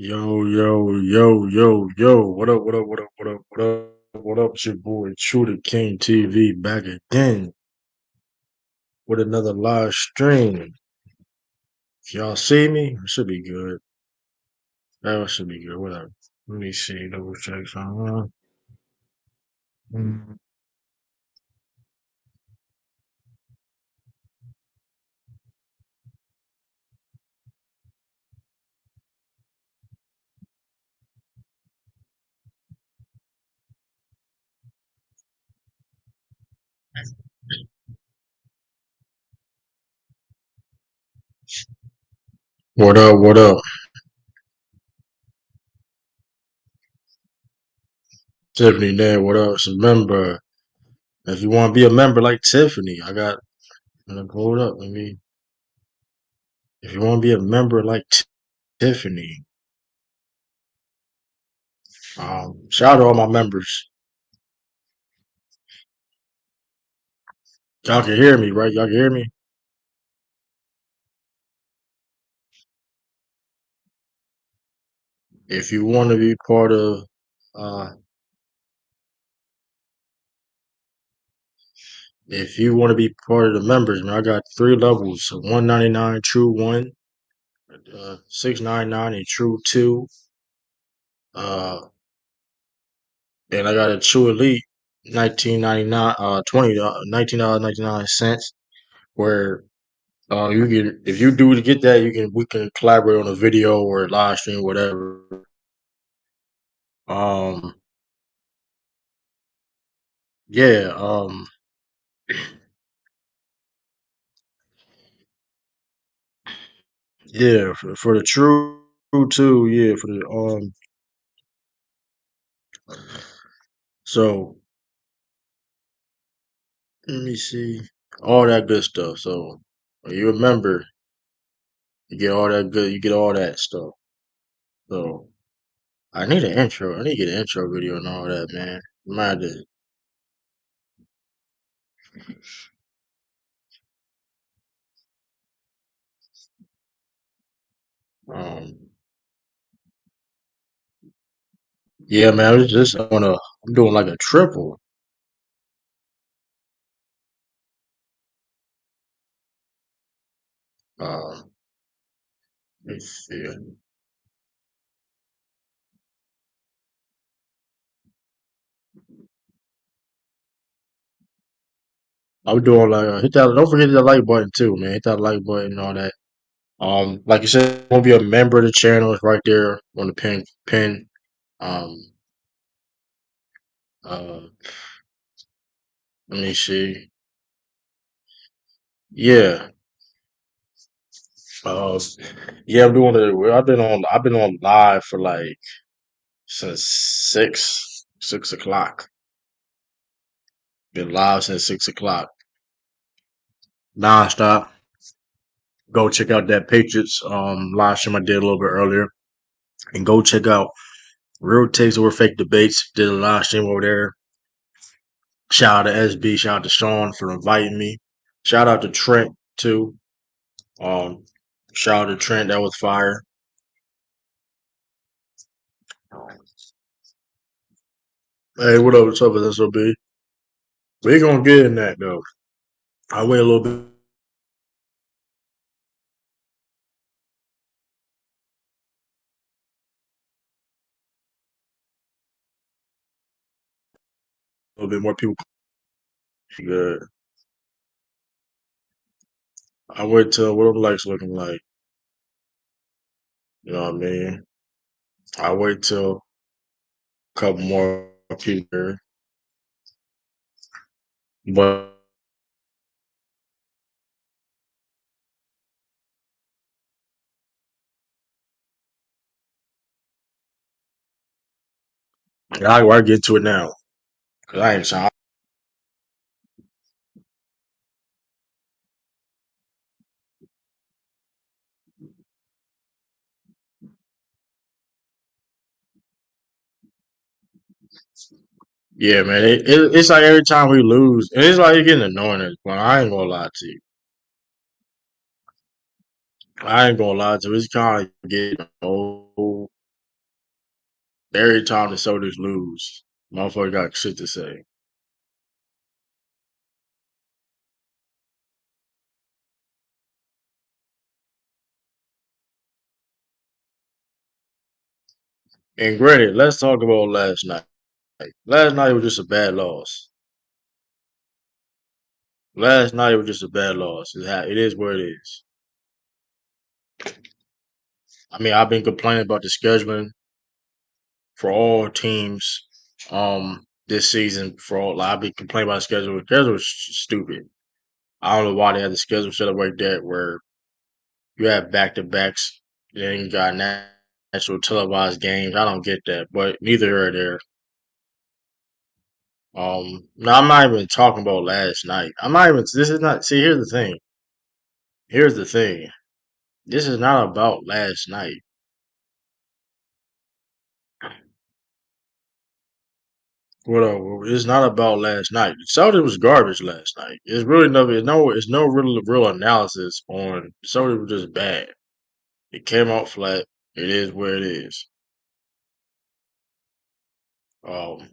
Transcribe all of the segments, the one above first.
Yo, yo, yo, yo, yo. What up, what up, what up, what up, what up, what up? It's your boy, True the King TV, back again with another live stream. If y'all see me, it should be good. That should be good. Whatever. Let me see, double check something. Mm. What up, what up? Tiffany there, what up? So remember, if you want to be a member like Tiffany, I'm gonna hold up. If you want to be a member like Tiffany, shout out to all my members. Y'all can hear me, right? Y'all can hear me? If you want to be part of, uh, if you want to be part of the members, man, I got three levels: so 199 True One, 699 and True Two, uh, and I got a True Elite 1999, 19.99 cents. Where you can, if you do to get that, we can collaborate on a video or a live stream, whatever. Um, yeah, yeah, for the True Two, yeah, for the so let me see. All that good stuff. So when you remember, you get all that good, you get all that stuff. So I need an intro. I need to get an intro video and all that, man. Mind it. Um, yeah, man. It's just I'm doing like a triple. Um, let's see. I'm doing like hit that. Don't forget the like button too, man. Hit that like button and all that. Like you said, want to be a member of the channel. It's right there on the pin. Um, uh, let me see. Yeah. Uh, yeah, I'm doing it. I've been on live for like since 6 o'clock. Been live since 6 o'clock, nonstop. Go check out that Patriots live stream I did a little bit earlier, and go check out Real Takes Over Fake Debates. Did a live stream over there. Shout out to SB. Shout out to Sean for inviting me. Shout out to Trent too. Um, shout out to Trent. That was fire. Hey, what up? What's up with SOB? We gonna get in that though. I wait a little bit more people. Good. I wait till what them likes looking like. You know what I mean? I wait till a couple more people here. But I get to it now. Cause I ain't trying. Yeah, man. It's like every time we lose, and it's like it's getting annoying at this point. I ain't gonna lie to you. I ain't gonna lie to you. It's kind of getting old. Every time the Celtics lose, motherfucker got shit to say. And granted, let's talk about last night. Last night was just a bad loss. Last night was just a bad loss. It is what it is. I mean, I've been complaining about the scheduling for all teams this season. For all, I've been complaining about the schedule. The schedule was stupid. I don't know why they had the schedule set up like that, where you have back to backs, then you got natural televised games. I don't get that, but neither are there. No, I'm not even talking about last night. I'm not even. This is not. See, here's the thing. Here's the thing. This is not about last night. It's not about last night. Celtics was garbage last night. It's really it's no real analysis on Celtics was just bad. It came out flat. It is where it is. Um,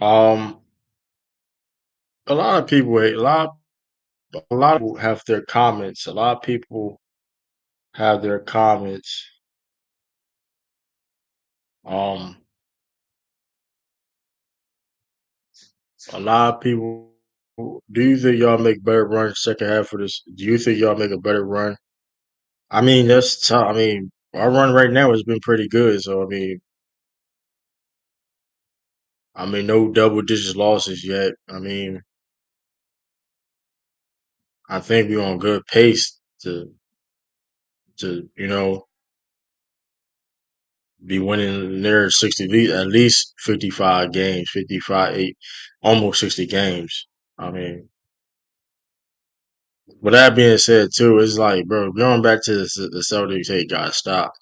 um, a lot of people, a lot of people have their comments. A lot of people have their comments. Um, a lot of people. Do you think y'all make better run second half of this? Do you think y'all make a better run? I mean, that's tough. I mean, our run right now has been pretty good. So I mean, no double digit losses yet. I mean, I think we're on good pace to be winning near 60, at least 55 games, 55, 8, almost 60 games. I mean, with that being said, too, it's like, bro, going back to the Celtics, hey, gotta stop.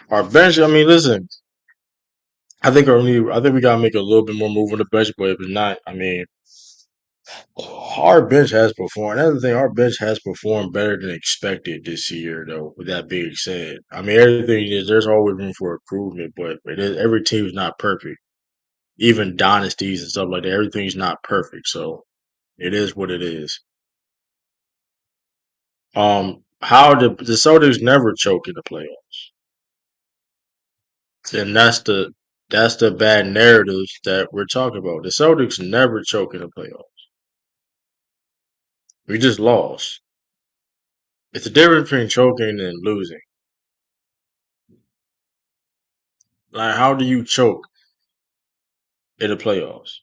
Our bench, I mean, listen, I think we gotta make a little bit more move on the bench, but if it's not, I mean, our bench has performed. Another thing, our bench has performed better than expected this year, though. With that being said, I mean, everything is there's always room for improvement, but every team is not perfect. Even dynasties and stuff like that, everything's not perfect. So it is what it is. How the Celtics never choke in the playoffs, and that's the bad narratives that we're talking about. The Celtics never choke in the playoffs. We just lost. It's the difference between choking and losing. Like, how do you choke in the playoffs?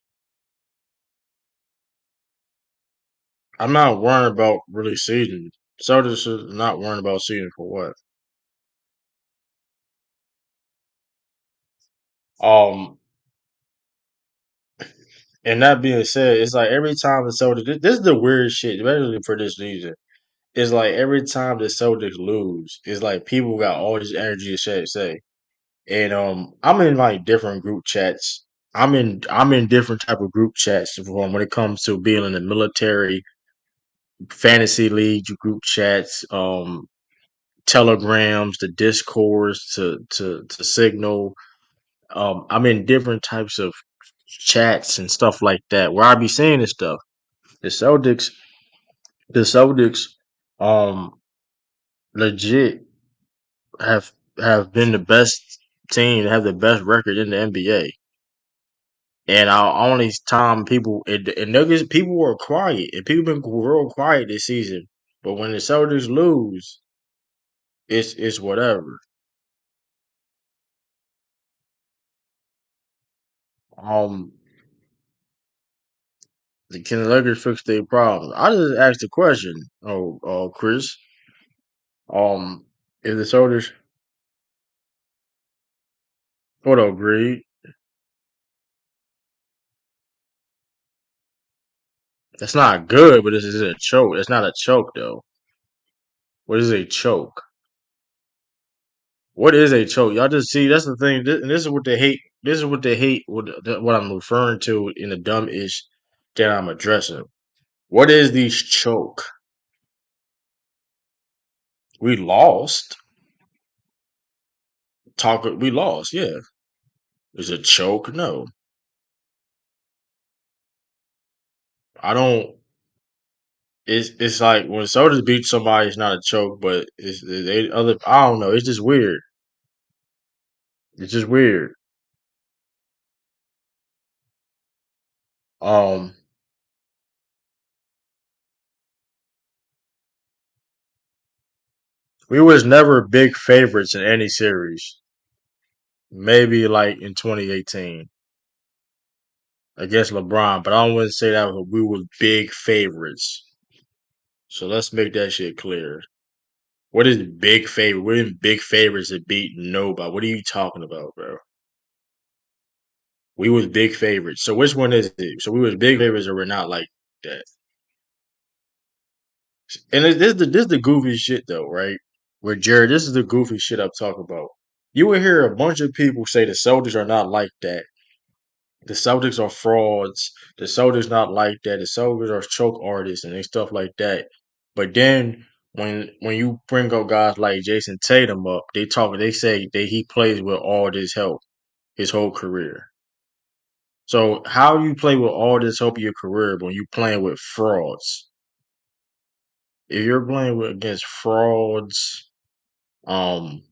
I'm not worrying about really seeding. Celtics is not worrying about seeding for what. Um, and that being said, it's like every time the Celtics, this is the weird shit, especially for this season. It's like every time the Celtics lose, it's like people got all this energy to say. And I'm in like different group chats. I'm in different type of group chats from when it comes to being in the military, fantasy league group chats, telegrams, the discourse to signal. I'm in different types of chats and stuff like that where I be saying this stuff. The Celtics, the Celtics, um, legit have have been the best team, have the best record in the NBA. And our only time and Nuggets people were quiet and people been real quiet this season. But when the Celtics lose, it's whatever. Um, can the Lakers fix their problems? I just asked the question. Chris. If the Celtics, what up, Greg? That's not good, but this is a choke. It's not a choke though. What is a choke? What is a choke? Y'all just see that's the thing. And this is what they hate. This is what they hate. What I'm referring to in the dumb ish that I'm addressing. What is the choke? We lost. We lost. Yeah. Is it choke? No. I don't. It's like when soldiers beat somebody, it's not a choke, but it's they other. I don't know. It's just weird. It's just weird. Um, we was never big favorites in any series. Maybe like in 2018 against LeBron, but I wouldn't say that we were big favorites. So let's make that shit clear. What is big favorite? We're in big favorites to beat nobody. What are you talking about, bro? We was big favorites. So which one is it? So we was big favorites or we're not like that? And this the goofy shit though, right? Where Jared, this is the goofy shit I'm talking about. You will hear a bunch of people say the Celtics are not like that. The Celtics are frauds. The Celtics not like that. The Celtics are choke artists and stuff like that. But then when you bring up guys like Jason Tatum up, they say that he plays with all this help his whole career. So how you play with all this help in your career when you playing with frauds? If you're playing with against frauds, um,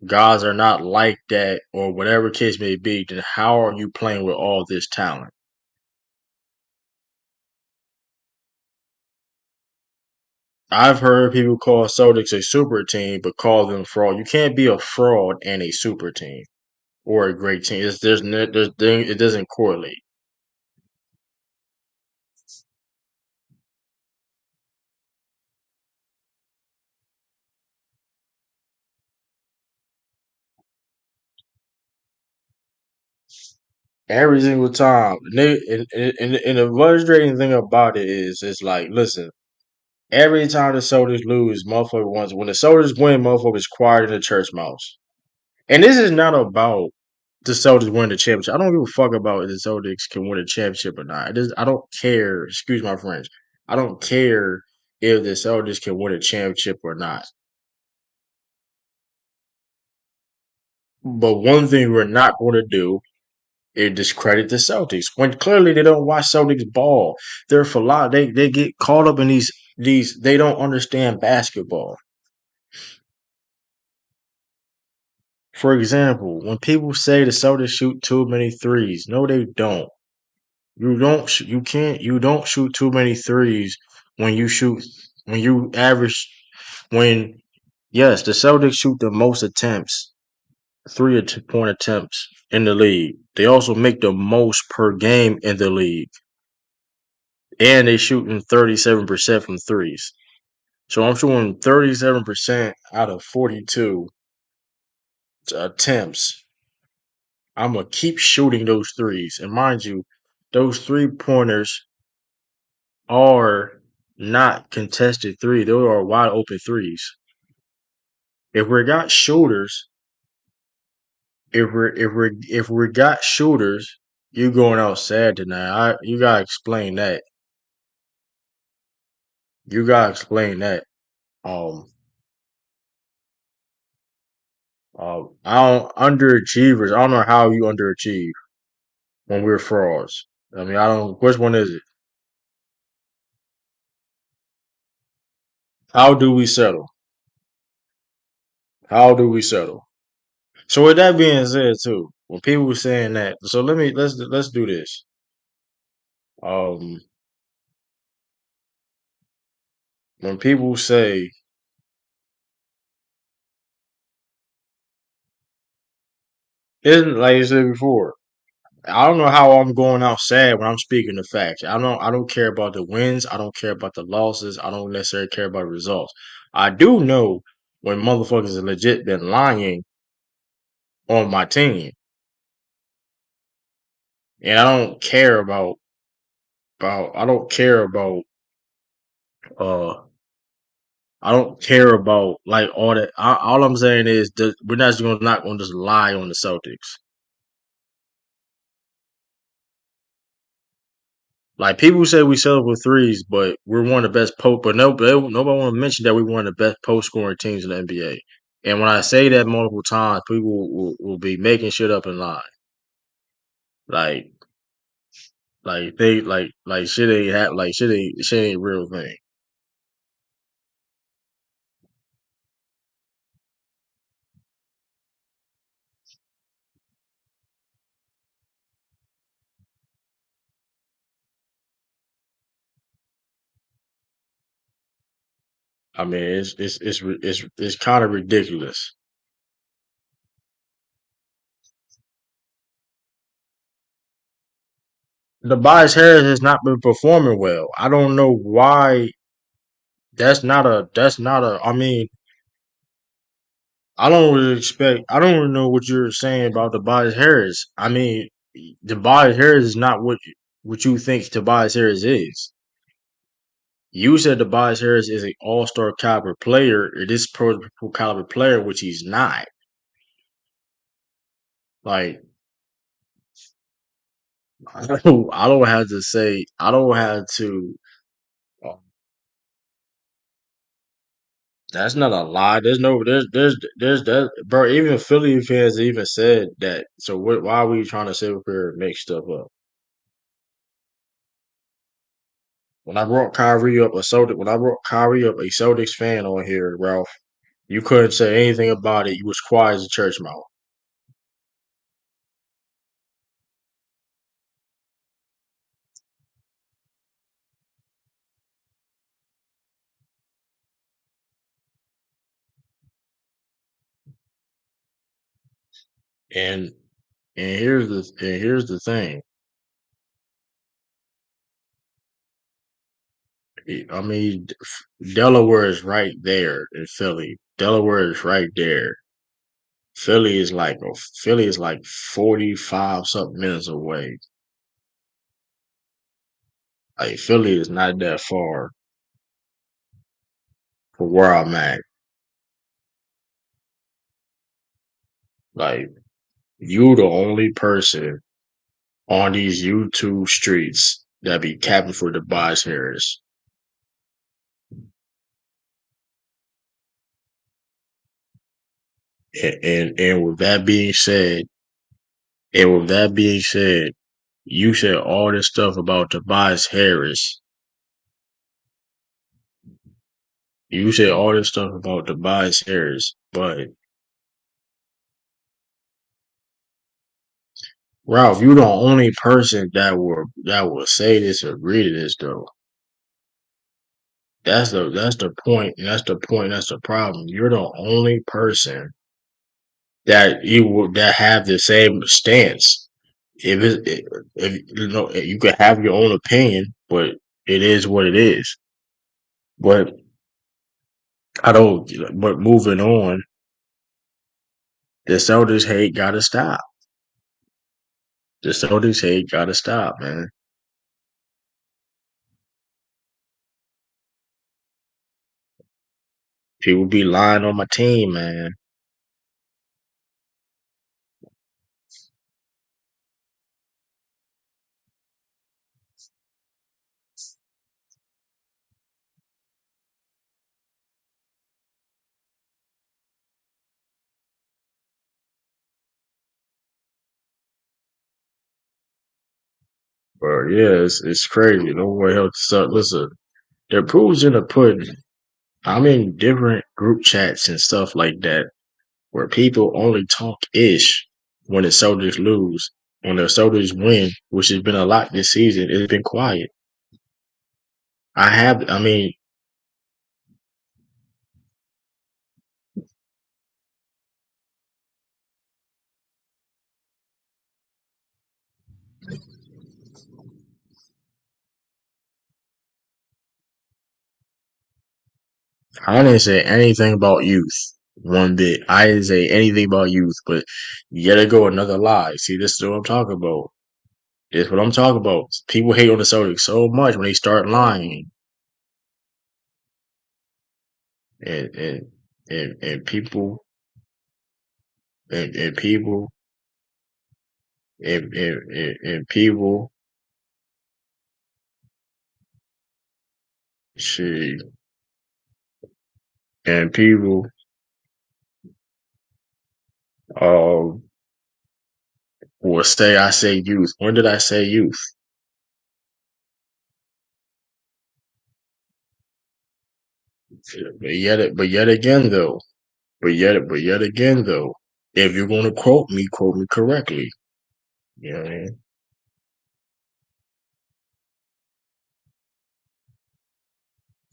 guys are not like that or whatever case may be, then how are you playing with all this talent? I've heard people call Celtics a super team, but call them fraud. You can't be a fraud and a super team or a great team. It doesn't correlate. Every single time. And the frustrating thing about it is, it's like, listen, every time the Celtics lose, motherfucker wants. When the Celtics win, motherfuckers quiet in the church mouse. And this is not about the Celtics win the championship. I don't give a fuck about if the Celtics can win a championship or not. I don't care. Excuse my French. I don't care if the Celtics can win a championship or not. But one thing we're not going to do is discredit the Celtics when clearly they don't watch Celtics ball. They're for lot. They get caught up in these. They don't understand basketball. For example, when people say the Celtics shoot too many threes, no, they don't. You don't. You can't. You don't shoot too many threes when you shoot. When you average. When yes, the Celtics shoot the most attempts, point attempts in the league. They also make the most per game in the league, and they shooting 37% from threes. So I'm shooting 37% out of 42 attempts. I'm gonna keep shooting those threes, and mind you, those 3 pointers are not contested three. Those are wide open threes. If we got shooters, if we got shooters, you going outside tonight. You gotta explain that. You gotta explain that. Um, I don't underachievers. I don't know how you underachieve when we're frauds. I mean, I don't. Which one is it? How do we settle? How do we settle? So with that being said, too, when people were saying that, so let's do this. Um, when people say, isn't like I said before, I don't know how I'm going out sad when I'm speaking the facts. I don't care about the wins. I don't care about the losses. I don't necessarily care about the results. I do know when motherfuckers are legit been lying on my team, and I don't care about I don't care about uh I don't care about like all that. All I'm saying is that we're not going to just lie on the Celtics. Like people say we settle for threes, but we're one of the best post. But nobody want to mention that we one of the best post scoring teams in the NBA. And when I say that multiple times, people will be making shit up and lie. Like they like shit ain't like shit ain't real thing. I mean, it's kind of ridiculous. Tobias Harris has not been performing well. I don't know why. That's not a. I mean, I don't really expect. I don't really know what you're saying about Tobias Harris. I mean, Tobias Harris is not what you think Tobias Harris is. You said Tobias Harris is an All Star caliber player, or this pro caliber player, which he's not. Like I don't have to say. I don't have to. uh, That's not a lie. There's that, bro. Even Philly fans even said that. So why are we trying to sit up here and make stuff up? When I brought Kyrie up, a Celtics fan on here, Ralph, you couldn't say anything about it. You was quiet as a church mouse. And and here's the thing. I mean, Delaware is right there in Philly. Delaware is right there. Philly is like 45 something minutes away. Like Philly is not that far from where I'm at. Like you the only person on these YouTube streets that be capping for Tobias Harris. And with that being said, you said all this stuff about Tobias Harris. You said all this stuff about Tobias Harris, but Ralph, you the only person that will say this or agree to this though. That's the point. That's the point. That's the problem. You're the only person that have the same stance. If you know you could have your own opinion, but it is what it is. But I don't. But moving on, the Celtics hate gotta stop. The Celtics hate gotta stop, man. People be lying on my team, man. But yeah, it's crazy. No way else to start. Listen, the proof's in the pudding. I'm in different group chats and stuff like that where people only talk ish when the Celtics lose. When the Celtics win, which has been a lot this season, it's been quiet. I mean, I didn't say anything about youth one bit. I didn't say anything about youth, but yet go another lie. See, this is what I'm talking about. This is what I'm talking about. People hate on the Celtics so much when they start lying. and and people and people and people she and people um will say I say youth. When did I say youth? But yet again though. But yet again though. If you're gonna quote me correctly. You know what I mean?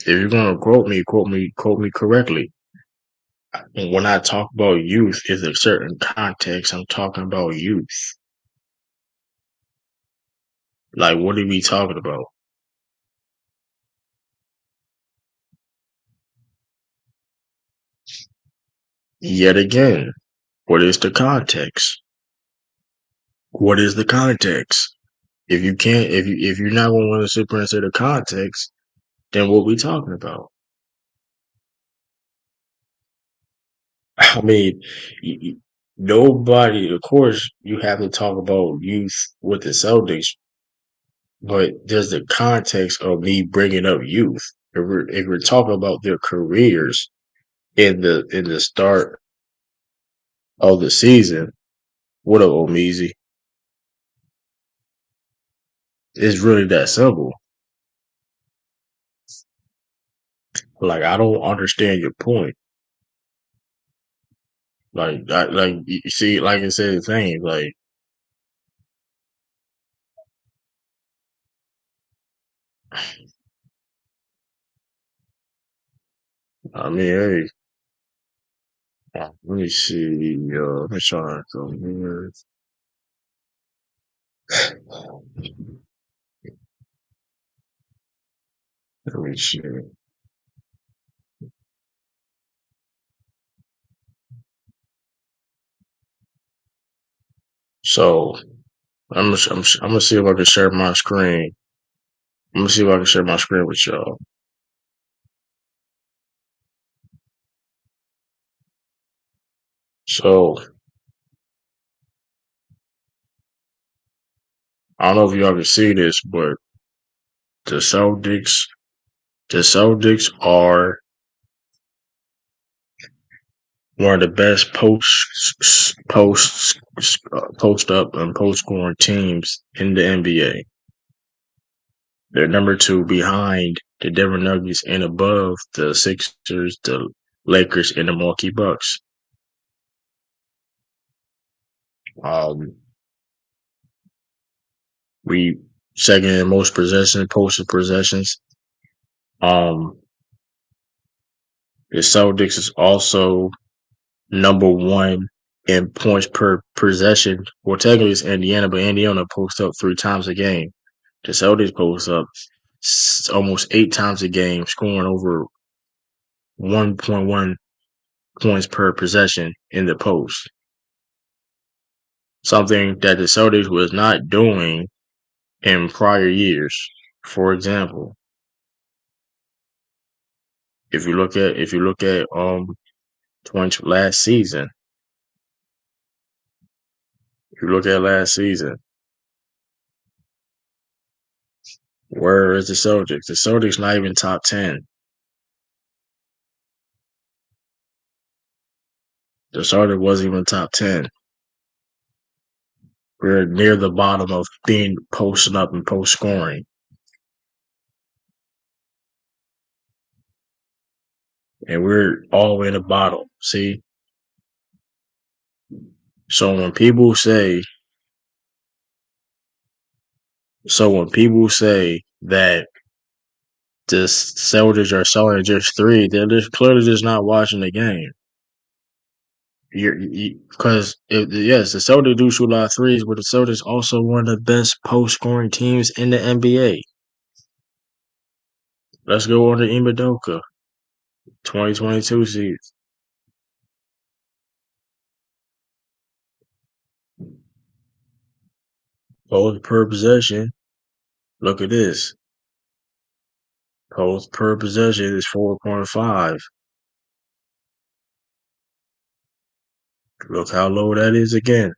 If you're gonna quote me correctly. And when I talk about youth, is a certain context. I'm talking about youth. Like, what are we talking about? Yet again, what is the context? What is the context? If you can't, if you're not gonna want to sit there and say the context, then what we talking about? I mean, nobody. Of course, you have to talk about youth with the Celtics, but there's the context of me bringing up youth. If we're talking about their careers in the start of the season, what up, Omeezy? It's really that simple. Like I don't understand your point. Like you see, like I said, things like I mean, hey, let me see. Let me try to come here. Let me see. So I'm gonna see if I can share my screen. I'm gonna see if I can share my screen with y'all. So I don't know if y'all can see this, but the Celtics, the Celtics are one of the best post up and post scoring teams in the NBA. They're number two behind the Denver Nuggets and above the Sixers, the Lakers, and the Milwaukee Bucks. Um, we second in most posted possessions. Um, the Celtics is also number one in points per possession. Well, technically it's Indiana, but Indiana posts up 3 times a game. The Celtics post up almost 8 times a game, scoring over 1.1 points per possession in the post. Something that the Celtics was not doing in prior years. For example, if you look at 20 last season, if you look at last season, where is the Celtics? The Celtics not even top 10. The Celtics wasn't even top 10. We're near the bottom of being posting up and post scoring, and we're all the way in the bottom. See, so when people say, that the Celtics are selling just three, they're just clearly just not watching the game. Because yes, the Celtics do shoot a lot of threes, but the Celtics also one of the best post scoring teams in the NBA. Let's go on to Imadoka, 2022 season. Post per possession. Look at this. Post per possession is 4.5. Look how low that is again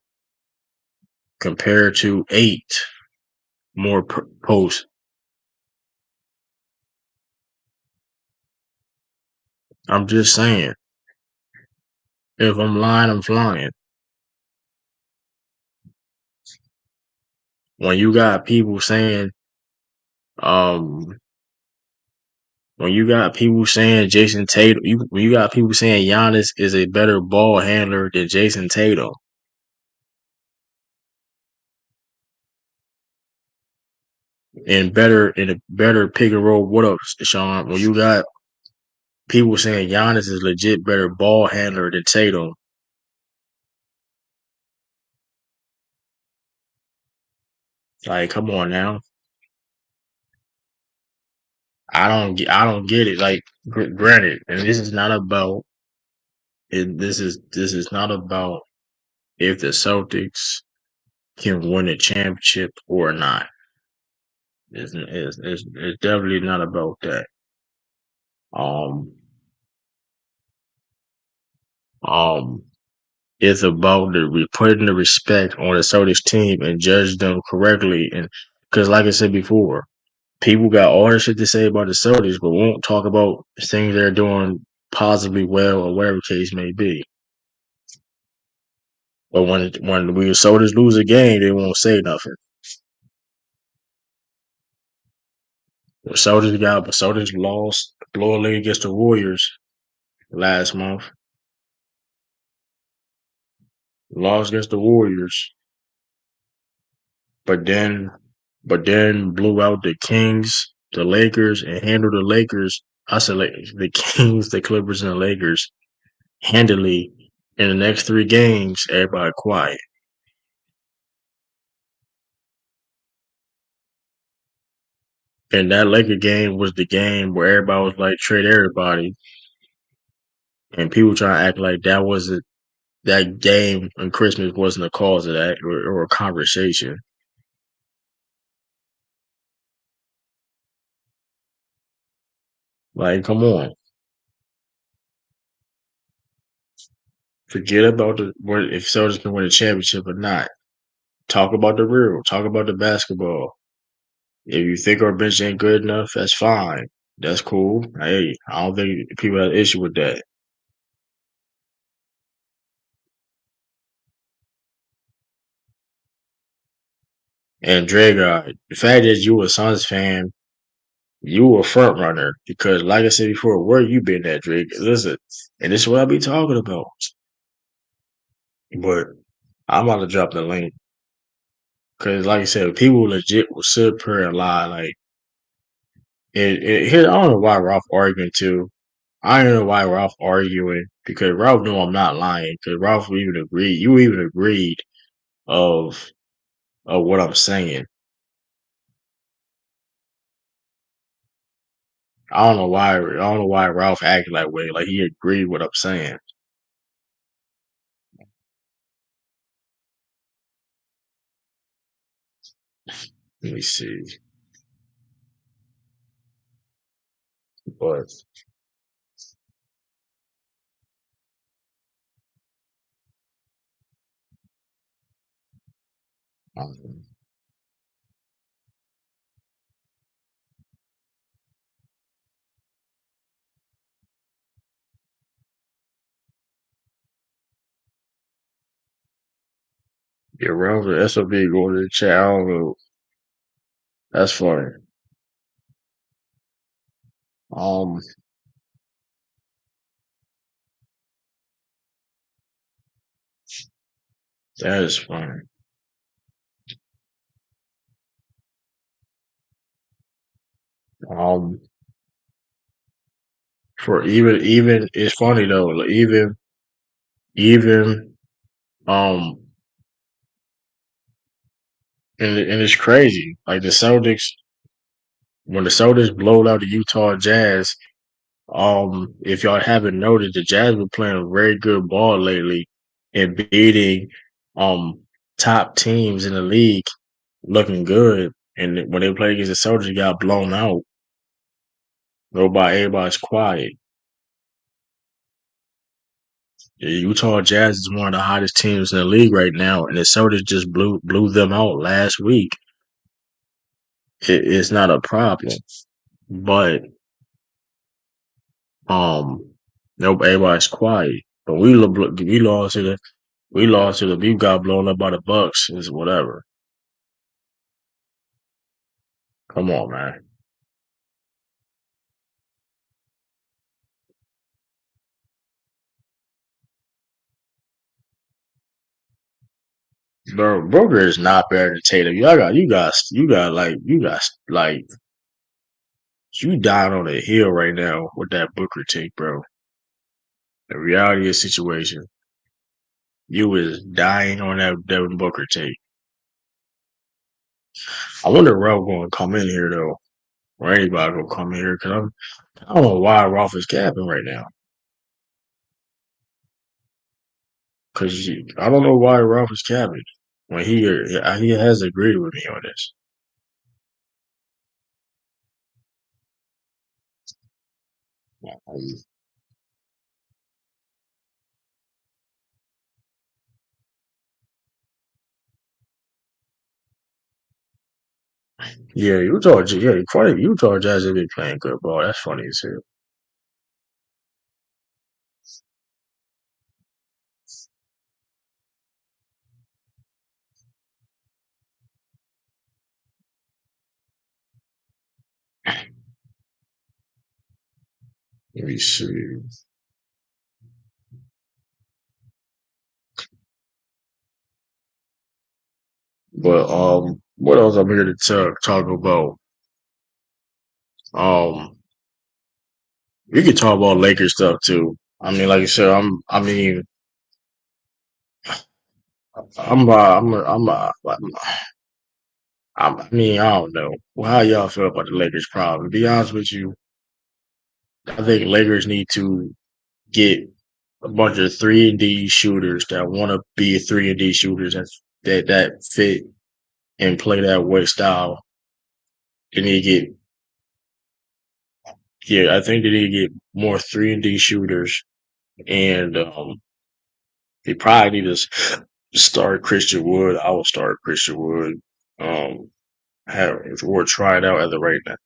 compared to 8 more posts. I'm just saying. If I'm lying, I'm flying. When you got people saying, um, when you got people saying Jason Tatum, when you got people saying Giannis is a better ball handler than Jason Tatum and a better pick and roll. What up, Sean? When you got people saying Giannis is legit better ball handler than Tatum, like come on now. I don't get it. Like granted, and this is not about it. This is not about if the Celtics can win a championship or not. It's definitely not about that. Um, um, it's about putting the respect on the Celtics team and judge them correctly. And because, like I said before, people got all this shit to say about the Celtics, but won't talk about things they're doing possibly well or whatever the case may be. But when we Celtics lose a game, they won't say nothing. Celtics lost blow a leg against the Warriors last month. Lost against the Warriors, but then blew out the Kings, the Lakers, and handled the Lakers. I said like, the Kings, the Clippers, and the Lakers handily in the next 3 games. Everybody quiet, and that Laker game was the game where everybody was like trade everybody, and people trying to act like that game on Christmas wasn't the cause of that or a conversation. Like, come on, forget about if Celtics can win a championship or not. Talk about the real. Talk about the basketball. If you think our bench ain't good enough, that's fine. That's cool. Hey, I don't think people have an issue with that. And Dragon, the fact that you a Suns fan, you a front runner because, like I said before, where you been at, Drake? Listen, and this is what I be talking about. But I'm about to drop the link because, like I said, people legit will sit up here and lie. Like, here, I don't know why Ralph arguing too. I don't know why Ralph arguing because Ralph know I'm not lying because Ralph even agreed. You even agreed of what I'm saying. I don't know why Ralph acted that way. Like he agreed with what I'm saying. Let me see. But um, yeah, Ralph the SOB going to the chat. I don't know. That's funny. Um, that is funny. Um, for even it's funny though. Like, even um, and it's crazy. Like the Celtics when the Celtics blowed out the Utah Jazz. If y'all haven't noticed, the Jazz been playing very good ball lately and beating um top teams in the league, looking good. And when they play against the Celtics, they got blown out. Everybody's quiet. Yeah, Utah Jazz is one of the hottest teams in the league right now, and the Celtics just blew them out last week. It's not a problem, but nope, everybody's quiet. But we lost to the we got blown up by the Bucks. Is whatever. Come on, man. Bro, Booker is not better than Tatum. You got like you dying on a hill right now with that Booker take, bro. The reality of the situation, you is dying on that Devin Booker take. I wonder if Ralph gonna come in here though, or anybody gonna come in here because I don't know why Ralph is capping right now. Because I don't know why Ralph is capping when he has agreed with me on this. Yeah, funny. Utah Jazz have been playing good ball. That's funny as hell. Let me see. But what else I'm here to talk about? Um, we could talk about Lakers stuff too. I mean, like I said, I mean, I don't know. Well, how y'all feel about the Lakers problem? To be honest with you, I think Lakers need to get a bunch of 3-and-D shooters that want to be 3-and-D shooters that fit and play that way style. They need to get yeah, I think they need to get more 3-and-D shooters, and they probably need to start Christian Wood. I will start Christian Wood. Um, have or try it out as of right now.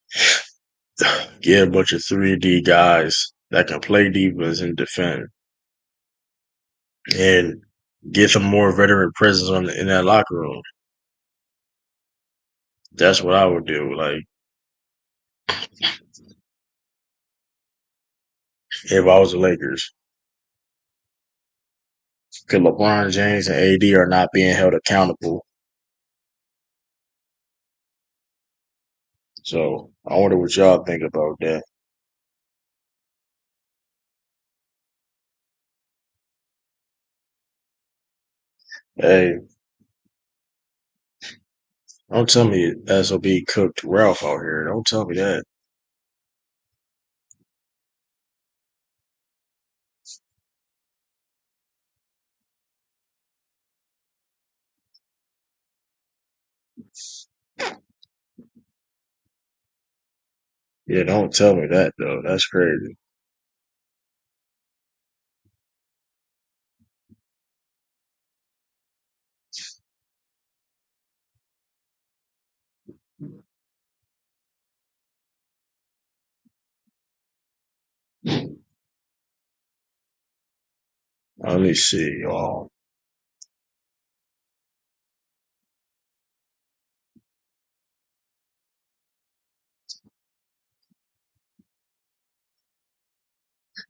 Get a bunch of 3-and-D guys that can play defense and defend, and get some more veteran presence in that locker room. That's what I would do. Like if I was the Lakers, because LeBron James and AD are not being held accountable. So I wonder what y'all think about that. Hey, don't tell me SOB cooked Ralph out here. Don't tell me that. Yeah, don't tell me that though. That's crazy. Let me see.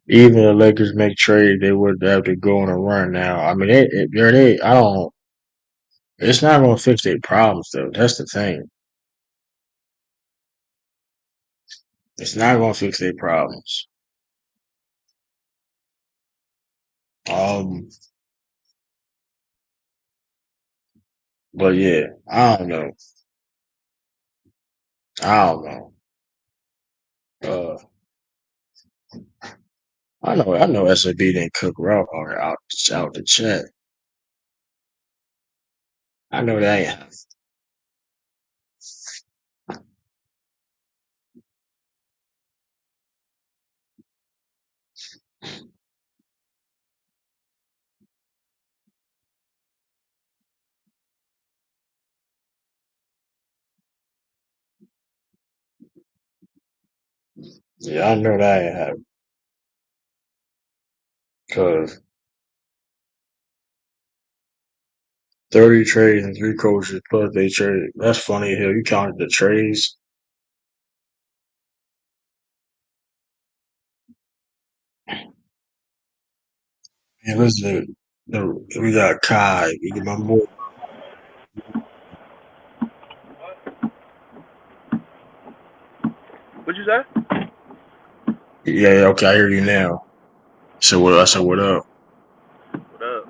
Even the Lakers make trade, they would have to go on a run now. I mean, I don't. It's not going to fix their problems though. That's the thing. It's not going to fix their problems. Um, but yeah, I don't know. I don't know. Uh, I know. SAB didn't cook Ralph out the chat. I know that. Yeah, I know that ain't happening. Cause 30 trades and 3 coaches plus they trade. That's funny as hell. You counted the trades. Yeah, listen, we got Kai. We get my boy. What'd you say? Yeah, yeah, okay, I hear you now. So what? I said, what up? What up?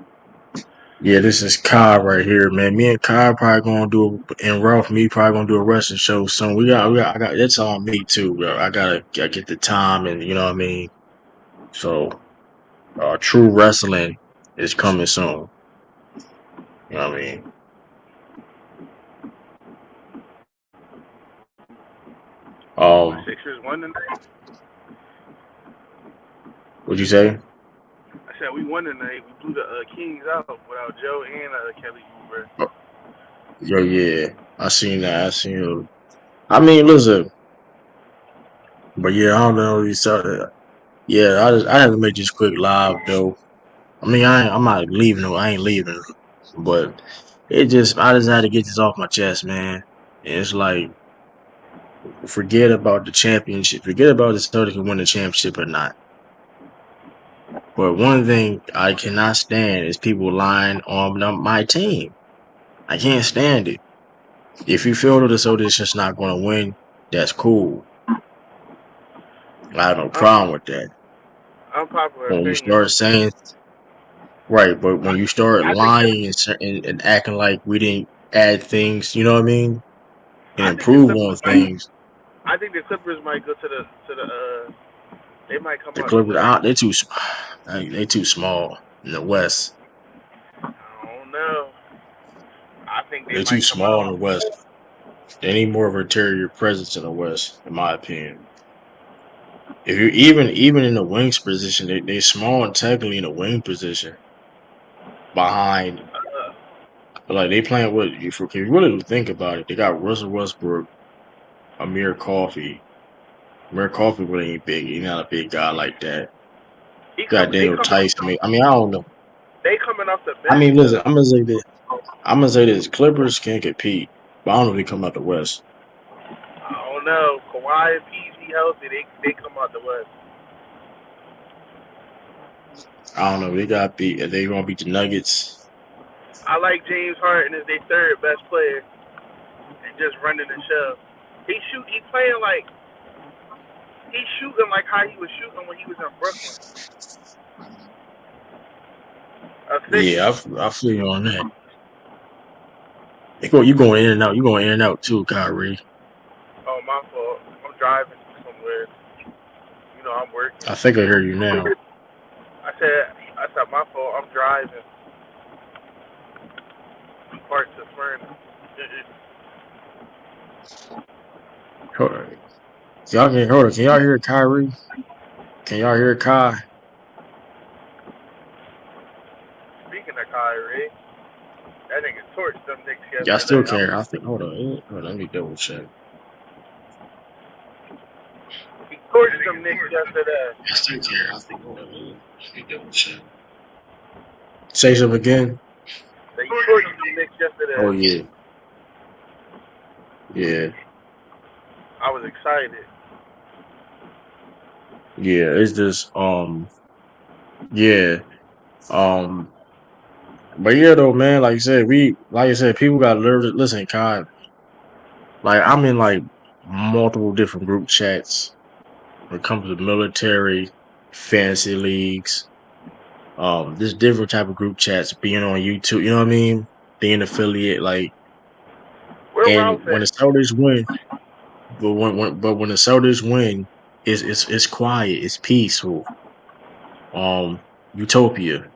Yeah, this is Kai right here, man. Me and Kai probably gonna do and Ralph, me probably gonna do a wrestling show soon. I got. That's on me too, bro. I gotta get the time, and you know what I mean. So, true wrestling is coming soon. You know what I mean? My Um, Sixers won tonight. what'd you say? I said we won tonight. We blew the Kings out without Joe and Kelly Oubre. Oh, yo, yeah, I seen that. I seen it. I mean, listen, but yeah, I don't know. Yeah, I had to make this quick live though. I mean, I'm not leaving. I ain't leaving, but I just had to get this off my chest, man. And it's like, forget about the championship. Forget about the Celtics can win the championship or not. But one thing I cannot stand is people lying on my team. I can't stand it. If you feel that the Celtics just not going to win, that's cool. I have no Um, problem with that. unpopular When you opinion. start saying right, but I, when you start I think lying and acting like we didn't add things, you know what I mean, and I think the improve on Clippers might. things, I think the Clippers might go to the. They might come the out the Clippers West. out they too small in the West. I don't know. I think they They're too might come small in out. the West. They need more of a interior presence in the West, in my opinion. If you're even in the wings position, they small and technically in the wing position behind. Uh, Like they playing with if you really think about it, they got Russell Westbrook, Amir Coffey. Amir Coffey really ain't big. He's not a big guy like that. he Got come. They Daniel coming. Tyson. I mean, I don't know. They coming off the I bench mean, listen, though. I'm gonna say this: Clippers can compete, but I don't know if they come out the West. I don't know. Kawhi and PG healthy. They come out the West. I don't know. They got beat. Are they gonna beat the Nuggets? I like James Harden as their third best player and just running the show. He playing like he's shooting like how he was shooting when he was in Brooklyn. Yeah, Efficient. I feel you on that. You going in and out. You going in and out too, Kyrie. Oh, my fault. I'm driving somewhere. You know, I'm working. I think I hear you now. I said my fault. I'm driving. I'm parked to Smyrna. Hold on. Y'all can hold on. Can y'all hear Kyrie? Can y'all hear Kai? Speaking of Kyrie, that nigga torched them Knicks Y'all still yesterday. can't. I think. Hold on. Let me double check. He torched them Knicks yesterday. I still can't. I think. Hold on. Let me double check. Say something again. They torched them Knicks Oh yesterday. yeah, yeah, I was excited. yeah. It's just yeah, um, but yeah though, man. Like I said, people got to learn to listen, Kai. Like I'm in like multiple different group chats when it comes to military, fantasy leagues. There's different type of group chats being on YouTube. You know what I mean? Being affiliate, like, Where and Ralph when the at? Celtics win, but when the Celtics win, it's quiet, it's peaceful. Utopia.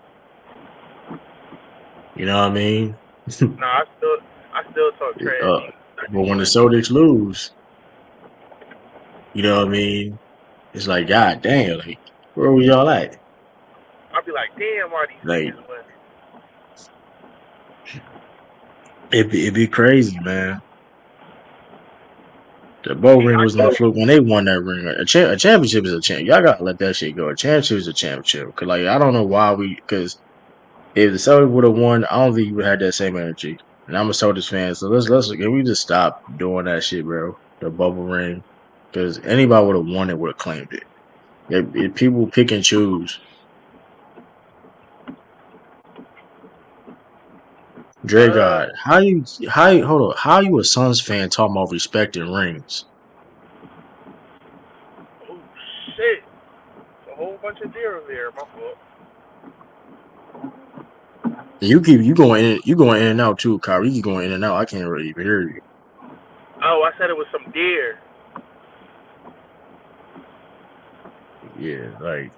You know what I mean? Nah, I still talk trash. uh, He but when the won. Celtics lose, you know what I mean? It's like, God damn, like, where was y'all at? I'll be like, damn, why these Like, niggas win? it'd be crazy, man. The bowl ring I was no fluke when they won that ring. A championship is a champ. Y'all gotta let that shit go. A championship is a championship. Cause like I don't know why because if the Celtics would have won, I don't think you would have had that same energy. And I'm a Celtics fan, so let's can we just stop doing that shit, bro? The bubble ring, because anybody would have won it would have claimed it. If people pick and choose, Dre uh God, hold on, how you a Suns fan talking about respecting rings? oh shit. A whole bunch of deer over there, my fault. You going in and out too, Kyrie. You going in and out. I can't really even hear you. Oh, I said it was some deer. Yeah, like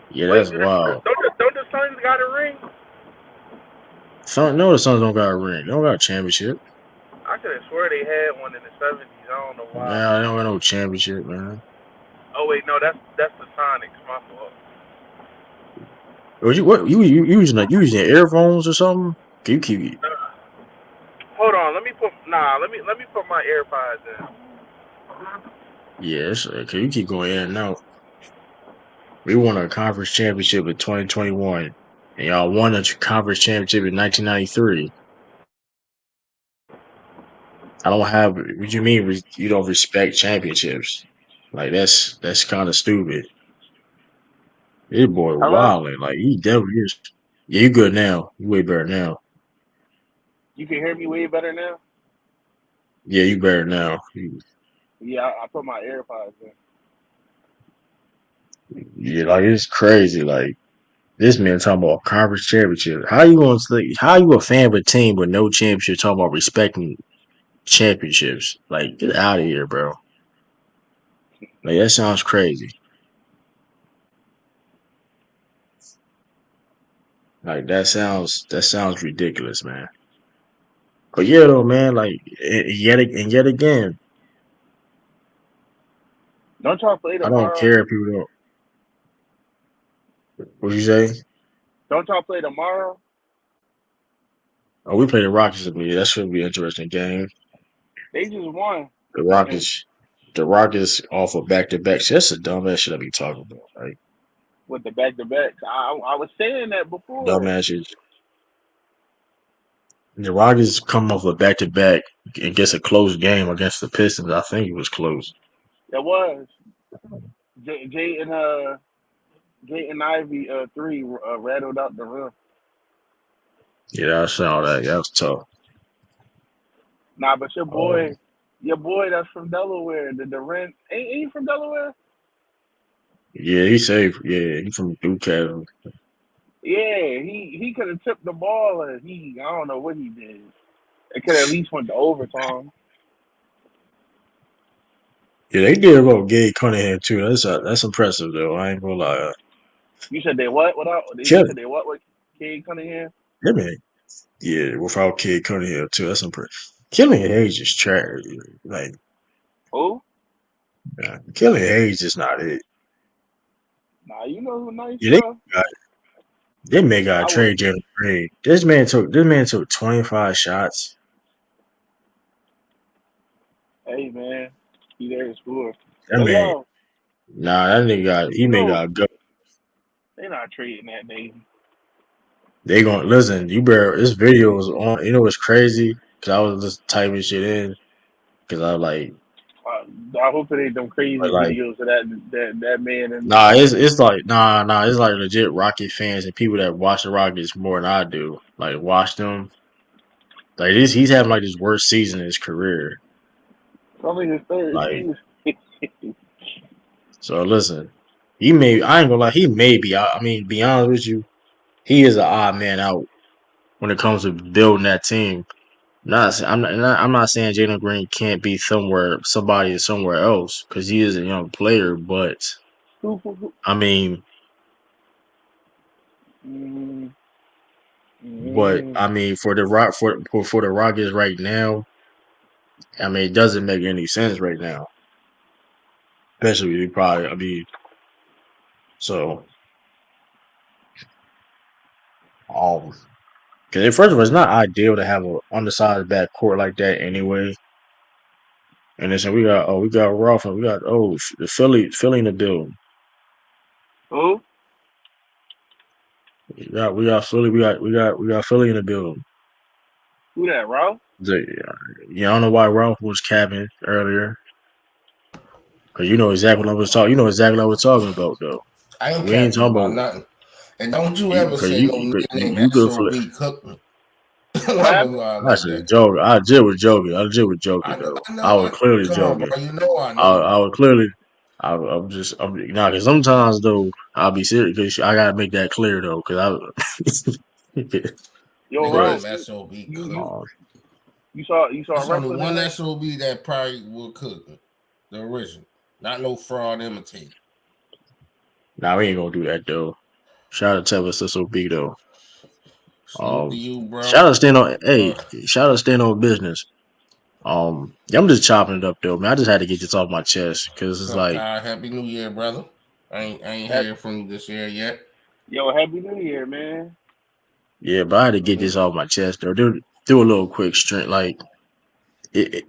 yeah, Wait, that's wild. don't the Suns got a ring? No, the Suns don't got a ring. They don't got a championship. I could have swore they had one in the '70s. I don't know why. Nah, they don't got no championship, man. Oh wait, no, that's the Sonics. My fault. Was you using like you using earphones or something? Can you keep Hold on, let me put my AirPods in. yes, can you keep going in and out? We won a conference championship in 2021, and y'all won a conference championship in 1993. I don't have what you mean you don't respect championships. Like that's kind of stupid. This boy Hello? wilding. Like he definitely is. Yeah, you good now. You way better now. You can hear me way better now? Yeah, you better now. Yeah, I put my AirPods in. Yeah, like it's crazy. Like this man talking about conference championship. How you a fan of a team with no championship talking about respecting championships? Like get out of here, bro. Like that sounds crazy. Like that sounds ridiculous, man. But yeah, though, man. Like and yet again, Don't y'all play I don't tomorrow? care if people don't. What you say? Don't y'all play tomorrow? Oh, we play the Rockets. Yeah, that should be an interesting game. They just won. The Rockets, the Rockets off of back to backs. That's a dumb ass shit I be talking about. Like With the back to backs. I was saying that dumb before. ass shit. The Rockets come off a back to back and gets a close game against the Pistons. I think it was close. It was Jay and Jay and Ivy three rattled out the rim. Yeah, I saw that. That was tough. Nah, but Um, your boy that's from Delaware, the Durant, ain't he from Delaware? yeah, he's safe. Yeah, he's from Duke. Yeah, he could have tipped the ball, and I don't know what he did. It could at least went to overtime. Yeah, they did about Gabe Cunningham too. That's impressive though. I ain't gonna lie. You said they what? What out? You Kill said they what? With Cade Cunningham? him. Yeah, without Kid Cunningham too. That's impressive. Killing Hayes is trash. Like, Who? Killing Hayes is not it. Nah, you know who nice, Yeah, bro. they may got I would. trade Jalen Green. This man took 25 shots. Hey man, he there to score. That But man, yo, nah, that nigga got he you may know got go. they not trading that name. They gonna listen. You better. This video was on. You know what's crazy? Cause I was just typing shit in. Cause I I hope it ain't them crazy like videos of that man in the nah. It's like nah. It's like legit Rocket fans and people that watch the Rockets more than I do. Like watch them. Like this, he's having like his worst season in his career. it's only his third Like season. so, listen. He may. I ain't gonna lie. He may be. I mean, be honest with you, he is an odd man out when it comes to building that team. I'm not saying Jalen Green can't be somebody somewhere else because he is a young player. Who? I mean, Mm, but mm. I mean, for the Rockets right now, I mean, it doesn't make any sense right now. Especially probably. I mean, so um, Because first of all, it's not ideal to have a undersized back court like that anyway. And then so we got Ralph and we got the Philly in the building. Who? We got Philly we got Philly in the building. Who that, bro? Yeah, I don't know why Ralph was capping earlier. Cause you know exactly what I was talking. You know exactly what I was talking about though. I ain't We ain't capping talking about about nothing. And don't you you ever because say no you nigga named you good for. SOB cook me. What Don't ever happened? lie I like said that. joke. I did was joking. I did was joking though. I was clearly Come on, joking. bro. You know I I, know I that. was clearly. I'm just. I'm nah. Cause sometimes though I'll be serious. Cause I gotta make that clear though. Cause I. Yo, Nigga but Russ, named SOB you cook you me. um, you saw It's only wrestling one today? SOB that probably will cook me. The original. Not no fraud imitator. nah, we ain't gonna do that though. Shout out to Tevin SOB though. Salute to you, Shout bro. out to stand on. Hey, Uh, shout out to stand on business. Yeah, I'm just chopping it up though, man. I just had to get this off my chest because what's it's up, like, Kai? Happy New Year, brother. I ain't That heard from you this year yet. yo, Happy New Year, man. yeah, but I had to get this off my chest though. Do a little quick strength, like it,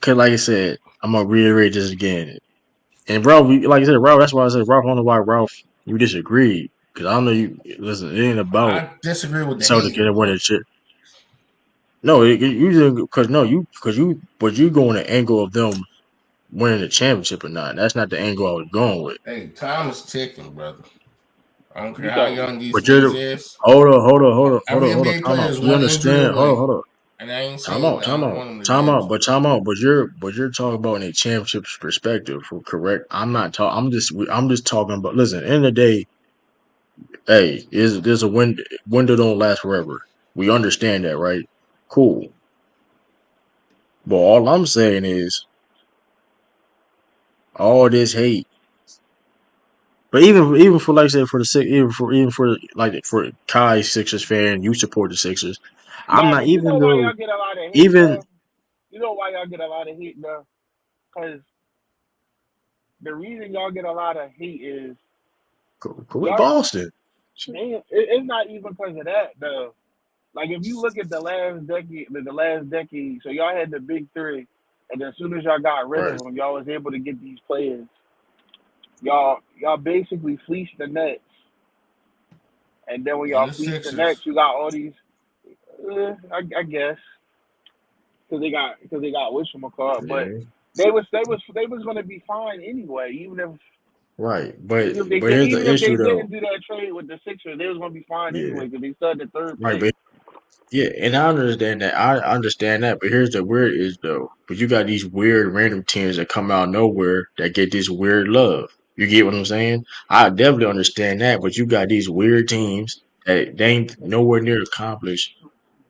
cause like I said, I'm gonna reiterate this again. And Ralph, like I said, Ralph. That's why I said Ralph. I don't know why Ralph you disagreed because I don't know you. Listen, it ain't about I disagree with the Celtics hating, and winning bro. shit. No, you didn't because no, but you go in the angle of them winning the championship or not. That's not the angle I was going with. Hey, time is ticking, brother. I don't care You how thought young these But you're niggas the is. Every hold on, NBA time player out. is We one injury understand. away. Hold on. And I ain't Time saying out, I time don't out, want them to time get out, injured. but time out. But you're talking about in a championship perspective, correct? I'm not talking. I'm just talking about. Listen, in the day, hey, is there's a window don't last forever. We understand that, right? Cool. But all I'm saying is all this hate. But even for like I said for the six, even for like for Kai Sixers fan, you support the Sixers. I'm nah, not but you even know why though y'all get a lot of hate even though? You know why y'all get a lot of hate though? Because the reason y'all get a lot of hate is with y'all Boston. it's not even because of that though. Like if you look at the last decade, so y'all had the big three, and then as soon as y'all got rid of Right. them, y'all was able to get these players. Y'all basically fleeced the Nets, and then when And y'all the fleeced the Nets, Sixers. you got all these. I guess because they got whatchamacallit, but Yeah. they was gonna be fine anyway, Right. But even if they but did here's even the if they issue though. didn't do that trade with the Sixers, they was gonna be fine Yeah. anyway because they still had the third Right. place. But yeah, and I understand that. I understand that. But here's the weird is though. But you got these weird random teams that come out of nowhere that get this weird love. You get what I'm saying? I definitely understand that. But you got these weird teams that they ain't nowhere near accomplished.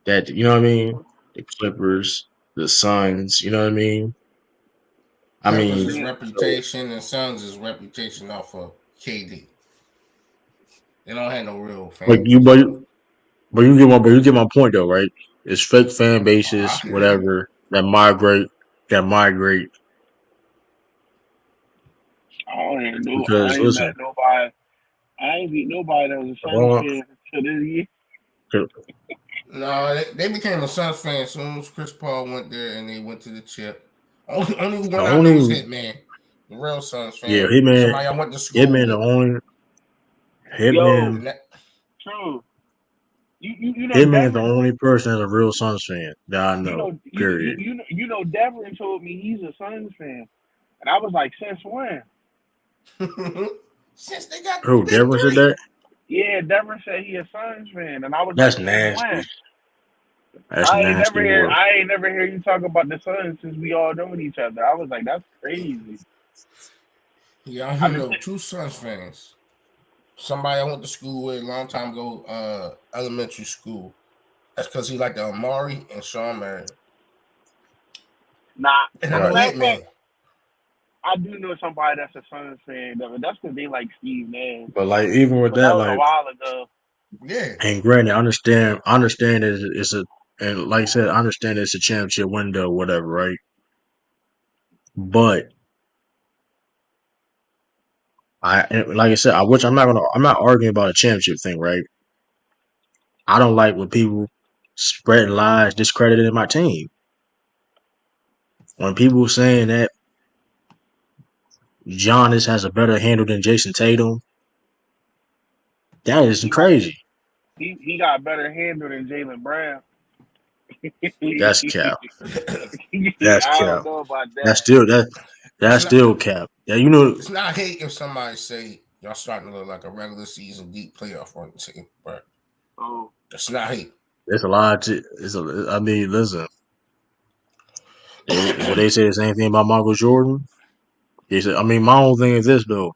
That you know what I mean? The Clippers, the Suns. You know what I mean? I Clippers mean, is Yeah. so reputation and Suns is reputation off of KD. They don't have no real but fan base, bro. but you get my point though, right? It's fake fan I bases, can hear you. whatever that migrate I don't even know. I because ain't met listen, nobody. I ain't meet nobody that was a Suns hold on, fan to this year. No, they became a Suns fan as soon as Chris Paul went there and they went to the chip. Only the one I know is only Hitman, the real Suns yeah, fan. Somebody I went to school Hitman the with. only Yo, Hitman And that, true. You know Hitman is the Devin. only person that's a real Suns fan that I You know. know Period. Devin told me he's a Suns fan, and I was like, since when? since they got the Who big Devin said three. that? Yeah, Devin said he a Suns fan, and I was like, That's since nasty. when? That's nasty work. I ain't never hear you talk about the Suns since we all known each other. I was like, that's crazy. Yeah, I I only just know two Suns fans. Somebody I went to school with a long time ago, elementary school. That's because he liked the Amari and Sean Marion. nah. And I know Right. Matter of fact, Hitman. I do know somebody that's a Suns fan. Though. That's because they like Steve Nash, But like even with but that that, was a like while ago. Yeah. and granted, I understand that it's a and like I said, I understand it's a championship window, whatever, right? But like I said, I'm not arguing about a championship thing, right? I don't like when people spread lies discrediting my team. When people saying that Giannis has a better handle than Jason Tatum, that is He got crazy. he got better handle than Jalen Brown. That's cap. That's I cap. don't know about That's that. still It's that's not. still cap. Yeah, you know It's not hate if somebody say y'all starting to look like a regular season deep playoff run team, but Oh, it's not hate. it's a lot. It's a. I mean, listen. What they say the same thing about Michael Jordan. They said. I mean, my whole thing is this though,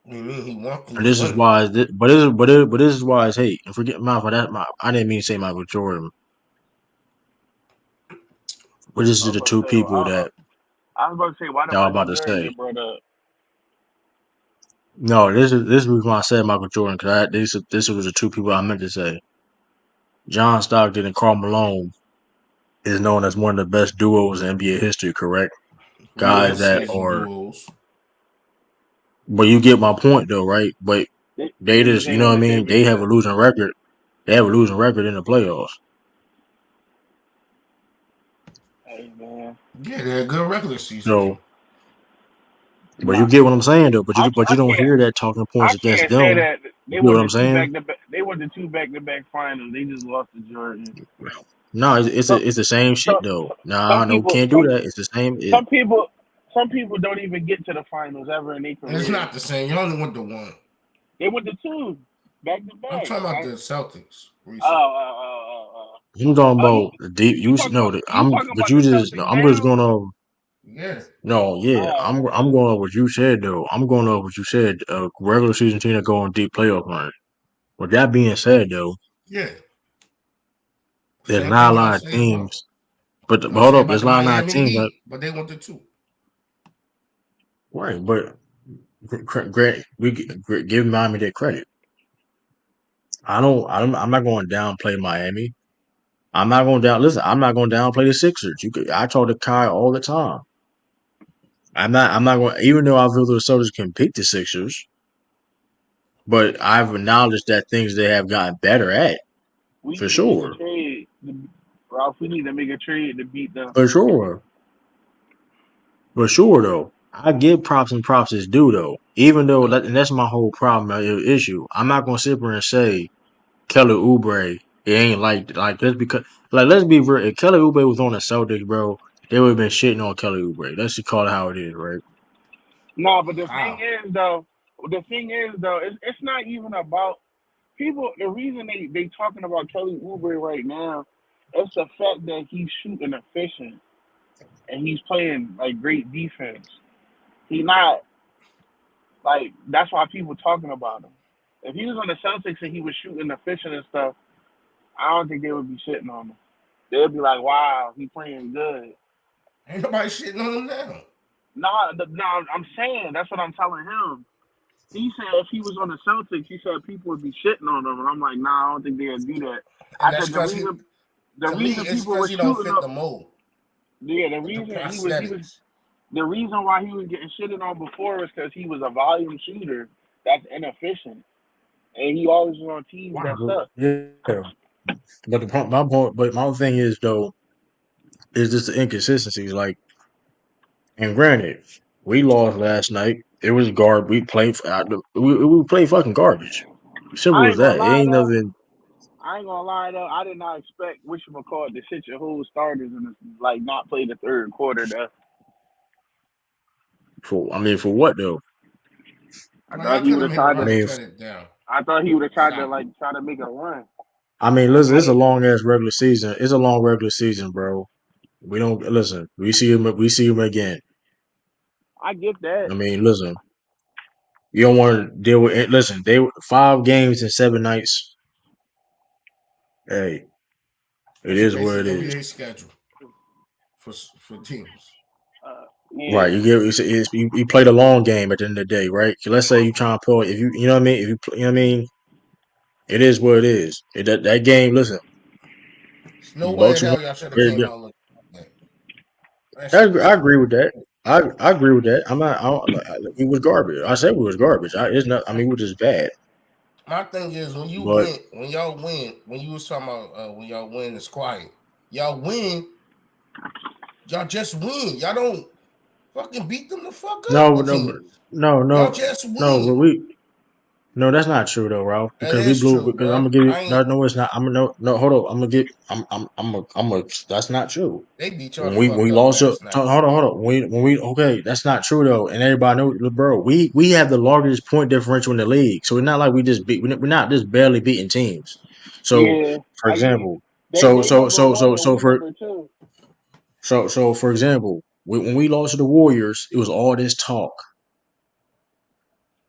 What do you mean he won? He and was this is winning. why. But this is why it's hate. And forget my for that. I didn't mean to say Michael Jordan. But this I is was the about to two say. people I was about to say, why did that I was Michael about to Jordan say. get brought up? No, this is why I said Michael Jordan because this was the two people I meant to say. John Stockton and Karl Malone is known as one of the best duos in NBA history. Correct, Regular guys that season are. duels. But you get my point though, right? But they They just just, you ain't know what win I a mean? They have a championship. losing record. They have a losing record in the playoffs. Hey man, Yeah, they're a good regular season So, team. but you nah, get what I'm saying though. But I you don't can't. hear that talking I points against can't say them. that You they get what went I'm to two saying? back to back. They went to two back to back finals. They just lost to Jordan. No, Some it's the same shit some though. some Nah, no, people can't do that. It's the same. some people some people don't even get to the finals ever in their And it's career. not the same. You only went to one. They went to two back to I'm back. talking about I the Celtics oh recently. oh oh oh oh. I'm talking Oh, about the deep. you You talking know about that you talking but about you the just no. Celtics I'm just now? gonna Yeah. no, yeah. I'm going off what you said though. I'm going off what you said. Regular season team that go on deep playoff run. With that being said though, Yeah. there's Same not a thing y'all lot of say about teams. But y'all hold say up, about there's the a lot of not Miami teams that Heat, but they went to two. right. But Grant, give Miami that credit. I don't. I'm not going to downplay Miami. I'm not going down. Listen, I'm not going to downplay the Sixers. I talk to Kai all the time. I'm not going. Even though I feel the Celtics can beat the Sixers, but I've acknowledged that things they have gotten better at We for need to make a sure, trade, Ralph. We need to make a trade to beat them. for sure, for sure. Though I give props and props is due though. Even though and that's my whole problem issue. I'm not going to sit here and say Kelly Oubre. It ain't like just because let's be real. If Kelly Oubre was on the Celtics, bro, they would have been shitting on Kelly Oubre. Let's just call it how it is, right? No, but How? the thing is though, it's not even about people. The reason they talking about Kelly Oubre right now, it's the fact that he's shooting efficient and he's playing like great defense. He not like that's why people talking about him. If he was on the Celtics and he was shooting efficient and stuff, I don't think they would be shitting on him. They'd be like, "Wow, he playing good." Ain't nobody shitting on them now. No, I'm saying that's what I'm telling him. He said if he was on the Celtics, he said people would be shitting on him, and I'm like, nah, I don't think they'd do that. And I that's said because he the to me, reason it's people because were he don't shooting fit up, the mold. yeah, The he was prosthetics. the reason why he was getting shitted on before was because he was a volume shooter that's inefficient, and he always was on teams that suck. Yeah, but my point, but my thing is though, is just the inconsistencies. Like, and granted, we lost last night. It was garbage. We played fucking garbage. Simple I as ain't gonna that. It lie ain't though. nothing. I ain't gonna lie though. I did not expect whatchamacallit to sit your whole starters and like not play the third quarter though. For what though? I Well, y'all thought he could would have have made a tried I to. run and mean, cut it down. I thought he would have tried to Stop. like try to make a run. listen, I it's a didn't. long ass regular season. It's a long regular season, bro. We don't listen. We see him again. I get that. I mean, listen. You don't want to deal with it. Listen, they 5 games in 7 nights. Hey, it That's a is what it basic is. NBA schedule for teams. Right, Yeah. you play the long game at the end of the day, right? Let's say you try and pull if you know what I mean. If you know what I mean, it is what it is. That game, listen, There's no way Bucks in was hell y'all should have came out looking like that. That I shit agree, was I agree with trash. that. I agree with that. I'm not. I don't, like, we was garbage. I said we was garbage. It's not. I mean, we was just bad. My thing is But when y'all win, when you was talking about when y'all win it's quiet. Y'all win, y'all just win. Y'all don't fucking beat them the fuck up no, with no, teams. no, Y'all no, just no. But win. no, that's not true though, Ralph. That Because we is blew. true, Because I'm bro. gonna give you. I No, ain't. no, it's not. I'm gonna no, no. Hold on. I'm gonna get. I'm a. That's not true. They beat y'all When the we fuck up lost it, last night. hold on. When we okay, that's not true though. And everybody know, bro. We have the largest point differential in the league, so it's not like we just beat. We're not just barely beating teams. So, Yeah, for I get. example, They number one and we number two. for example, when we lost to the Warriors, it was all this talk.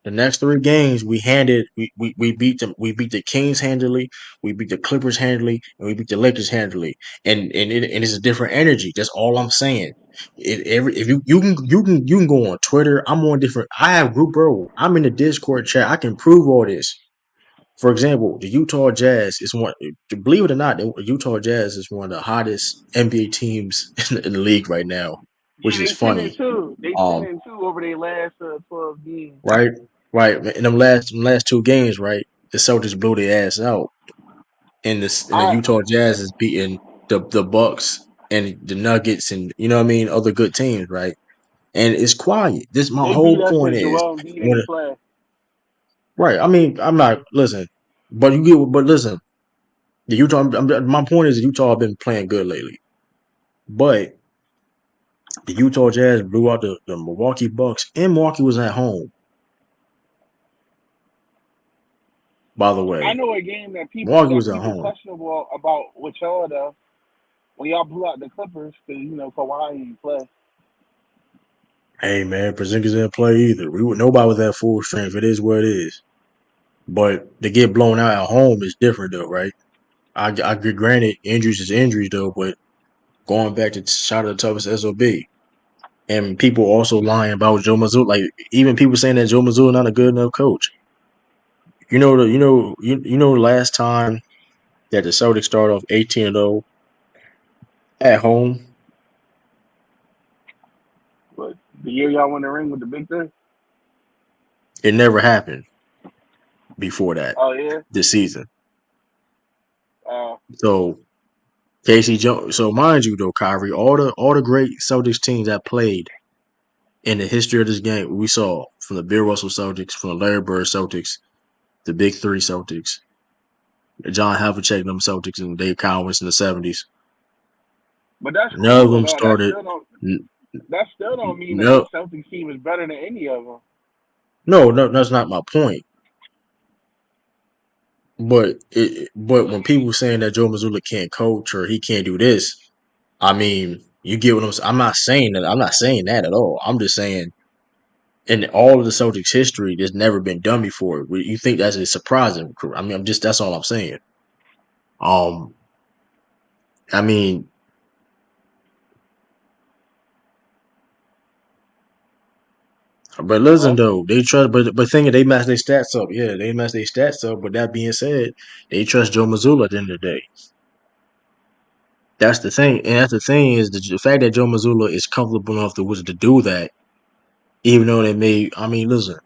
The next three games we beat them. We beat the Kings handily, we beat the Clippers handily, and we beat the Lakers handily. And it's a different energy. That's all I'm saying. If you can go on Twitter. I'm on different. I have group bro. I'm in the Discord chat. I can prove all this. For example, the Utah Jazz is one. Believe it or not, the Utah Jazz is one of the hottest NBA teams in the league right now, which Yeah, is they 10 and funny. two. They ten Um, and two over their last 12 games. right? Right. In them last two games, right? The Celtics blew their ass out. And the I Utah Jazz is beating the Bucks and the Nuggets and you know what I mean, other good teams, right? And it's quiet. This my They beat whole us point and is Joel Embiid when ain't play. right. I mean, I'm not listen, but you get but listen, the Utah my point is the Utah have been playing good lately. But the Utah Jazz blew out the Milwaukee Bucks and Milwaukee was at home, by the I way. know a game that people Milwaukee was at home. questionable about with y'all though when y'all blew out the Clippers because Kawhi ain't play. Hey man, Porzingis didn't play either. Nobody was at full strength. It is what it is. But to get blown out at home is different though, right? I agree. Granted, injuries is injuries though, but going back to shot of the toughest SOB, and people also lying about Joe Mazzulla. Like even people saying that Joe Mazzulla not a good enough coach. The last time that the Celtics started off 18-0 at home, But the year y'all won the ring with the big three. it never happened before that Oh yeah. this season. Uh, So Casey Jones. So mind you though, Kyrie, all the great Celtics teams that played in the history of this game, we saw from the Bill Russell Celtics, from the Larry Bird Celtics, the Big Three Celtics, the John Havlicek them Celtics, and Dave Cowens in the '70s. but that's None of cool them though. started. That still don't mean that the No, Celtics team is better than any of them. no, that's not my point. But when people saying that Joe Mazzulla can't coach or he can't do this, I mean, you get what I'm saying. I'm not saying that. I'm not saying that at all. I'm just saying in all of the Celtics history, there's never been done before. You think that's surprising? I mean, that's all I'm saying. Um, I mean, but listen Hello. though, they trust, but thinking they match their stats up. Yeah, they match their stats up. But that being said, they trust Joe Mazzulla at the end of the day. That's the thing, and that's the thing is the fact that Joe Mazzulla is comfortable enough to do that, even though they may. I mean, listen,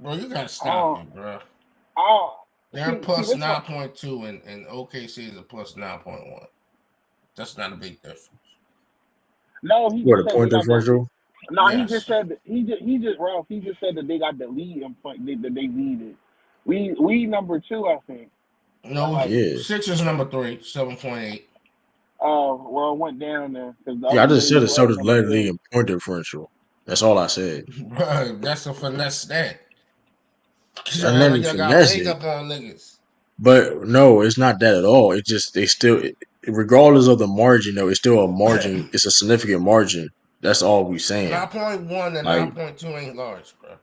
Bro, you gotta stop Oh, it, bro. oh. They're See, plus this one. 9.2 and OKC is a plus 9.1. That's not a big difference. No, he what just a said they point got the. differential. No, he just Yes. said he just Ralph. He just said that they got the lead and point that they needed. We number two, I think. By No, like, Yeah, Sixers number three, 7.8. well, it went down there because the yeah. I other just day said we the was Celtics number led the league three. in point differential. That's all I said. Bro, that's a finesse stat. Cause y'all And act then like he y'all got finesse leg it. up on niggas. But no, it's not that at all. It just they still, regardless of the margin, though, it's still a margin. It's a significant margin. That's all we saying. 9.1 and Like, 9.2 ain't large, bro.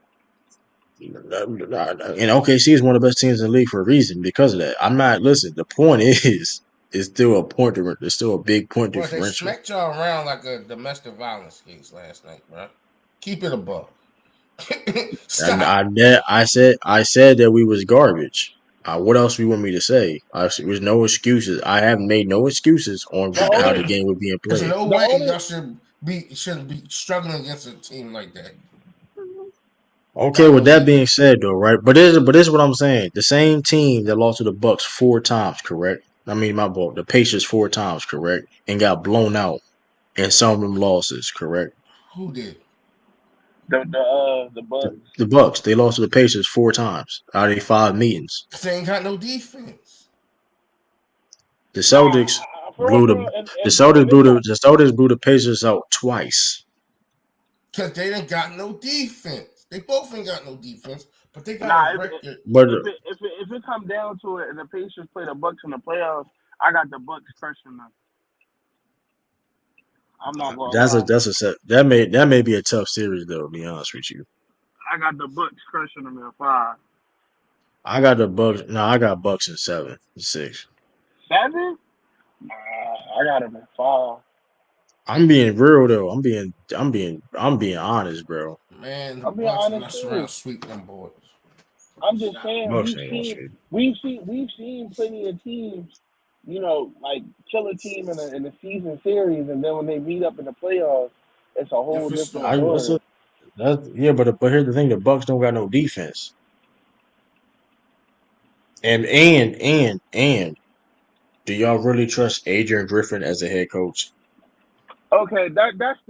and OKC is one of the best teams in the league for a reason because of that. I'm not listen. The point is, it's still a point. It's still a big point Bro, they differential. smacked y'all around like a domestic violence case last night, bro. Keep it above. And Stop. I said that we was garbage. What else do you want me to say? There was no excuses. I have made no excuses on The how only the game was being There's played. no the way only y'all shouldn't be struggling against a team like that. Okay, Got with no that being defense. said, though, right? But this is what I'm saying. The same team that lost to the Bucks 4 times, correct? I mean, my fault. The Pacers 4 times, correct, and got blown out in some of them losses, correct? Who did? The The, Bucks. the Bucks they lost to the Pacers 4 times out of their 5 meetings. Cause they ain't got no defense. The Nah, Celtics for blew real, the and the if Celtics it's blew not, the Celtics blew the Pacers out twice. Cause they ain't got no defense. They both ain't got no defense, but they got a nah, record. But if it come down to it, and the Pacers play the Bucks in the playoffs, I got the Bucks crushing them. I'm not gonna lie, that may be a tough series though. To be honest with you, I got the Bucks crushing them in 5, I got the Bucks. No, I got Bucks in 7, 6. 7. Nah, I got them in 5. I'm being real though. I'm being honest, bro. Man, the I'll be Bucks honest mess around, too. sweep them boys. I'm just Stop. saying Bucks ain't gonna shoot. we've seen plenty of teams, like kill a team in a season series, and then when they meet up in the playoffs, it's a whole Different different I story. that's story. a, that's yeah, but here's the thing: the Bucks don't got no defense, and do y'all really trust Adrian Griffin as a head coach? Okay, that's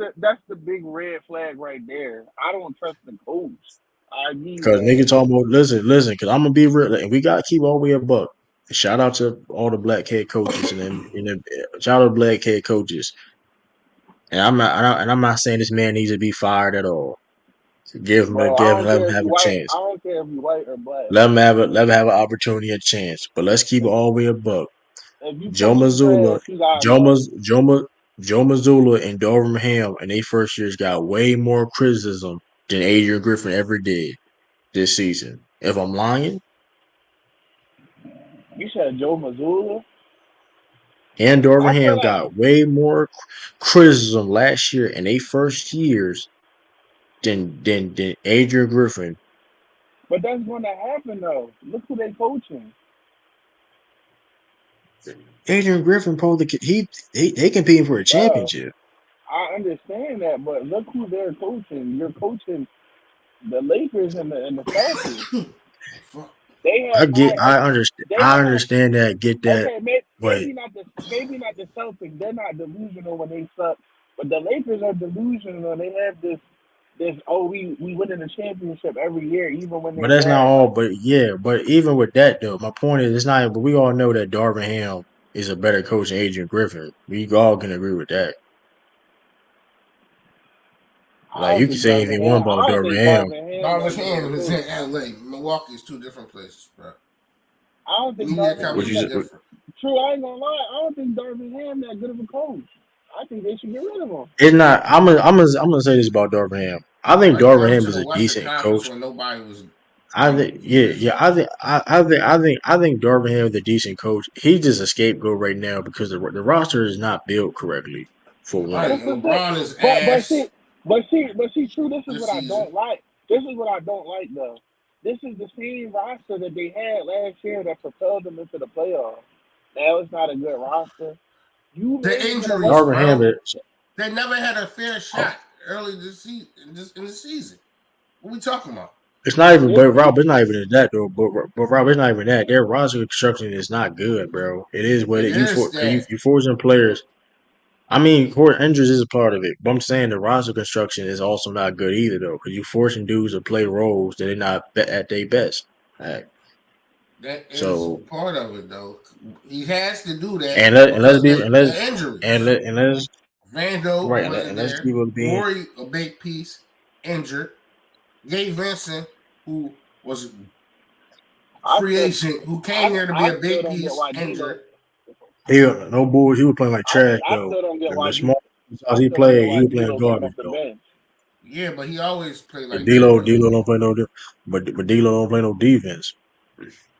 the big red flag right there. I don't trust the coach. I need Because that. niggas talking about listen. Because I'm gonna be real, and we gotta keep all the way a buck. Shout out to all the black head coaches and shout out to black head coaches. And I'm not saying this man needs to be fired at all. Bro, I don't Let him care if have you a white. I chance. don't care if you white or black. Let him have an opportunity, a chance. But let's keep it If all the way a buck. if you Joe talking Mazzulla, trash, you gotta Joe go. Maz, Joe, Ma, Joe Mazzulla, and Dover Ham in their first years got way more criticism than Adrian Griffin ever did this season. If I'm lying, You said Joe Mazzulla. and Dover I feel Ham like, got way more criticism last year in their first years than Adrian Griffin. but that's gonna happen though. Look who they coaching. Adrian Griffin probably they competing for a Bro, championship. I understand that, but look who they're coaching. You're coaching the Lakers and the Celtics. Fuck. They have high. They I have understand that, get that, okay. but Maybe not the Celtics. They're not delusional when they suck, but the Lakers are delusional. They have this. Oh, we win in the championship every year, even when but they're that's not bad. all. Like, But yeah, but even with that though, my point is it's not. But we all know that Darvin Ham is a better coach than Adrian Griffin. We all can agree with that. I Like don't you can think say anything you want about Darvin Ham. That Darvin good of a Ham is in coach. LA. Milwaukee is two different places, bro. I don't think Media Darvin. What coverage you is say? different. True, I ain't gonna lie. I don't think Darvin Ham that good of a coach. I think they should get rid of him. It's not. I'm gonna say this about Darvin Ham. I think Why you Darvin going Ham to is the a Western decent Conference coach. when nobody was I like think, yeah. I think Darvin Ham is a decent coach. He's just a scapegoat right now because the roster is not built correctly. For right? one, This And is it. LeBron is But ass see, true. This is this what I season. don't like. This is what I don't like though. This is the same roster that they had last year that propelled them into the playoffs. Now it's not a good roster. You The made it to the injuries, Western. Darvin Ham bro. is. They never had a fair Oh, shot early this season. In the season, what we talking about? it's not even, This but Rob, season, it's not even that though. But Rob, it's not even that. Their roster construction is not good, bro. It is what It it, you is for because that. you forcing players. I mean, court injuries is a part of it, but I'm saying the roster construction is also not good either, though, because you forcing dudes to play roles that they're not at their best. Right. That is So, part of it, though. He has to do that and let's because be the injuries. and let's Vando right wasn't and let's there. keep it being Rory, a big piece, injured. Gabe Vincent, who was I free still, agent, who came there to be I a still big don't get piece, why D'Lo. injured. he no bull. He was playing like trash I though. still don't get The why small times I he still don't get played, he why was playing D'Lo came garbage off the though. bench. Yeah, but he always played But like that, though. D'Lo don't play no, but D'Lo don't play no defense.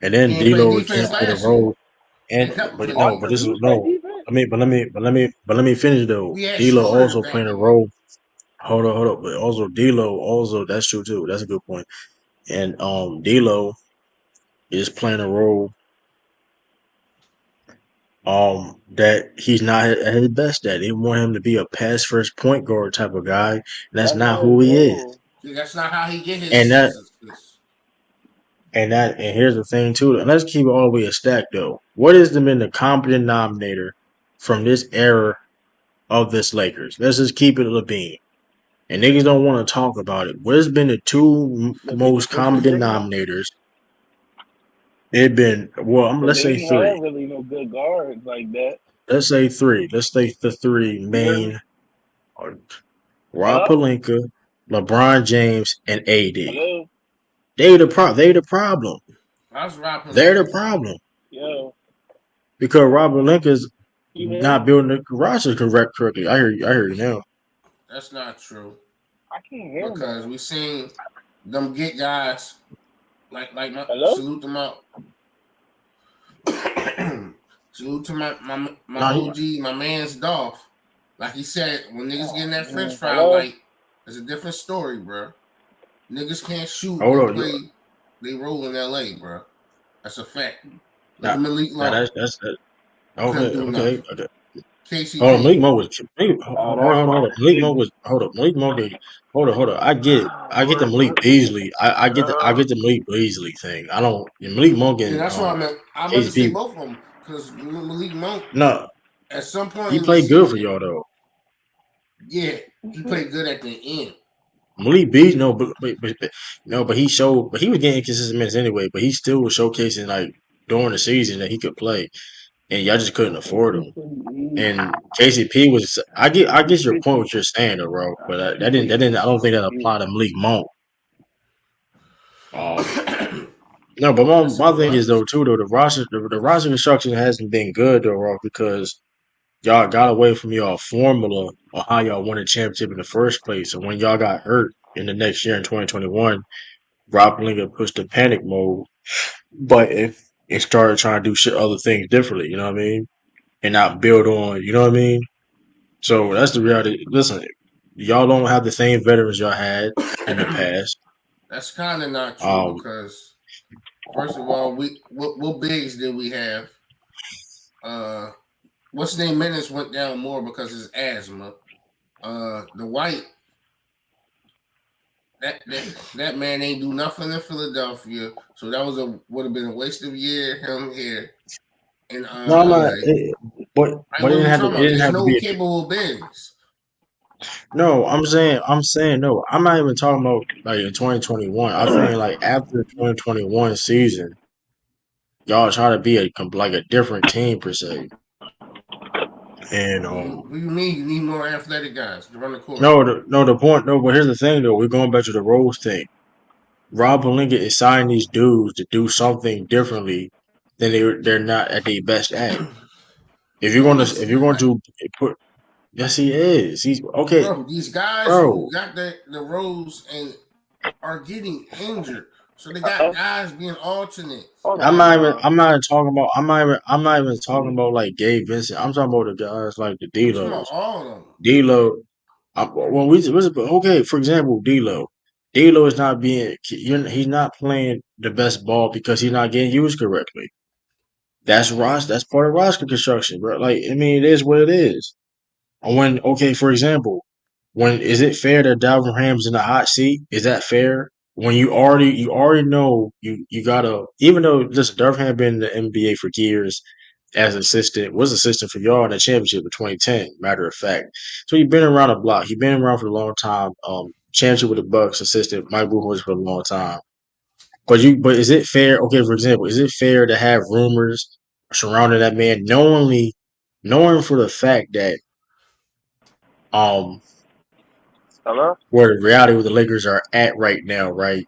And He then ain't play D'Lo defense can't play the last year. role. He And never but played no, Austin but this defense. is Reeves play no. defense. Let me finish though. We had D'Lo Schroeder also back playing a in there. role. Hold up. But also D'Lo, also that's true too. That's a good point. And D'Lo is playing a role that he's not at his best at. They want him to be a pass first point guard type of guy. And that's That's not not his who he is. role. See, that's not how he get And that his. and here's the thing too. And let's keep it all the way a stack though. What has been the common denominator from this era of this Lakers? Let's just keep it a bean. And niggas don't want to talk about it. What has been the two most What's common the big one? denominators? It been well. Because Let's they say ain't three. have really no good guards like that. Let's say three. Let's say the three You hear me? main: Rob Hello? Pelinka, LeBron James, and AD. Hello? They the problem. I was rapping They're the Lincoln, bro. problem Yo, because Rob Pelinka's you hear not me? building the roster correctly. I hear you. I hear you now. That's not true I can't hear because nothing. we seen them get guys like my Hello? salute them out. Salute to my Nah, OG, my man's Dolph. Like he said, when niggas Oh, getting that French man. fry Hello? light, it's a different story, bro. Niggas can't shoot hold and on. play. They roll in LA, bro. That's a fact. Look Nah, at Malik nah, Long. that's Couldn't okay, do okay, nothing. okay. Hold on, Malik KCP. Mo was Oh, hold on. Malik Mo was hold up. Malik Mo did hold up. I get it. I get the Malik Beasley. I get the Malik Beasley thing. I don't Malik Mo Yeah, getting that's what I meant. I meant to say KCP. both of them because Malik Monk, No, at some point he in the played good for season, y'all though. yeah, he played good at the end. Malik Beasley, no, no, but he showed, but he was getting inconsistent minutes anyway. But he still was showcasing like during the season that he could play, and y'all just couldn't afford him. And KCP was, I guess your point what you're saying though, bro. But that didn't, I don't think that applied to Malik Monk. Um, no, but Yes, it my thing is was. though too though the roster construction hasn't been good though, bro, because y'all got away from y'all formula on how y'all won a championship in the first place. And when y'all got hurt in the next year in 2021, Rob Pelinka pushed the panic mode. But if it started trying to do shit other things differently, you know what I mean? And not build on, you know what I mean? So that's the reality. Listen, y'all don't have the same veterans y'all had in the past. That's kind of not true Um, because first of all, we what bigs did we have? Uh, what's his name? Menace went down more because of his asthma. The White that man ain't do nothing in Philadelphia, so that was a would have been a waste of a year him here in no, I'm not. LA. Right, But what are we it talking about? didn't There's have to no be. capable bigs. No, I'm saying no. I'm not even talking about like in 2021. I think like after the 2021 season, y'all try to be like a different team per se. And What do you mean? You need more athletic guys to run the court. no, the point no. But here's the thing though. We're going back to the Rose thing. Rob Pelinka is signing these dudes to do something differently than they're not at their best at. No, he's If you're going not. to put, yes, he is. He's okay, Bro, these guys who bro. got the roles and are getting injured. So they got Hello? guys being alternates. Hold on. I'm not even talking about like Gabe Vincent. I'm talking about the guys like the I'm talking about D-Los. all of them. D-Lo, when okay, for example, D-Lo. D-Lo is not being, he's not playing the best ball because he's not getting used correctly. That's part of roster construction, bro. Like, I mean, it is what it is. And when, okay, for example, when is it fair that Dalvin Ham's in the hot seat? Is that fair? When you already know you gotta, even though listen, Dalvin Ham been in the NBA for years as assistant, was assistant for y'all in the championship in 2010, matter of fact. So he's been around the block. He's been around for a long time. Championship with the Bucks, assistant Mike Budenholzer for a long time. But is it fair? Okay, for example, is it fair to have rumors surrounding that man, knowing for the fact that um Hello? where the reality where the Lakers are at right now, right?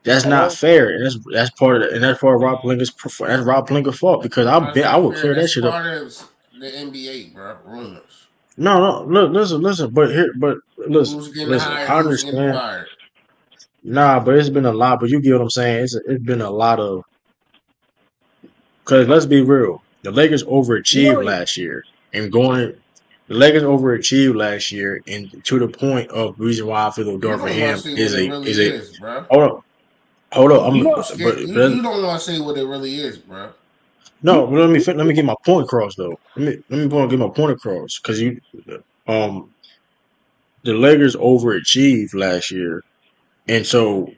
That's not Hello? fair, and that's part of that's part of that's Rob Pelinka's fault because How's I that would fair? clear that That's shit up. part of the NBA, bro. Rumors. No, look, listen, but Who's getting listen. hired? I Who's getting understand. fired? Nah, but it's been a lot. But you get what I'm saying. It's been a lot of because let's be real. The Lakers You know overachieved what? last year, and going the Lakers overachieved last year, and to the point of reason why I feel like You don't want Ham to say what it really is a is, bro. hold up. Hold up, You I'm You know, scared? but You don't want to say what it really is, bro. no, but let me get my point across though. Get my point across because um the Lakers overachieved last year, And so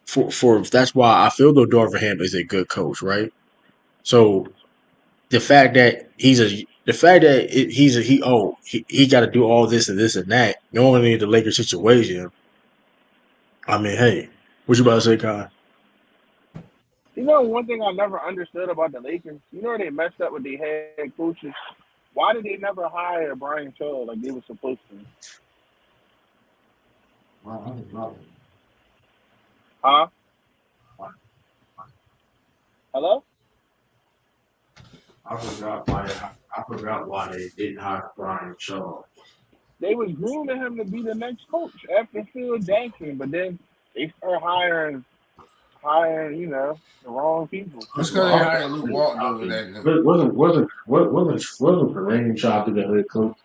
for that's why I feel though Darvingham is a good coach, right? So the fact that he's a he got to do all this and this and that, knowing the Lakers situation. I mean, hey, what you about to say, Kai? You know, one thing I never understood about the Lakers, you know, they messed up with their head coaches. Why did they never hire Brian Shaw like they were supposed to? Huh? Hello? I forgot why they didn't hire Brian Shaw. They was grooming him to be the next coach after Phil Jackson, but then they start hiring, you know, the wrong people. Just because they Well, hired Luke Walton over that nigga. wasn't Kareem Shaw the head coach?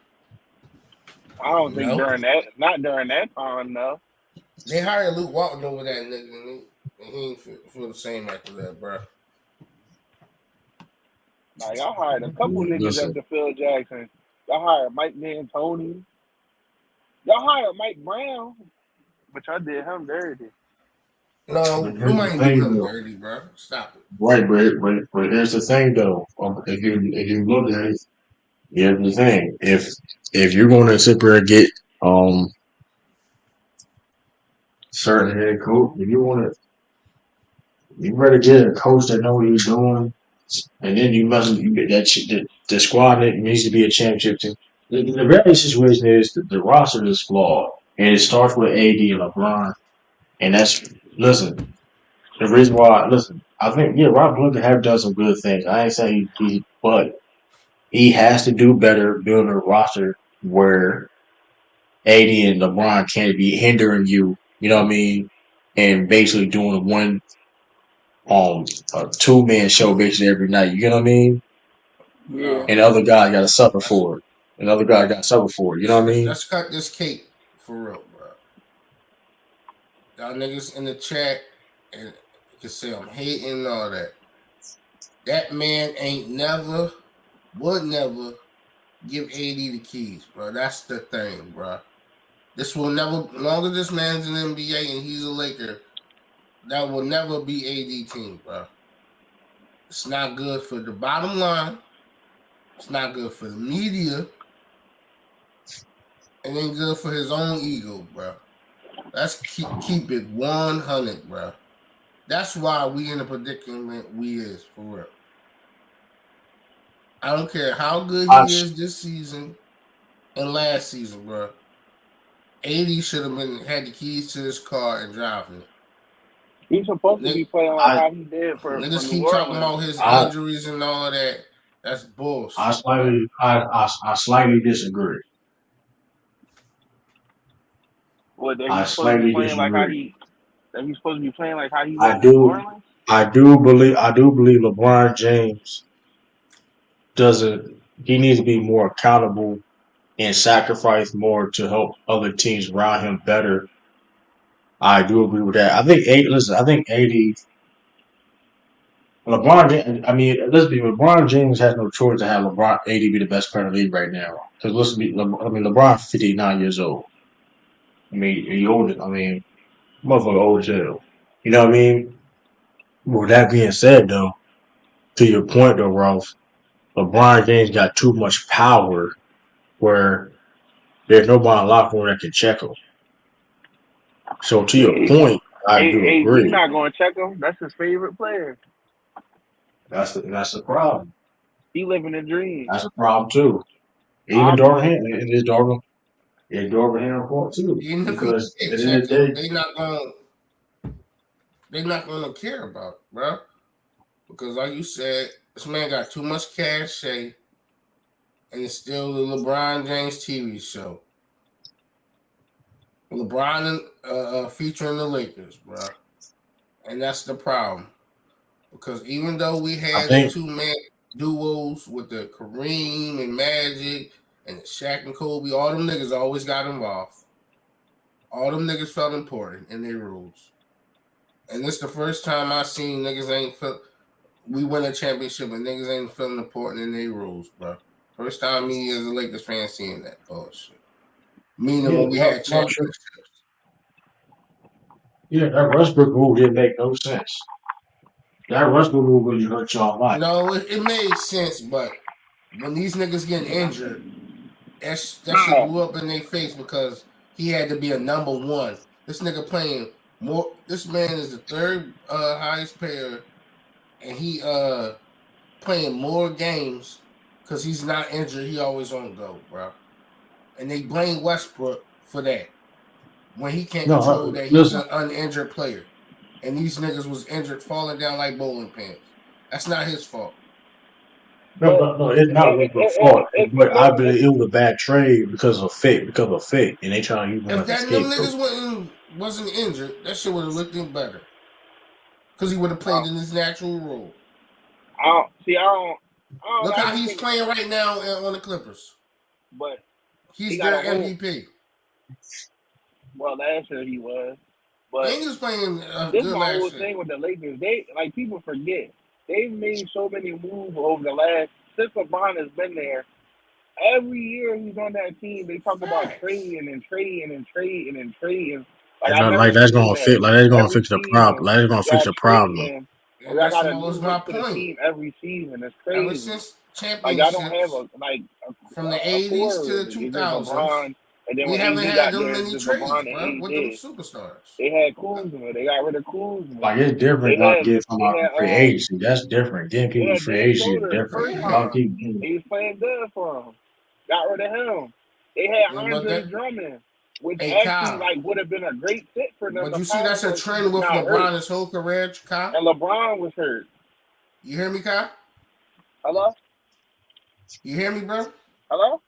I don't think No. during that, not during that time, though. They hired Luke Walton over that nigga, and he ain't feel the same after that, bro. Now y'all hired a couple niggas Listen, after Phil Jackson. Y'all hired Mike D'Antoni. Y'all hired Mike Brown, but y'all did him dirty. No, but we here's the might do thing him though. dirty, bro. Stop it. Right, but here's the thing though. If you look at it, here's the thing. If you're going to sit there and get um certain head coach, if you want to, you better get a coach that know what he's doing, and then you get the squad that needs to be a championship team. The reality situation is that the roster is flawed, and it starts with AD and LeBron, and that's listen. The reason why, listen, I think Rob Blinken have done some good things. I ain't saying but he has to do better building a roster where AD and LeBron can't be hindering you. You know what I mean? And basically doing one a 2 man show basically every night. You know what I mean? Yeah. No, And the other guy got to suffer let's for it. Another guy got to suffer for it. You know what I mean? let's cut this cake for real, bro. Y'all niggas in the chat and you can say I'm hating and all that. That man ain't never, would never give AD the keys, bro. That's the thing, bro. This will never, longer this man's in the NBA and he's a Laker, that will never be AD team, bro. It's not good for the bottom line. It's not good for the media. And ain't good for his own ego, bro. Let's keep it 100, bro. That's why we in the predicament we is for real. I don't care how good I, he is this season and last season, bro. 80 should have been had the keys to his car and driving it. He's supposed to Nick, be playing like I, how he did for niggas New keep talking Orleans. about his I, injuries and all that. That's I bullshit, bro. slightly, I slightly disagree. What that I he's supposed to be slightly playing like how disagree. he that he's supposed to be playing like how he was I in New do, Orleans. I do believe LeBron James doesn't. He needs to be more accountable and sacrifice more to help other teams around him better. I do agree with that. I think listen, I think 80 LeBron James, I mean, let's be LeBron James has no choice to have LeBron 80 be the best player in the league right now. Because I mean LeBron 59 years old. I mean he old I mean motherfucker old as hell. You know what I mean? With that being said though, to your point though, Ralph, LeBron James got too much power where there's nobody in the locker room that can check him. So to your A- point, I do AD agree. not going to check him. That's his favorite player. That's the problem. He living a dream. That's a problem too. Even Darvin Obviously, Ham, it is Darvin. Yeah, Darvin Ham point too. Even if he Because did at the end check of the him, day, they not gonna care about it, bro. Because like you said, this man got too much cash, and it's still the LeBron James TV show. LeBron featuring the Lakers, bro, and that's the problem. Because even though we I had the think 2 man duos with the Kareem and Magic and Shaq and Kobe, all them niggas always got involved. All them niggas felt important in their rules. And this the first time I seen niggas ain't feel we win a championship and niggas ain't feeling important in their rules, bro. First time me as a Lakers fan seeing that bullshit. Meaning yeah, when we no, had no, sure. championships. Yeah, that Westbrook move didn't make no sense. That Westbrook move really hurt y'all a lot. No, it made sense, but when these niggas getting injured, that shit No, blew up in their face because he had to be a number one. This nigga playing more. This man is the third highest payer, and he playing more games because he's not injured. He always on go, bro. And they blame Westbrook for that when he can't No, control that he's listen, an uninjured player. And these niggas was injured, falling down like bowling pins. That's not his fault. but no, it's not Westbrook's fault. But I believe it was a bad trade because of fate, and they trying to use him If as a that them scapegoat. niggas wasn't injured, that shit would have looked in better because he would have played in his natural role. I don't see. I don't Look how actually he's think. playing right now on the Clippers. But he He's got their a whole. MVP. Well, last year he was, And but he was playing this is good my whole last year. thing with the Lakers. They like people forget they've made so many moves over the last since LeBron has been there. Every year he's on that team, they talk about Facts. trading and trading and trading and trading. Like And I like never that's seen gonna that. fit. Like that's gonna Every fix the problem. season, Like that's gonna fix y'all the problem. trading, or And y'all that's got a what new was my look to the point. team every season. It's Ever crazy. since Like y'all don't have championships a like from the a 80s core to the really. It's just 2000s, LeBron, and then we when haven't AD had got them there, it's many just trades, LeBron bro, and with them AD. superstars. They had Kuzma. They got rid of Kuzma. Like it's They different. Y'all had get from they out had free agency. That's different. Getting they people had free Dan agency is Schroeder the different. first Yeah. Y'all time. keep He was playing good for him. Got rid of him. They had Yeah, but Andre that, Drummond, which hey, actually Kyle, like would have been a great fit for them but to you see have that's him, a but he trend was with not hurt. LeBron his whole career, Kyle. And LeBron was hurt. You hear me, Kyle? Hello? You hear me, bro? Hello?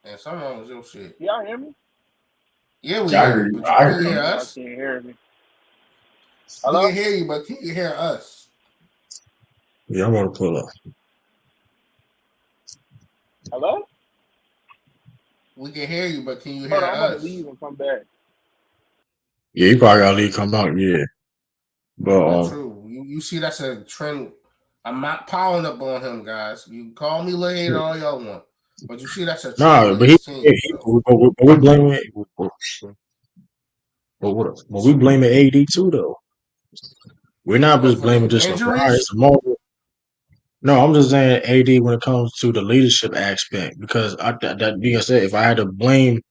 And something wrong with your shit. Y'all hear me? Yeah, we I hear you, heard but I can you heard hear Oh, y'all us? can't hear me. We can Hello? hear you, but can you hear us? Yeah, I'm gonna pull up. Hello? We can hear you, but can you Hold hear on, I'm gonna us? leave and come back. Yeah, you probably gotta leave come out, yeah. But But true, you see that's a trend. I'm not piling up on him, guys. You can call me a little hater all y'all want, but you see that's a trend nah, with but his teams, though. but we blaming but we blaming AD too though. We're not What just for blaming the just LeBron. It's injuries? more. No, I'm just saying AD when it comes to the leadership aspect because that being said, if I had to blame,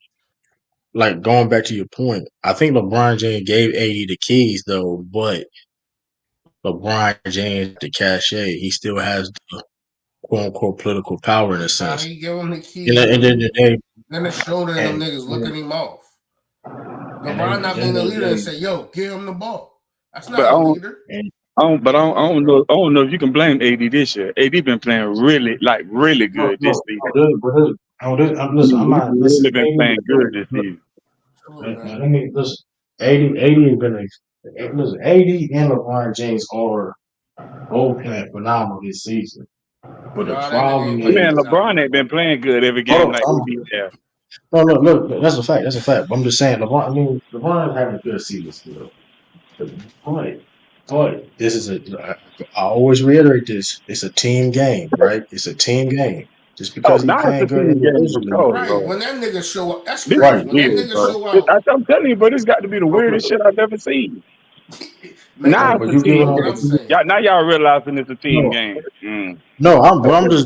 like going back to your point, I think LeBron James gave AD the keys though, but LeBron James the cachet, he still has the quote unquote political power in a How sense. he give him the And keys at the end of and the day, then the shoulder and them and niggas looking him off. and then LeBron at not the being end a of the leader and day, say, "Yo, give him the ball." That's But not a leader. and I Come on, don't bro. know. I don't know if you can blame AD this year. AD been playing really, like really no, good this no, season. no, I'm listen. I'm He not listen. really been playing good this season. True, man. Let me listen. 80 has been listen. 80 and LeBron James are both playing phenomenal this season. But the No, that nigga problem ain't playing Man, is, LeBron phenomenal, ain't been bro. playing good every hold game on, like AD have. no, look, that's a fact. That's a fact. I'm just saying, LeBron. I mean, LeBron is having a good season still. But, but this is I always reiterate this. It's a team game, right? It's a team game. Just Oh, because he now it's playing a good team game for individually, sure, Right. bro. When that nigga show up, that's This crazy. right? is When that weird, nigga bro. show out, I'm telling you, bro, this got to be the weirdest shit I've ever seen. Now No, man, it's but a you giving that's team him, what but I'm game. you, saying. Now y'all realizing it's a team no, game. no. Okay.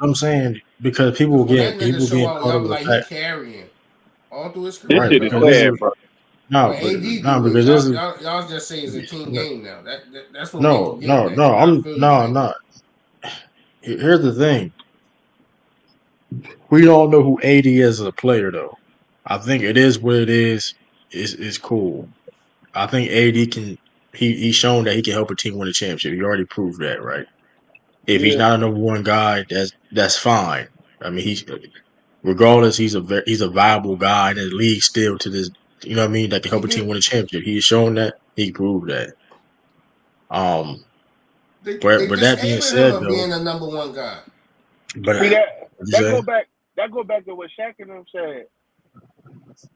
I'm saying because Because when that nigga people show getting out, caught y'all up be with the like, he fact, carrying all through his This career, right? shit is though. Because this sad, is bro. When but AD no, do it, because this is y'all just say it's a team no, game now. That's what make you get no, mad. no. And I I'm feel you, no, I'm man. not. Here's the thing: we all know who AD is as a player, though. I think it is what it is. Is cool. I think AD can. He's shown that he can help a team win a championship. He already proved that, right? If he's Yeah, not a number one guy, that's fine. I mean, he's regardless. He's a viable guy in the league still to this. You know what I mean? That can help He a team get win a championship. He's shown that. He proved that. Um, they but that being disabling him said, of though, being the number one guy. but see what you that say? go back that go back to what Shaq and them said.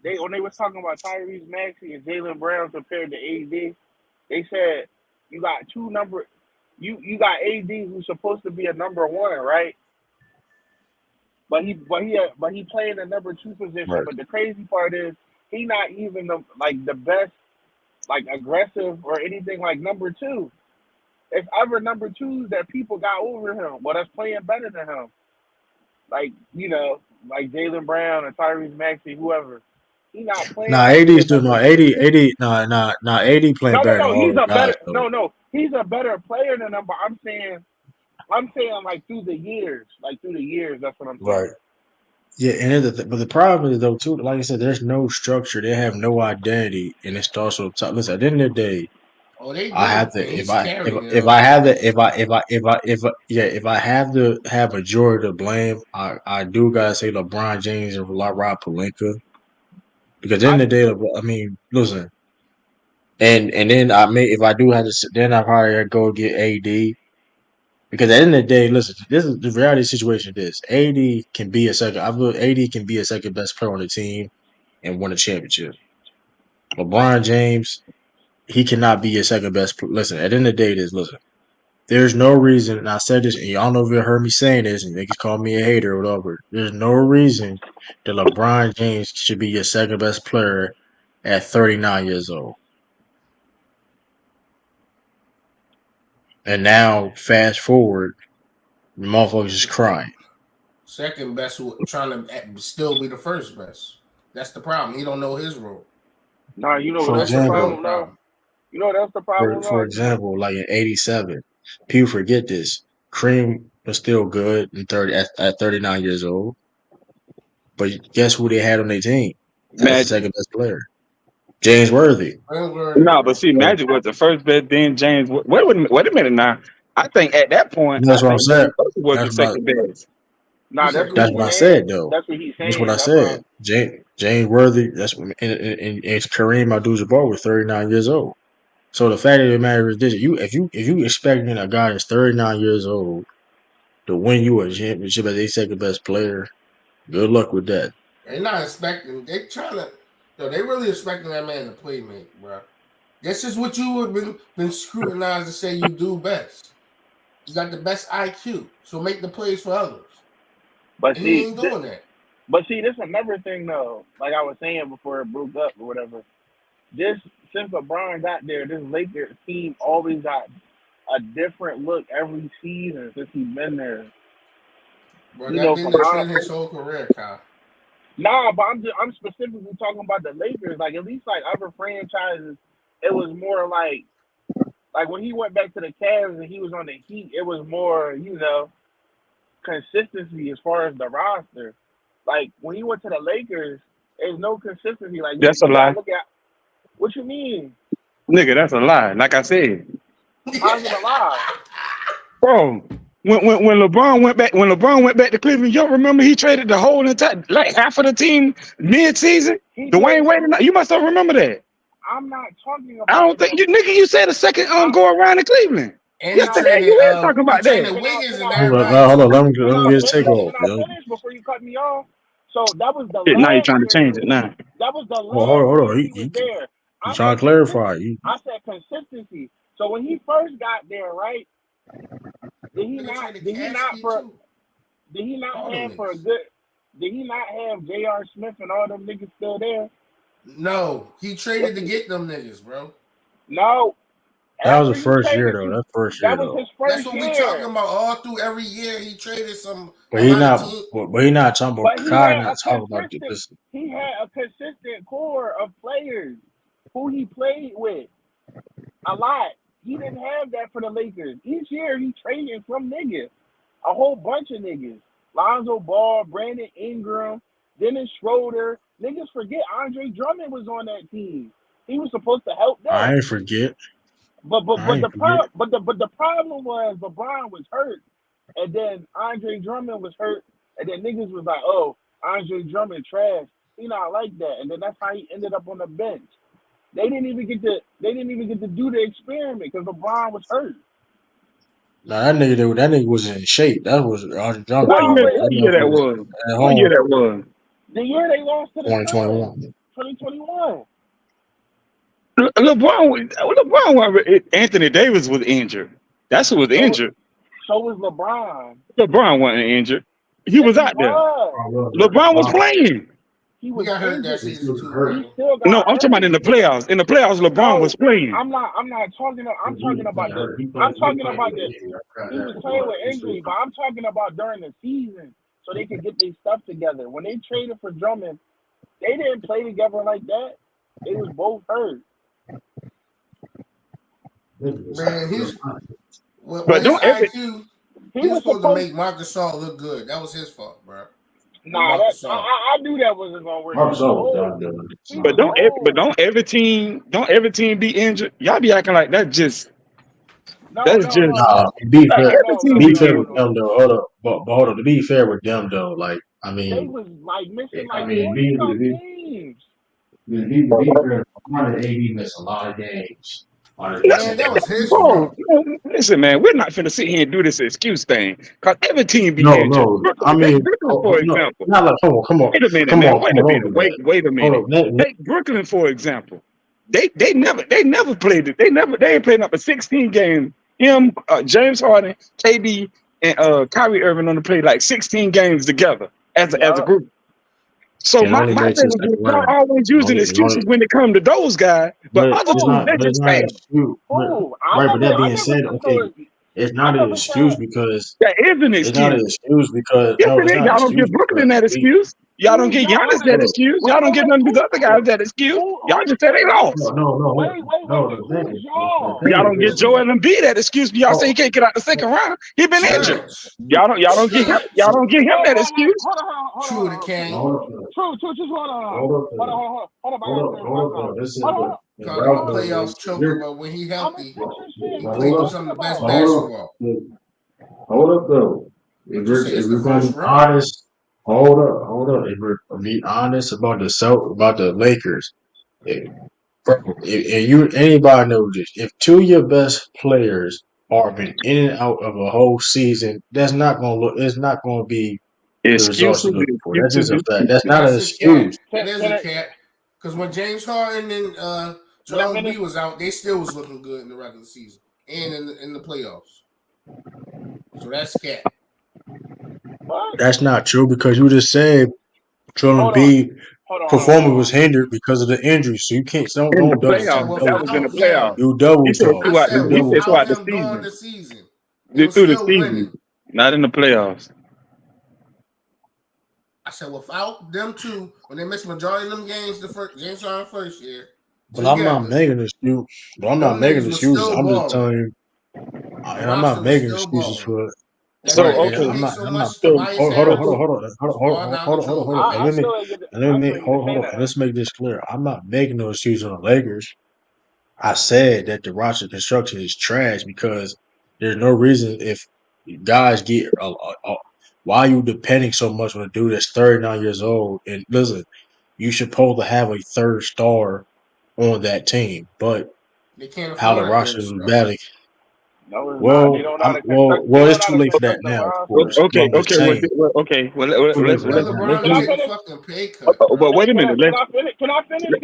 They when they was talking about Tyrese Maxey and Jalen Brown compared to AD, they said you got two number you got AD who's supposed to be a number one, right? But he playing the number two position. Right. But the crazy part is he not even the best. like aggressive or anything like number two. It's other number twos that people got over him, well, that's playing better than him. Like, like Jalen Brown or Tyrese Maxey, whoever. He not playing Nah, like AD he a still no number. 80, nah, AD playing No, no, better than no. all He's the a guys better. though. No, no. He's a better player than them. But I'm saying like through the years, That's what I'm Right. saying. Yeah, and but the problem is though too, like I said, there's no structure. They have no identity, and it starts from the top. Listen, at the end of the day, Oh, they I have do, to and he's carrying it if all. I have to if I have to have a Jordan to blame, I do gotta say LeBron James and Rob Pelinka because at the end I of the day, I mean, listen, and then I may if I do have to, then I probably go get AD because at the end of the day, listen, this is the reality situation. This AD can be a second. I believe AD can be a second best player on the team and win a championship. LeBron James, he cannot be a second best. Listen, at the end of the day, this listen. There's no reason, and I said this, and y'all know if you heard me saying this, and niggas call me a hater or whatever. There's no reason that LeBron James should be your second best player at 39 years old. And now, fast forward, the motherfuckers is crying. Second best, trying to still be the first best. That's the problem. He don't know his role. Nah, you know what For else That's the the real example, problem though? problem. You know what else the problem for though? example, like in '87, people forget this. Cream was still good in 30 at 39 years old, but guess who they had on their team as the Magic. second best player? James Worthy. Ain't worthy, No, but bro. see, So Magic was the first best. Then James. Wait a minute now. I think at that point, that's I what I'm think saying. James Worthy was the That's what I second best. You Nah, said that's what That's he's who? what I saying. said though. That's what he's That's what I saying. That's said. why. James Worthy. That's and Kareem Abdul-Jabbar was 39 years old. So the fact of the matter is this: if you expecting a guy that's 39 years old to win you a championship as a second best player, good luck with that. They not expecting. They trying to. Yo, they really expecting that man to play make, bro. This is what you have been scrutinized to say you do best. You got the best IQ, so make the plays for others, But and he see, ain't doing that. this is another thing though. Like I was saying before it broke up or whatever. This Since LeBron got there, this Lakers team always got a different look every season since he's been there. Bro, that been From the our trend his whole career, Kyle. nah, but I'm specifically talking about the Lakers. Like at least like other franchises, it was more like when he went back to the Cavs and he was on the Heat, it was more consistency as far as the roster. Like when he went to the Lakers, there's no consistency. Like That's a you gotta lie, look at what you mean. nigga. That's a lie. Like I said, How's it a lie? bro. When LeBron went back to Cleveland, y'all remember he traded the whole entire like half of the team mid-season. He Dwayne traded. Wade, you must don't remember that. I'm not talking I about don't think that. you, nigga. You said a second I, go around in Cleveland. And Yes, he the hell traded you is talking he about that. traded can I Wiggins can and I Hold on, everybody hold on. too. Let me get his take off. can I Yo. finish before you cut me off? So that was the Shit, now you're last trying to change year. it now. That was the Well, last hold year on. he was there. He I trying said to clarify. You I said consistency. So when he first got there, right? Did he Nigga not? traded Did he not Cassidy for? too. Did he not All them have for a niggas. good? Did he not have J.R. Smith and all them niggas still there? No, he Yes, traded to he. get them niggas, bro. No. that was the After he first year traded, though. That first that year was though. his That's first what we talking year. about all through every year. He traded But a he lot of not. teams. But he not talking about. But he Kai had not a talking about consistent. this. He had a consistent core of players who he played with a lot. He didn't have that for the Lakers. Each year he traded from niggas, a whole bunch of niggas. Lonzo Ball, Brandon Ingram, Dennis Schroeder. Niggas forget Andre Drummond was on that team. He was supposed to help I them. ain't forget. But but I but ain't the forget. pro- but the problem was LeBron was hurt, and then Andre Drummond was hurt, and then niggas was like, oh, Andre Drummond trash. He not like that, and then that's how he ended up on the bench. They didn't even get to do the experiment because LeBron was hurt. Now that nigga was in shape. That was Archie Johnson What No, talking minute? about. but That What year that motherfucker was? at What year home that was? the year they lost to the Suns, 2021. 2021. Anthony Davis was injured. That's who was So injured. so was LeBron. LeBron wasn't injured. He Yes, was he out there. was. Oh, well, LeBron was wow. playing. he He was got hurt that injured. season too, hurt. He Michael. still No, got I'm talking about hurt. in the playoffs. In the playoffs, LeBron was No, playing. I'm not talking. I'm He talking about playing the. hurt. He I'm playing. He talking playing about with the. an injury. I forgot He that was was playing with He still injury, but I'm talking about during the season, so they could get their stuff together. When they traded for Drummond, they didn't play together like that. They was both hurt. Man, he's with But his don't ever IQ, He he was was supposed to supposed. make Marcus Gasol look good. That was his fault, bro. With Nah, that Marcus Gasol. I knew that wasn't gonna work. He Marcus was was down old. there. He was but old. don't every team be injured. Y'all be acting like No, that's no, just no, Nah, no, to be like fair, no, every no, to team no, be be no, fair no, with injured. no. them though, hold up, but hold up. To be fair with them though, like I They mean, was like missing I like mean, 40 some games. be fair, LeBron and AD missed a lot of games on his That's, Man, bad that was his bro, fault. listen, man, we're not finna sit here and do this excuse thing. Cause every team be No, injured. no. I Brooklyn, take mean, Brooklyn for no, example. not like Wait a minute, come man. on, Wait come a on, don't minute. do Wait, that. wait a Hold minute. up, Take Brooklyn for example. They never played it. They ain't played up a 16 game. Him, James Harden, KD, and Kyrie Irving on the play like 16 games together as a Yup. group. So can my, only my make thing the is second y'all round. always It using only, it only, excuses when it come to those guys, but other teams they but it's just not an fail. excuse. Who? Right, but that I being never said, took okay, no. it's I not an never excuse said. because That is an it's not an excuse. excuse because Yes, no, it it's is. not an Y'all don't give excuse Brooklyn because that we excuse. Y'all don't Who's give y'all? Giannis that look, excuse. Wait, Y'all don't wait, give wait. none of these other guys that excuse. Y'all just say they no, lost. no, no, Wait, wait, wait, no. wait. Who's The y'all? Y'all thing don't is get this, man. Joel Embiid that excuse. Y'all say he Oh, can't get out the second round. He been injured. Church. Y'all don't get him. Y'all don't get him Wait, that wait, wait. excuse. True the True, king. hold up, though. just hold on. Hold up, Hold on, though. hold on, hold on. I gotta finish Hold my up, thought. though. This is Hold on, the Called him a hold on. Ralph, playoff choker, you're but when he I'm gonna healthy, finish saying he what played I'm hold with up, talking some of the best about. hold basketball. up. Hold up though. But you say If it's the we're gonna first be round. honest, hold up. If we're gonna be honest about about the Lakers, if, if you anybody knows this, if two of your best players are been in and out of a whole season, that's not gonna look. It's not gonna be the results Excuses, you're looking for. That's just excuses, a fact. That's not an That's a cat. excuse. That Can, is can a I cat. Because when James Harden and can I Joel finish? Embiid was out, they still was looking good in the regular season and in the playoffs. So that's cat. What? That's not true because you just said Joel Hold on, Embiid performance was hold hindered because of the injury. So you can't in the don't I double said talk. playoffs. That Double was in talk. the without him. playoffs. You He double said talk. I throughout said the You he double said without throughout talk. the him during season. the season, they were Through the still season, winning. not in the playoffs. I said without them two, when they missed majority of them games the first James Harden first year But I'm not together, making excuse. But I'm not them making niggas was excuses. still I'm just balling. telling you, The and I'm not roster was making still excuses balling. for it. That So Right, nigga and okay, that paid so I'm not. much so Tobias Hold, Harris was balling out the hold Trojan. on, and I still ain't get. I still ain't get to say hold on, and nothing. let's make this clear. I'm not making no excuse on the Lakers. I said that the roster construction is trash because there's no reason if guys get why are you depending so much on a dude that's 39 years old and listen, you should supposed to have a third star on that team, but They can't how the afford a roster third is star. badly. No, it's not. They don't know how to construct. They It's don't know how too to late for that construct a now, of roster. course. But okay, I'm just saying, okay. Well, too late for Tell that LeBron now. to Can I take a finish? fucking pay cut, but bro. wait a minute. Can I finish? Can I finish?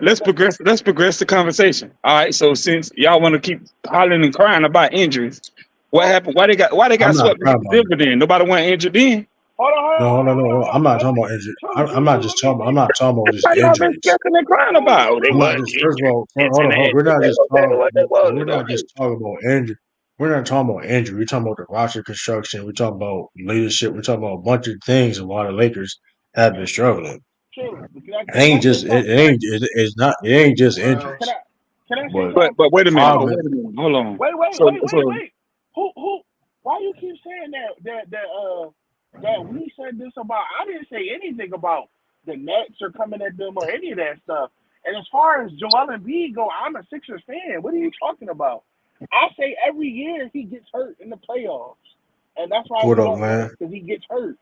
Let's Cause progress. Let's progress the conversation. All right. So since y'all want to keep hollering and crying about injuries, what what? happened? Why they I'm got not swept proud against about it. Denver? Then nobody went injured then. No. I'm not talking about injury. I'm not just talking. I'm not talking about just Why y'all been injuries. stressing and crying about? Oh, they I'm not wasn't just first of injured. all. It's in the Hold on. We're injury. not They just were better talking. what they was. We're not just talking about injury. We're not talking about injury. We're talking about the roster construction. We're talking about leadership. We're talking about a bunch of things. And why the Lakers have been struggling. True. It ain't just. It's not. It ain't just Well, Can I injuries. can I say But something? But wait a the minute. But problem is, wait a minute. Hold on. Wait, So wait. Who? Why you keep saying that we said this about? I didn't say anything about the Nets or coming at them or any of that stuff. And as far as Joel Embiid go, I'm a Sixers fan. What are you talking about? I say every year he gets hurt in the playoffs, and that's why what we up, don't man? win because he gets hurt.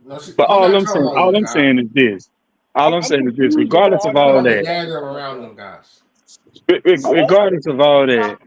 no, but he's not talking about all you I'm guys. saying is this. All I'm I'm saying is this. confused with Regardless all of the Talking all about the numbers that. y'all be data throwing around around. them guys. Oh, Regardless of all that.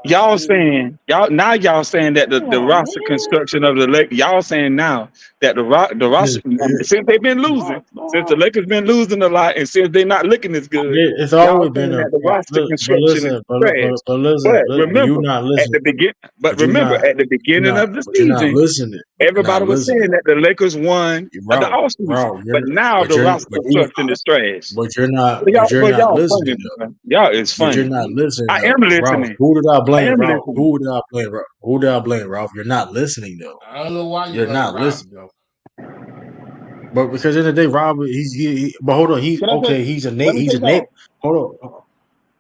y'all saying y'all saying that Come the on, roster man. construction of the Lakers, y'all saying now that the roster, since they've been losing, since the Stop. Lakers been losing a lot, and since they're not looking as good, It's y'all always been saying a that the roster but construction is listen, trash. but listen, But but you remember, not at listening. the begin, But you not at the beginning of the but you're not season, listening. But you're not everybody was listening. saying that the Lakers won the Bro, off season, bro, but now the roster but you construction is trash. but you're But not y'all listening funny, though. man. Y'all is But you're funny. not listening I though. am Ralph, listening. who did I I blame, am Ralph? listening. Who did I blame, Ralph? Who did I blame, Ralph? You're not listening though. I don't know why you You're blame not Rob, listening. though. But because in the day, Rob, but hold on, Can I say? Let me he's say a Nate. something.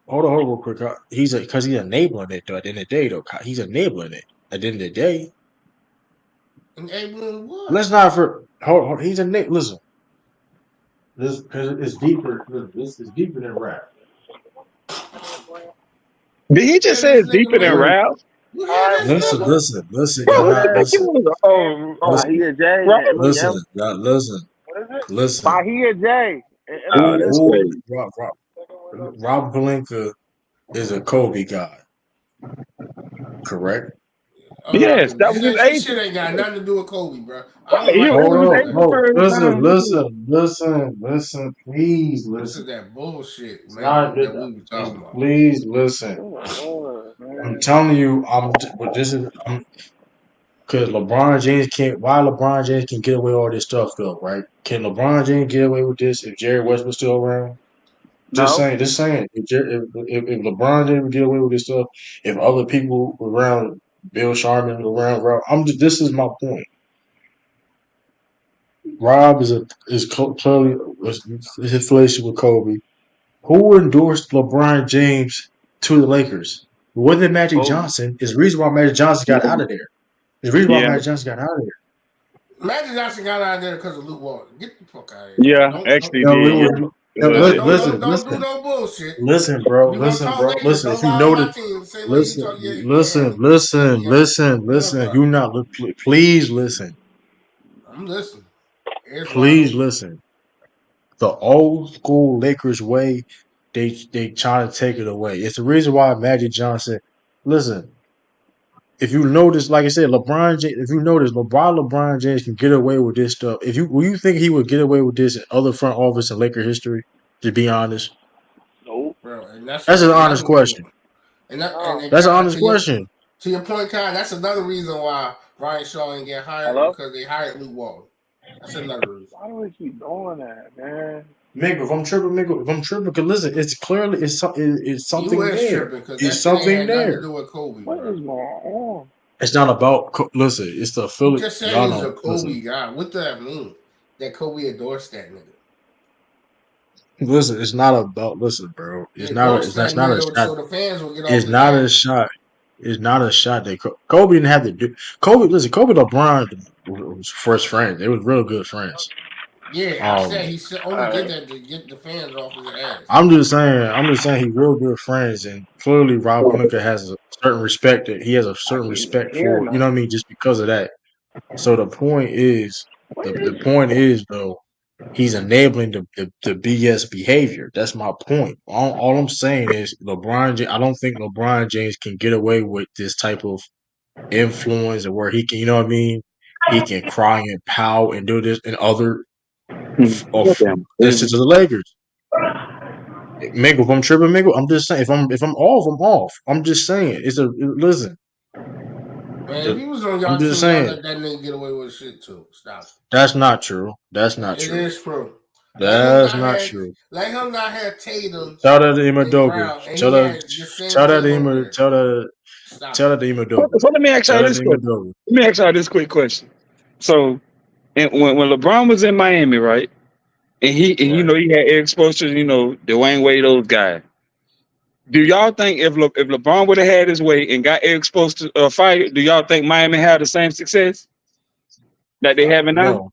Hold on, real quick. Because he's enabling it though. At the end of the day, though, he's enabling it. At the end of the day, Enabling what? let's not for hold. He's a Nate. Listen, this because it's deeper. This is deeper than rap. Did he just Yeah, say this it's deeper nigga than man. Listen, rap? You hear All right, this listen, nigga? well, listen, listen. Bro, Y'all what not the heck listen. you was? Listen, Bahia J Rob? and listen. Eminem. Y'all listen. What is it? Listen. Bahia J and Oh, Eminem. that's Who? crazy. Rob Palenka is a Kobe guy, correct? I'm not Yes, that convinced. was his This shit agent. ain't got nothing to do with Kobe, bro. I Right, don't he like it Hold that was his up, nigga, agent bro. no, for his listen, time. please This is listen. that bullshit, It's man, not that we were it's, talking about. please listen. Oh, I'm man. telling you, but this is because LeBron James can't. Why LeBron James can get away with all this stuff though, right? Can LeBron James get away with this if Jerry West was still around? No, Just saying. If LeBron James would get away with this stuff, if other people were around, Bill Sharman around, Rob, this is my point. Rob clearly his affiliation with Kobe. Who endorsed LeBron James to the Lakers? It wasn't Magic Kobe. Johnson. It's the reason why Magic Johnson got out of there. It's the reason why Yeah, Magic Johnson got out of Magic Johnson got out of there because of Luke Walton. Get the fuck out of here, man. yeah, actually there. No, did. it Yeah, was. it No, was his agent. Don't do no bullshit. If you want to listen, talk bro, Lakers, listen. don't If you lie on notice, my team the same way you talk. Yeah, listen. whatever. You not please listen, I'm listening. Here's wide please open. listen. The old school Lakers way, they try to take it away. It's the reason why Magic Johnson. Listen, if you notice, like I said, LeBron James. If you notice, LeBron James can get away with this stuff. Will you think he would get away with this in other front office in Laker history? To be honest, Nope. Bro, and that's that's what an honest another reason. question. And No. That's an Kai, honest question. to your point, Kai, that's another reason why Ryan Shaw ain't get hired Hello? because they hired Luke Walton. That's another reason. Why do we keep doing that, man? If I'm tripping, because listen, it's clearly it's You something is there. tripping because that It's shit ain't something had nothing to there. do with Kobe, What bro. is going on? It's not about listen. It's the You affiliate. just said Y'all he's a know. Listen, Kobe guy. What does that mean? That Kobe endorsed that nigga. listen. It's not about listen, bro. He endorsed that It's not a nigga shot. so the fans will get off It's his not a ass. shot. It's not a shot that Kobe didn't have to do. Kobe, listen. Kobe and LeBron was first friends. They was real good friends. Yeah, I said Um, he only did Alright. that to get the fans off his ass. I'm just saying. He's real good friends, and clearly Rob Pelinka has a certain respect that he has a I certain can't even respect hear for. You know what I nothing. mean? Just because of that. So the point is though, he's enabling the BS behavior. That's my point. All I'm saying is LeBron. I don't think LeBron James can get away with this type of influence, and where he can, you know what I mean? He can cry and pout and do this and other of Goddamn this crazy. to the Lakers. Mingle, if I'm tripping, Mingle, I'm just saying. If I'm off, I'm off. I'm just saying. Listen. Man, if he was on I'm y'all just team, y'all saying. let that nigga get away with shit too. Stop. That's not true. That's not It true. is true. That's not true. Let him not have Tatum Shout out to and Imadoga. Brown, and he had the same Shout out to team over there. Stop Shout it. out to So, Imadoga. let me ask y'all Shout out this to question. Imadoga. Let me ask y'all this quick question. So, and when LeBron was in Miami, right, and Right. he had exposure, Dwayne Wade, those guys. Do y'all think if LeBron would have had his way and got exposed to fire, do y'all think Miami had the same success that they Fuck having no. now? No.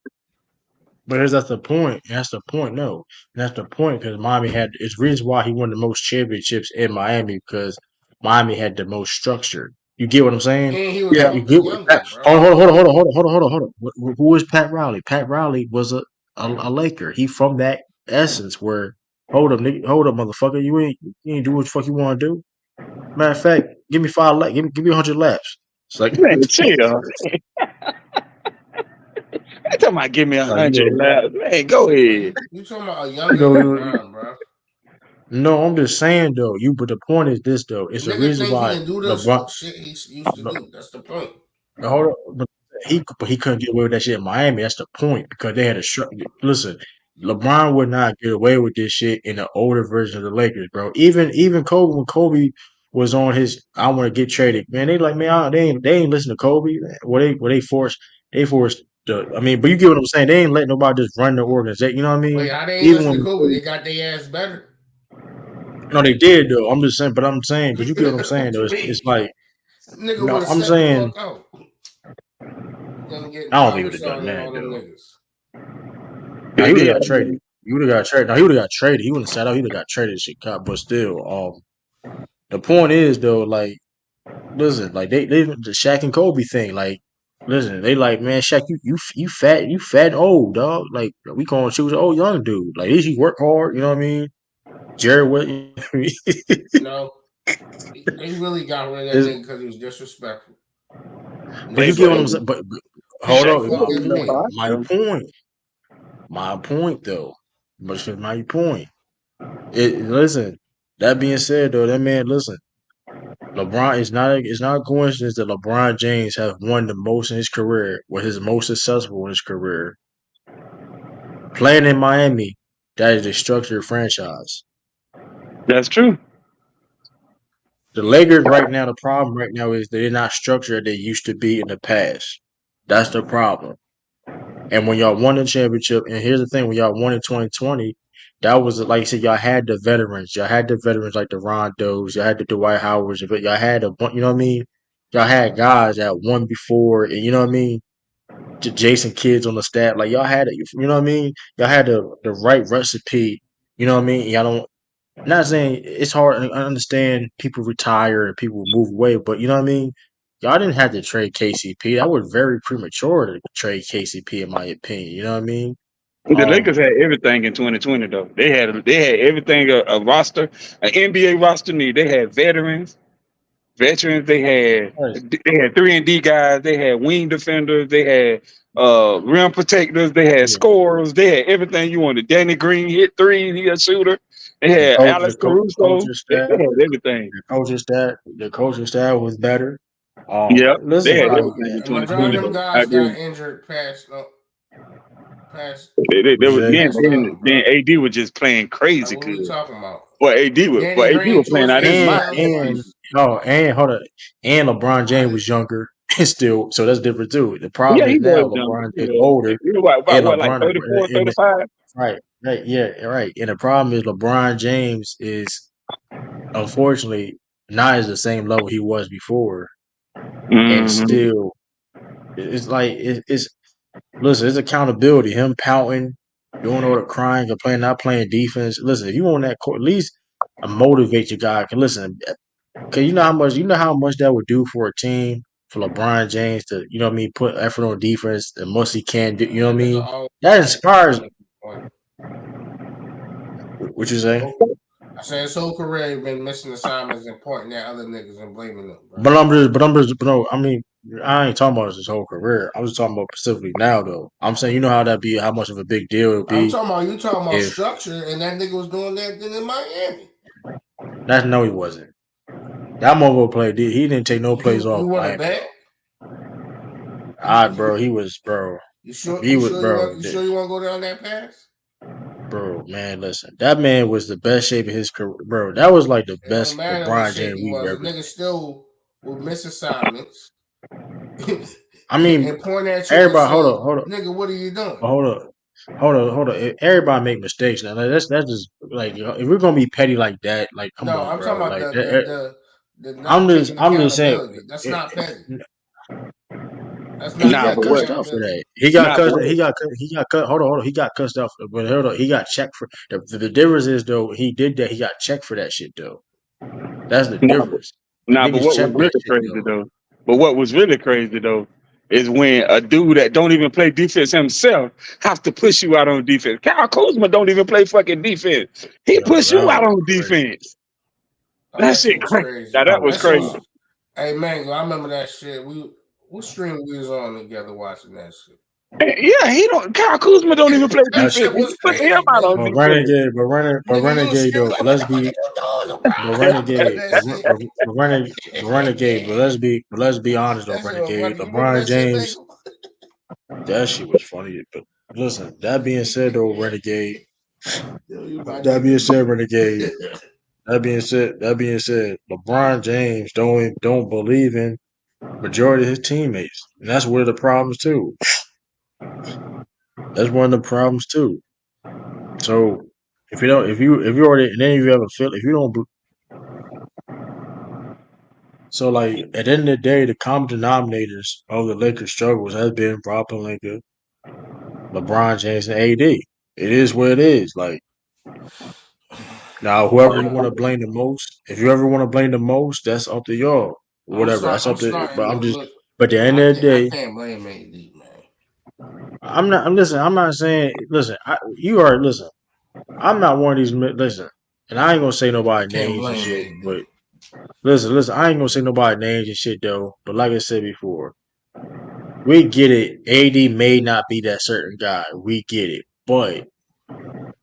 But that's the point. That's the point. No. That's the point because Miami had it's reason why he won the most championships in Miami because Miami had the most structure. You get what I'm saying? And he was Yeah. You fucking get what younger, bro. hold on. Who is Pat Riley? Pat Riley was a Laker. He from that essence where hold up, nigga, hold up, motherfucker. You ain't do what the fuck you want to do. Matter of fact, give me 5 laps, give me 100 laps. It's like, Man, chill. I talking about give me like, 100 laps. Man, go ahead. You talking about a you younger know, LeBron, bro? no, I'm just saying though. But the point is this though. The It's the nigga reason think he why can do this LeBron. shit he used to do. That's the point. Hold on, but he couldn't get away with that shit in Miami. That's the point because they had a listen. LeBron would not get away with this shit in the older version of the Lakers, bro. Even Kobe when Kobe was on his I want to get traded, man. They like man, they ain't listen to Kobe. They forced the. I mean, but you get what I'm saying. They ain't let nobody just run the organization. You know what I Wait, mean? how they ain't Even listen to when Kobe? They got their ass better. no, they did though. I'm just saying, but I'm saying, but you get what I'm saying What though. you It's mean? like Nigga no, would have I'm set the saying fuck out. Gonna get I don't think he would have Parmesan done and that all them though. niggas. No, They he would did. have got traded. He would have got traded. No, he would have got traded. He wouldn't have sat out. He would have got traded to Chicago. But still, the point is though, like, listen, like they the Shaq and Kobe thing, like, listen, they like, man, Shaq, you fat and old, dog. Like, we gonna choose an old young dude. Like, at least you work hard. You know what I mean? Jared, what? No, they really got rid of that nigga because he was disrespectful. But Niggas you They get what started. I'm played. saying. But They hold Niggas up, fuck my that played the point, man. my five. point, my point though. But for my point, listen. That being said, though, that man, listen. LeBron it's not a coincidence that LeBron James have won the most in his career, or his most successful in his career. Playing in Miami, that is a structured franchise. That's true. The Lakers right now, the problem right now is they're not structured they used to be in the past. That's the problem. And when y'all won the championship, and here's the thing, when y'all won in 2020, that was like I said, y'all had the veterans. Y'all had the veterans like the Rondos, y'all had the Dwight Howards, y'all had you know what I mean? Y'all had guys that won before, and you know what I mean? Jason Kidd's on the staff. Like y'all had it, you know what I mean? Y'all had the right recipe. You know what I mean? Y'all don't. Not saying it's hard. I understand people retire and people move away, but you know what I mean. Y'all didn't have to trade KCP. That was very premature to trade KCP, in my opinion. You know what I mean? The Lakers had everything in 2020 though. They had everything a roster, an NBA roster need. They had veterans. Right. They had 3-and-D guys. They had wing defenders. They had rim protectors. They had Yeah. scorers. They had everything you wanted. Danny Green hit threes. He a shooter. They The had coach, Alex the Caruso. coaching They staff, had everything. the coaching staff was better. Yep, they Listen, had like Bro, everything in the majority 2020 of them though. I guys got agree. injured past They what you were, say? then, past then time, then bro. AD was just playing Like, crazy what are we good. talking about? But Danny AD Green was tore playing his out his mind. ACL And twice. and hold on, and LeBron James was younger still, so that's different too. The Yeah, problem he is now was young. LeBron is Yeah. older, He was about and what, like 34, and 35? right, yeah, right. And the problem is LeBron James is unfortunately not at the same level he was before, and Mm-hmm. still it's like it's listen, it's accountability. Him pouting, doing all the crying, or playing not playing defense. Listen, if you on that court, at least motivate your guy. Can listen, cause you know how much that would do for a team for LeBron James to you know what I mean put effort on defense the most he can do. You know what I That nigga mean? always That missing inspires. assignments at point. What you His say? whole, I said his whole career he been missing assignments and pointing at other niggas and blaming them, bro. But no. I mean, I ain't talking about his whole career. I was talking about specifically now, though. I'm saying, you know how that be, how much of a big deal it would I'm be talking about you talking about if structure, and that nigga was doing that then in Miami. that's no, he wasn't. That motherfucker played. He didn't take no plays You off want to Miami, bet? though. You, Bro, you he was, bro. you sure He you was, sure you bro. want you sure you want to go down that path? Bro, man, listen. That man was the best shape of his career, bro. That was like the It don't best matter what LeBron shape James he we've was. A ever nigga seen. still will miss assignments I mean, and point at you and everybody, say, "Nigga, what are you doing?" hold up, hold up. Everybody make mistakes now. Like, that's just like if we're gonna be petty like that, like come No, on, I'm talking bro. about Like the not taking I'm just saying. accountability. That's eh, not petty. That's He not Nah, got but taking what? cussed out for accountability. that. He got Nah, but cussed. what? He got cut. Hold on. He got cussed out. But hold on. He got checked for the difference is though he did that. He got checked for that shit though. That's the Nah, but, difference. Like nah, but niggas what was check really that shit crazy though. though? But what was really crazy though is when a dude that don't even play defense himself have to push you out on defense. Kyle Kuzma don't even play fucking defense. He Yo, push that you out was on crazy. defense. Oh, That that shit shit was crazy. Now crazy. That that was was That shit crazy. was wild. Hey Mango, I remember that shit. What stream we was on together watching that shit? Yeah, he don't. Kyle Kuzma don't even play That That's defense. shit He was put him crazy, out on nigga. but defense. renegade, but Nigga, you was renegade scared though. like, But what let's the fuck be you doing, but LeBron? I remember renegade, that shit. but renegade. But let's be honest though, That shit was renegade. funny. You remember LeBron that shit, James, Mango? that shit was funny. But listen, that being said though, renegade. Yo, you my That being nigga. said, renegade. That being said, LeBron James don't believe in majority of his teammates, and that's one of the problems too. That's one of the problems too. So if you already, and then you have a feel, if you don't, so like at the end of the day, the common denominators of the Lakers' struggles has been Rob Pelinka, LeBron James, and AD. It is what it is. Like now, whoever you Nah, want to blame the most, if you ever want to blame the most, that's up to y'all. Whatever, that's I'm up to. starting But to I'm just. look. But at the end of the I day, can't blame AD, man. I'm not. I'm listen. I'm not saying. Listen. You are. Listen. I'm not one of these. Listen. And I ain't gonna say I nobody can't names and blame shit. AD. But listen. I ain't gonna say nobody names and shit though. But like I said before, we get it. AD may not be that certain guy. We get it. But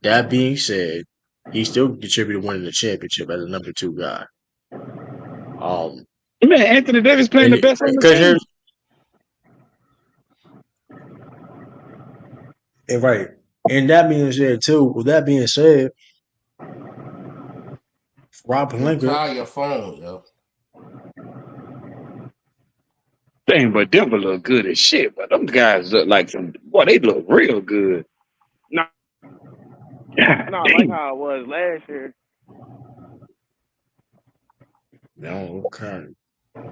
that being said, he still contributed to winning the championship as a number two guy. Um. Man, Anthony Davis playing And the best on the because team. here's and right. And that being said too. With that being said, Rob Yo, Pelinka. call your phone, yo. Dang, but Denver look good as shit. But them guys look like some. Boy, they look real good. No, God not like damn. how it was last year. No, okay.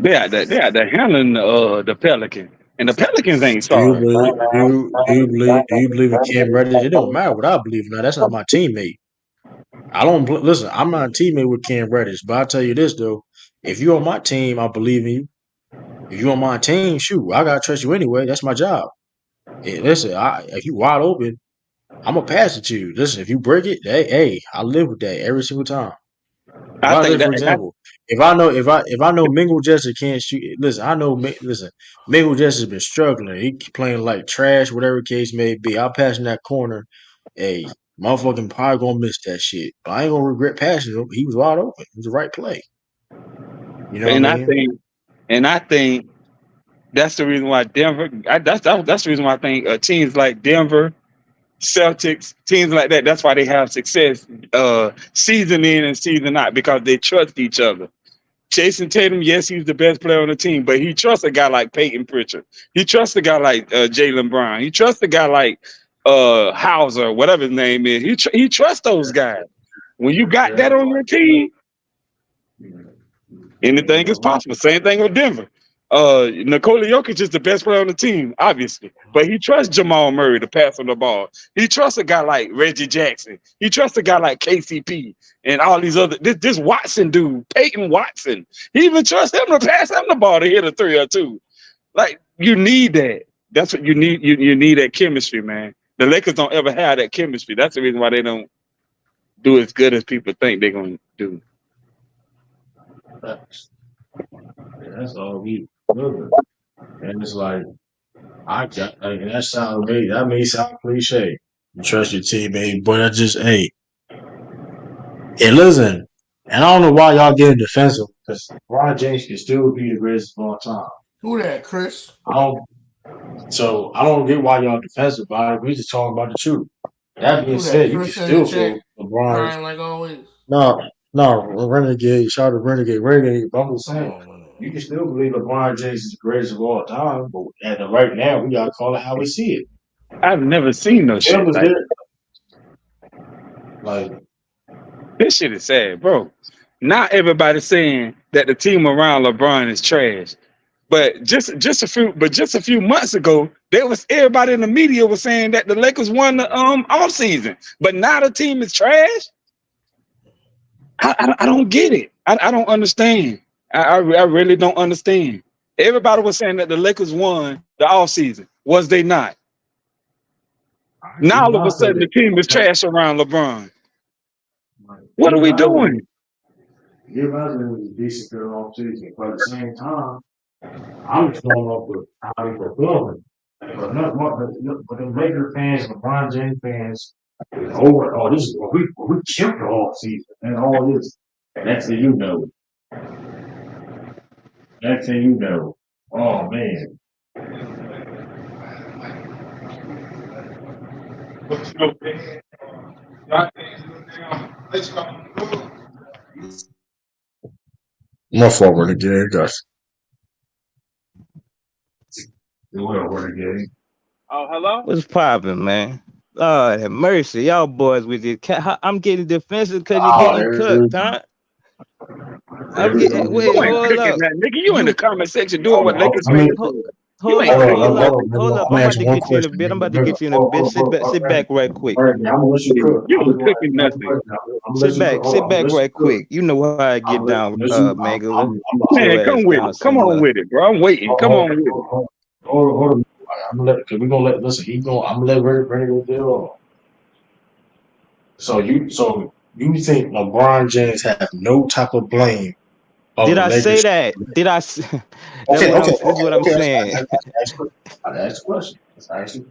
They are the handling the Pelican. And the Pelicans ain't Do you sorry. believe? Do you believe in Cam Reddish? It don't matter what I believe. Now that's not my teammate. I don't listen. I'm not a teammate with Cam Reddish, but I tell you this though: if you on my team, I believe in you. If you on my team, shoot, I gotta trust you anyway. That's my job. Listen, if you wide open, I'm gonna pass it to you. Listen, if you break it, hey, I live with that every single time. If I I think live, that. for And I, example, if I know Mingle Jester can't shoot, listen, I know. Listen, Mingle Jester's been struggling. He keep playing like trash, whatever the case may be. I'll pass in that corner. Hey, motherfucking probably gonna miss that shit, but I ain't gonna regret passing him. He was wide open. It was the right play. You know what I and I mean? think and I think that's the reason why Denver. That's the reason why I think teams like Denver, Celtics, teams like that. That's why they have success season in and season out because they trust each other. Jason Tatum, yes, he's the best player on the team, but he trusts a guy like Peyton Pritchard. He trusts a guy like Jalen Brown. He trusts a guy like Hauser, whatever his name is. He trusts those guys. When you got that on your team, anything is possible. Same thing with Denver. Nikola Jokic is the best player on the team, obviously, but he trusts Jamal Murray to pass on the ball. He trusts a guy like Reggie Jackson. He trusts a guy like KCP and all these other. This Watson dude, Peyton Watson. He even trusts him to pass him the ball to hit a three or two. Like you need that. That's what you need. You need that chemistry, man. The Lakers don't ever have that chemistry. That's the reason why they don't do as good as people think they're gonna do. That's all we good. And it's like and that sounds that may sound cliche. You trust your teammate, but I just hey, listen. And I don't know why y'all getting defensive because Ron James can still be the greatest of all time. Who that, Chris? I don't. So I don't get why y'all defensive about it. We just talking about the truth. That being Who that? said, you can Chris in the still chat feel LeBron's. crying like always. No, no, Renegade. Shout out to Renegade. But I'm just Come saying, on, man. you can still believe LeBron James is the greatest of all time. But right now, we gotta call it how we see it. I've never seen no The film shit is like there. Like this. Shit is sad, bro. Not everybody's saying that the team around LeBron is trash. But just a few months ago, there was everybody in the media was saying that the Lakers won the off season. But now the team is trash. I don't get it. I don't understand. I really don't understand. Everybody was saying that the Lakers won the off season. Was they not? Now even all of I a said sudden the team is that. trash around LeBron. What are Even we I said doing? Give Rodgers was decent for the off season, but at the same time, I'm just going off with how they performing. But not but the Laker fans, LeBron James fans, is over. Oh, this is what we killed the off season and all this. Next thing you know, next thing you know, oh man, my fault, Renegade. Guys, what Renegade? Oh, hello. What's poppin', man? Lord have mercy, y'all boys with it. I'm getting defensive because you're Oh, getting there it cooked, is. huh? There I'm we getting. go. Wait, You ain't hold cooking up. that, nigga. You in the You comment section doing Hold what on, Lakers I mean, fans hold, do. You hold ain't up, hold on, cooking hold hold up, on, nothing. hold hold on. up. I'm I'm gonna about ask to you one get you in a question. bit. I'm about to Hold get you in a bit. Sit back, on, sit back right quick. I'm gonna let you cook. You I'm ain't gonna cooking ask you nothing. one question. I'm gonna let you cook. Hold Sit on, I'm gonna back let you right cook. quick. You know how I I'm get gonna down, let you. Mangala. Get Man, your ass come with it. down Come on somewhere. with it, bro. I'm waiting. Come on with it. hold on. I'm gonna let. Cause we gonna let. Listen, I'm gonna let Rennie go deal. So you think LeBron James have no type of blame of Did the I say Lakers? that? Did I? That Okay, what I'm. okay, This is okay, what I'm okay. saying. I asked a question. Let's ask you.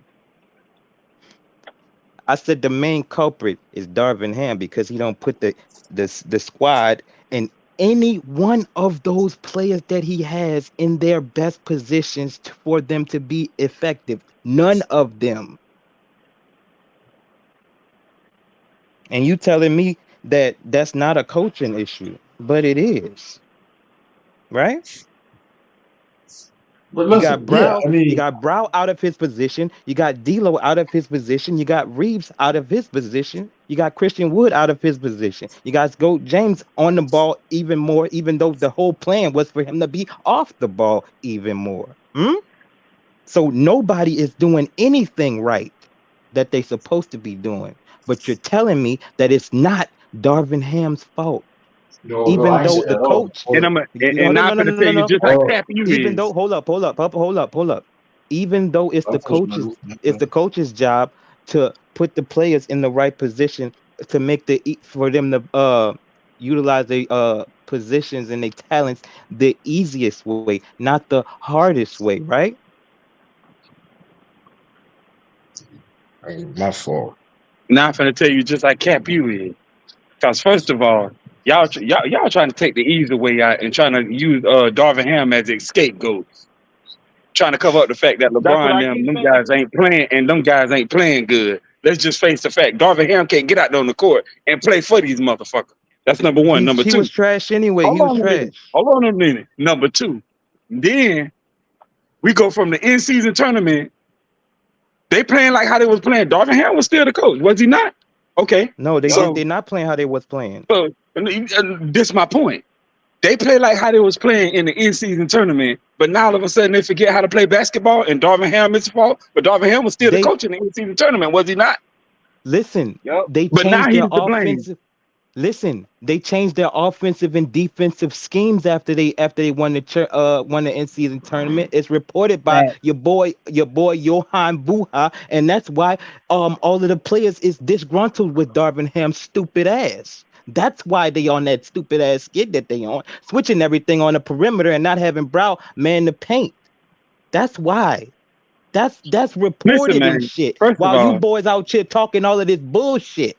I said the main culprit is Darvin Ham because he don't put the squad in any one of those players that he has in their best positions for them to be effective. None of them. And you telling me that that's not a coaching issue, but it is, right? But You got listen, yeah, Brow, I you mean, got Brow out of his position. You got D'Lo out of his position. You got Reeves out of his position. You got Christian Wood out of his position. You guys go James on the ball even more, even though the whole plan was for him to be off the ball even more. Hmm? So nobody is doing anything right that they supposed to be doing. But you're telling me that it's not Darvin Ham's fault, no, even I ain't though said the that at all. coach. And No, and no, now no, I'm no, gonna no, tell no, you no. just how Hold cappy you Even is. though, hold up. Even though it's the coach's job to put the players in the right position to make for them to utilize their positions and their talents the easiest way, not the hardest way, right? on. My fault. Now I'm gonna tell you just how cap you is. Cause first of all, y'all trying to take the easy way out and trying to use Darvin Ham as a scapegoat, trying to cover up the fact that That's what LeBron I and keep them saying. guys ain't playing and them guys ain't playing good. Let's just face the fact. Darvin Ham can't get out there on the court and play for these motherfuckers. That's number one. Number He was two. trash anyway. Hold He was on a minute. trash. Hold on a minute. Number two. Then we go from the in-season tournament. They playing like how they was playing. Darvin Ham was still the coach, was he not? Okay. No, they Yup. did. So, They're not playing how they was playing. this is my point. They play like how they was playing in the in-season tournament, but now all of a sudden they forget how to play basketball, and Darvin Ham is fault. But Darvin Ham was still the They coach in the in-season tournament, was he not? listen. Yup. They But now changed their he's to blame. offensive. Listen, they changed their offensive and defensive schemes after they won the in season tournament. It's reported by your boy Johan Buha, and that's why all of the players is disgruntled with Darvin Ham's stupid ass. That's why they on that stupid ass skid that they on, switching everything on the perimeter and not having Brow man the paint. That's why. That's Listen, reported and man. shit. First of While you all, boys out here talking all of this bullshit.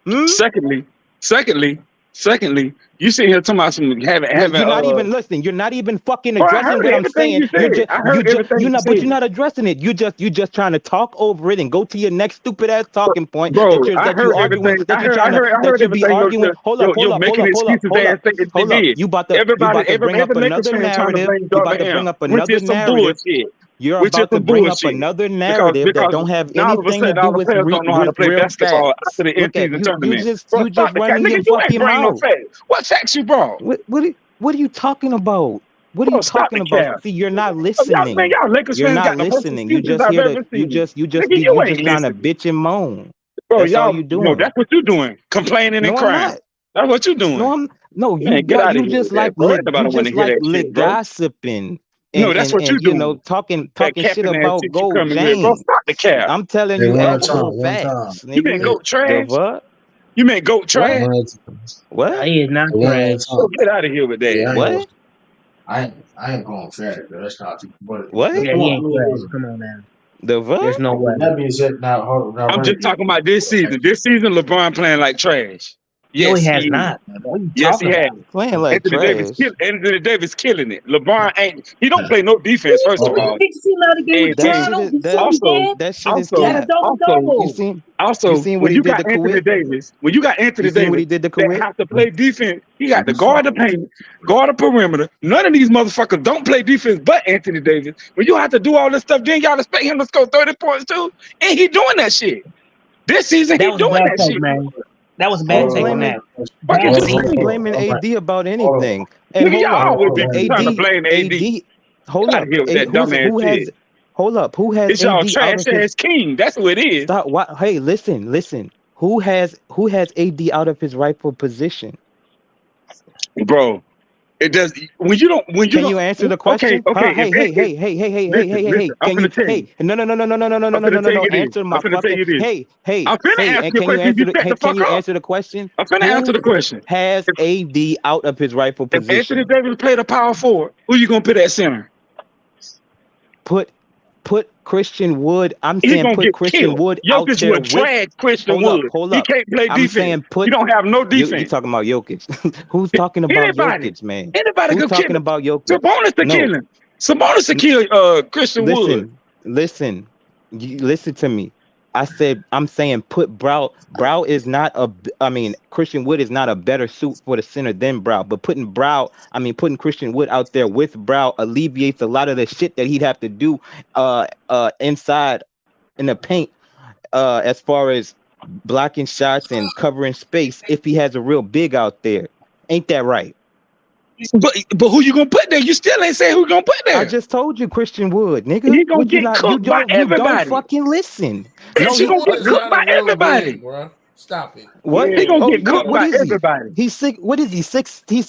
Hmm? secondly, secondly, secondly, you sitting here talking about some having You're not even listening. You're not even fucking Bro, I addressing heard what I'm everything saying. you said. I heard everything you But you're said. not addressing it. You just trying to talk over it and go to your next stupid ass talking point Bro, I that you heard arguing everything. that you trying to I that heard you be everything. arguing. You're making excuses and saying that they Hold up. did. You Everybody, about to bring up every Lakers another fan trying to narrative. blame You about Darvin to Ham, bring up which another is some narrative. bullshit. You're Which is about to some bring up bullshit. another Because narrative that because don't have now all of a anything to sudden do all the with players don't know how to play real basketball facts. after the Look at in-season you. You tournament. just Bro, you stop just the cat, running nigga. your You ain't fucking bring no mouth. facts. What facts you brought? What are you talking about? What are you Bro, stop talking the about? cat. See, you're not Y'all, man, listening. y'all Lakers You're fans not got the worst listening. You excuses just I've here to ever seen. Nigga, you you ain't just trying to listening. bitch and moan. Bro, That's all y'all, you no, doing. that's what you doing. Complaining and No, I'm crying. not. That's what you No, doing. I'm no. Man, get out of You here with just that, like bro. Ain't nobody want to hear that shit, bro. gossiping No, that's what you and doing. That talking shit capping ass about shit you Gold coming with, bro. James. Stop the cap. I'm telling Hey, you one at a actual time, one time. facts, You didn't nigga. Hey, go The trash. fuck? You mean goat What? trash? What? He is not One at a trash. time. Get out of here with Yeah, that. What? I ain't going trash, bro. That's not too. But What? Yeah, come he on, ain't trash. Come on now. The There's fuck? no way. that being said, now hold on, now I'm just talking about this season. This season, LeBron playing like trash. No, he Yes, has he is. not. Man. What are you Yes, he talking has. about? Playing like trash. Anthony Davis killing it. LeBron ain't. He don't play no defense. First of He Okay. all, kicked him out again with and the That time. shit then is You see what he also, did? that shit is He had a also, cap. double also, You double. seen you also, seen what when he you did got to Anthony Kawhi? Davis, You seen what he did to that Kawhi? have to play defense, he got to guard the paint, guard the perimeter. None of these motherfuckers don't play defense, but Anthony Davis. When you have to do all this stuff, then y'all expect him to score 30 points too, and he doing that shit. This season, That he was a doing bad that take, shit. man. That was a I bad ain't take on blaming that. Fuck is Bad you I ain't season. saying? blaming AD about Hold on. anything. And Nigga, hold y'all up, always be trying to AD, blame AD. AD, hold Get out of up. here with that dumbass Who shit. has hold up? Who has It's y'all AD out trash of his ass king. That's who it is. stop? What? Hey, listen. Who has AD out of his rightful position? Bro, it does when you Can don't you answer the okay, question? Huh? okay, Hey, hey, if hey, hey, hey, hey, hey, hey, listen, hey, hey. I'm Can you? finna tell Hey, you. no, I'm finna tell no. you this. Answer I'm my finna tell fucking. you this. Hey, I'm finna hey. answer And your can you question. You answer the? shut Hey, the can fuck you up. answer the question? I'm finna answer Who the question. has If, AD out of his rightful if Anthony position? Davis played a power forward, who you gonna put at center? Put put Christian Wood. I'm He saying gonna put get Christian killed. Wood out Jokic there would with. drag Christian Hold up, Wood. hold He up. can't play I'm defense. saying He put don't have no you defense. talking about Jokic. Who's talking about Anybody, Jokic, man? anybody Who's could kill talking him. about Jokic? Sabonis to No. kill him. Sabonis to kill Christian Wood. Listen. You listen to me. I said I'm saying put Brow. Brow is not a. I mean Christian Wood is not a better suit for the center than Brow. But putting Christian Wood out there with Brow alleviates a lot of the shit that he'd have to do inside in the paint as far as blocking shots and covering space if he has a real big out there. Ain't that right? But who you gonna put there? You still ain't say who you gonna put I there. just told you Christian Wood, nigga. He gonna Would you get not you cooked by don't everybody. fucking listen. No, Bitch, he he Christian gonna Wood get is cooked not a by real everybody. big, bro. Stop it. what? He Yeah. gonna Oh, get cooked what by is he? everybody. He's six. What is he? He's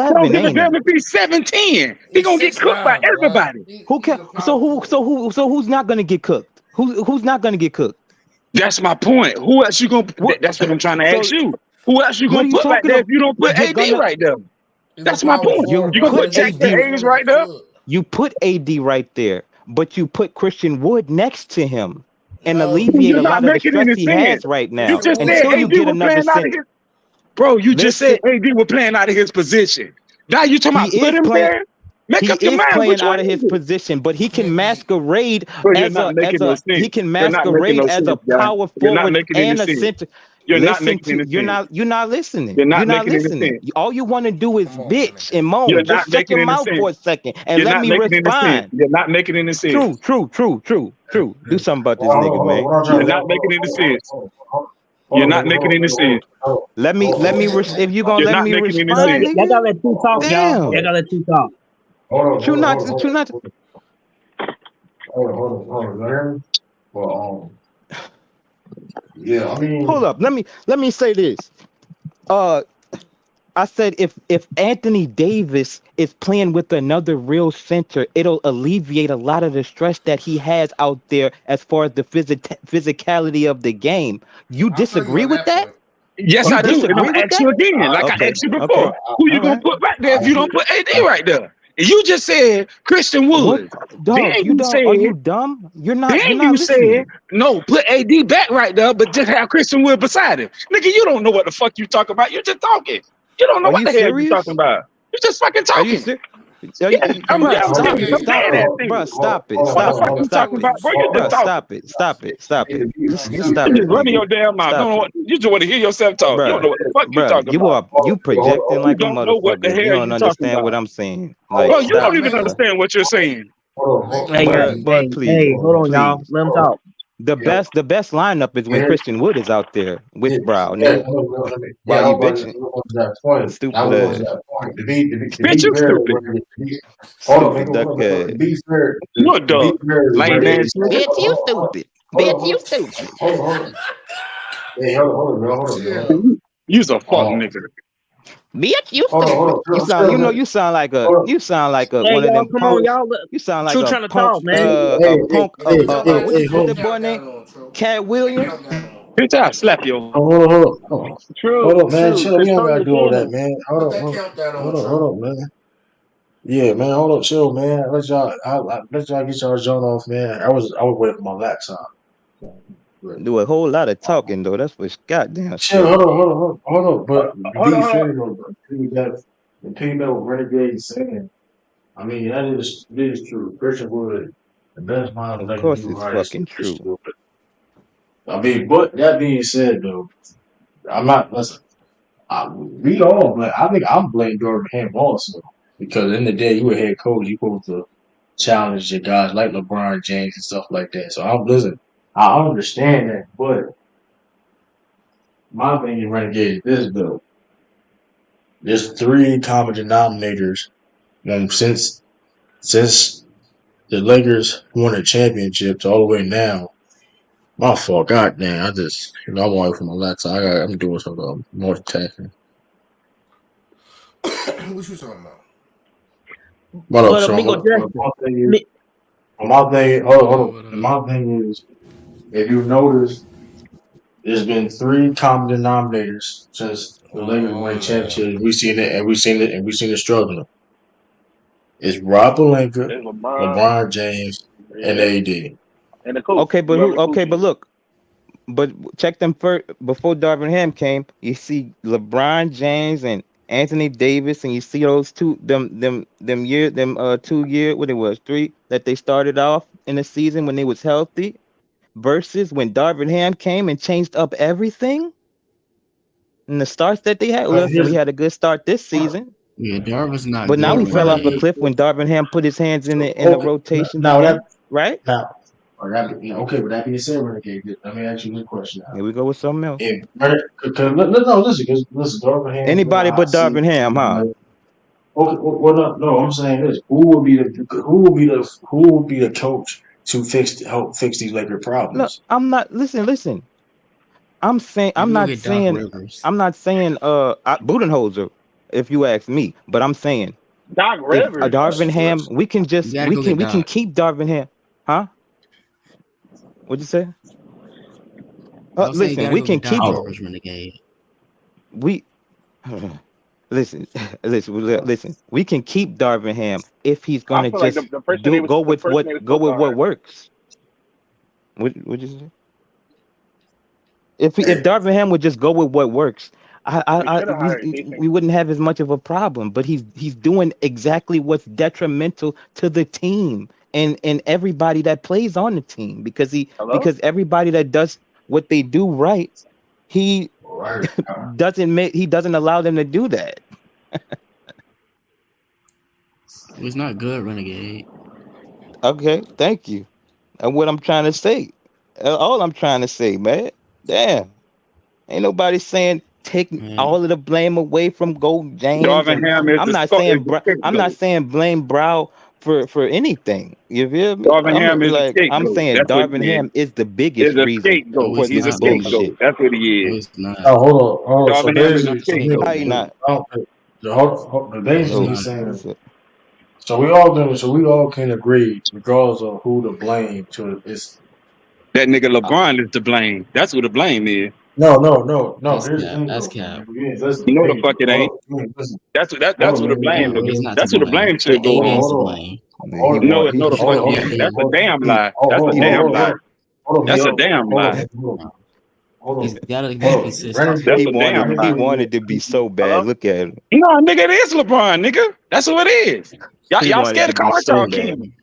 I don't 6'11", give a ain't damn he? if he's 17. He He's gonna get cooked by 6'9", bro. everybody. Who He's can? a power forward. So who's not gonna get cooked? Who's not gonna get cooked? That's my point. Who else you gonna? What? That's what I'm trying to ask So you. Who else you what gonna are you put right talking there if about? you don't put You're AD gonna right there? He's a That's my power point. forward, you You bro. gonna put put But he's Jackson AD. 8 6'1" right on there? foot. You put AD right there, but you put Christian Wood next to him and No, alleviate You're a not lot of the making stress any he sense. has right You now Christian just Wood said until you is. AD get was another playing out of center. his. Bro, you just Listen, said AD was playing out of his position. Now you talking he about put is him playing. there? Make He up your is mind. playing Which one out of his is it? position, but he can Maybe. masquerade Bro, you're as not a making no he sense. can You're not making masquerade no as a sense, guy. power You're not forward making any and a sense. center. You're not Listen making to any sense. you're not listening. You're You're not not making any listening. sense. All you want to do is Come on, my bitch and nigga. You're moan. not Just shut making your any mouth sense. for a second and You're let not me making any sense. respond. You're not making any sense. True. Do something about this Hold on, nigga, hold on. man. What I'm trying You're to not hold making on, any hold on, sense. hold on, hold on, You're hold on, not nigga, making hold on, any nigga, hold sense. on, Let me hold let on, me hold res- if you gonna You're let not me making any Y'all, respond, sense. y'all nigga. gotta let two talk, y'all. Y'all Damn. gotta let two talk. True not true not. hold on, you hear me? Well, yeah, I Hold mean, up. Let me say this. Uh I said if Anthony Davis is playing with another real center, it'll alleviate a lot of the stress that he has out there as far as the physicality of the game. You I feel you disagree on with that that? point. Yes, You I do. And I'm disagree gonna with ask you that? again, like I Okay. asked you before. Okay. Who you All gonna right. put right there I if you don't get, put AD right there? And you just said Christian What Wood. Then dog? You you don't are you said, dumb? then You're not you said, listening. no, put AD back right there, but just have Christian Wood beside him. Nigga, you don't know what the fuck you talking about. You're just talking. You don't know Are what you the hell you talking serious? about. You're just fucking Are you talking. serious? Yeah, I'm Bruh, damn hold on, stop serious. it. I'm Stop dead it. ass hold serious. Bruh, stop it. What the Stop on, fuck it. hold you on, Stop talking it. about, bro? You just Bruh, talking. stop it. Stop it. Stop it. Stop You it, just running nigga. your damn mouth. Don't Stop know it. what you just want to hear yourself talk. You don't Bruh, know what the fuck you bruh, talking you about. are you projecting You like a don't know what the motherfucker. You hell don't you talking understand what about. I'm saying. Hold Like, Bro, on, you don't stop y'all. it, even Let bruh. understand what you're saying. let Hey, AD. But hey, hold on, y'all. please. Let them talk. The best lineup is when yeah, Christian Wood is out there with Brow, yeah, nigga. yeah, While I you was about to bitching, to that point. I stupid was going to ass, that point. To Bitch, be you fair, stupid. hold on, stupid nigga, duck hold on, ass. to be fair, You a to be dog. fair, Lame ass nigga. Bitch, you stupid. Bitch, you stupid. hold on. Hey, hold on. Chill. You's a fuck Um, nigga. Bitch, you hold stupid. on, chill, man. Hold on. You sound like a Hey, one of y'all, them come on, punks. y'all. You sound like True a trying to punk, talk, man. a punk, Put your what light what's skinned that boy cap name? down on, True. Cat Put that Williams. cap down on. Bitch, I slap you. Hold True, up, man. true. Chill. We Cause don't gotta Tony do all that, Cannon. man. Put that countdown on, Hold True. up, man. Yeah, man. Hold up, chill, man. Let y'all get y'all joint off, man. I was waiting for my laptop. Do a whole lot of talking though. That's for goddamn Chill. sure. Hold on. Hold But to hold be on. fair, though, bro, the piggyback what Renegade is saying. I mean, it is true. Christian Wood, the best mind Of that can course do it's right is fucking Christian true. Wood. I mean, but that being said, though, I'm not. Listen, we all, but I think I'm blaming Jordan Ham also because in the day you a head coach, you supposed to challenge your guys like LeBron James and stuff like that. So I'm listen. I understand that, but my thing in Renegade is this though. There's three common denominators since the Lakers won the championships all the way now. My fault. God damn. I'm away from my laptop. I'm doing some multitasking. What you talking about? What up, What up, Sean? Migo Justin? Mi- Hold on. And my thing is, if you notice, there's been three common denominators since the Lakers Oh won the man. championship. We've seen it struggling. It's Rob Pelinka, It's LeBron. LeBron James, and Yeah. AD. And the coach. Okay, but You who? already coach Okay, but is. look. But check them first before Darvin Ham came. You see LeBron James and Anthony Davis, and you see those two them year them 2 year what it was 3 that they started off in the season when they was healthy versus when Darvin Ham came and changed up everything and the starts that they had. Listen, we Here's had a good start this season, Yeah, Darvin's not but now good he But fell off a renegade. cliff when Darvin Ham put his hands in the okay. rotations Now that again, right? now okay. With that being said, Renegade, let me ask you this question now. Here we go with something else. If no, listen, because listen, Darvin Ham's been in Anybody the hot but seat. Darvin Ham, huh? Okay, well, no, I'm saying this: who will be the coach to help fix these Laker Look, problems? I'm not. Listen. I'm saying You can go get Doc Rivers. Budenholzer, if you ask me, but I'm saying Doc if Rivers. Darvin Ham, You gotta go get we can Doc. keep Darvin Ham, huh? What'd you say? I was saying you Listen, gotta we go can get Doc keep Oh, Rivers, renegade. we listen, listen. We can keep Darvin Ham if he's I gonna feel like just the person they was the person they was go supposed to with what hire. works. What you say? If hey, Darvin Ham would just go with what works, They should have hired Jason. we wouldn't have as much of a problem. But he's doing exactly what's detrimental to the team and everybody that plays on the team Hello? because everybody that does what they do right, he all right. he doesn't allow them to do that. It was not good, renegade. Okay, thank you. And what I'm trying to say, all I'm trying to say, man, damn. Ain't nobody saying take Man, all of the blame away from Gold James, Darvin and Ham is the I'm not scapegoat. saying blame Brow for anything. You feel me? Darvin I'm Ham is a like I'm scapegoat. saying That's what Darvin he is. Ham is the Is biggest a reason no, scapegoat. for it's He's a this not, bullshit. scapegoat. renegade. That's what he No, is. it's not. Oh, hold on. So Darvin Ham is a basically, scapegoat. How you not? No, it's basically Oh, not. saying what's it? so we all can agree, regardless of who to blame. To it's That nigga Uh, LeBron is to blame. That's who the blame is. no. That's Here's the cap. thing, That's though, cap. man. Listen, You know the hey, fuck it hold ain't. up, listen, That's who the blame No, should it's go. not to That's who the blame. blame The should go AD on. is to hold blame. hold on, No, no, the hold fuck on, it hold ain't. on, That's a Yeah, hold damn on, lie. That's a hold he on, damn hold lie. on, hold on, That's a Yo, damn hold lie. on, hold on, hold he's on, gotta be hold on. consistent. That's Renegade, a damn he lie. wanted to be so bad. hello? Look at him. No, nigga, it is LeBron, nigga. That's who it is. He Y'all wanted scared to to be call out so y'all bad. king.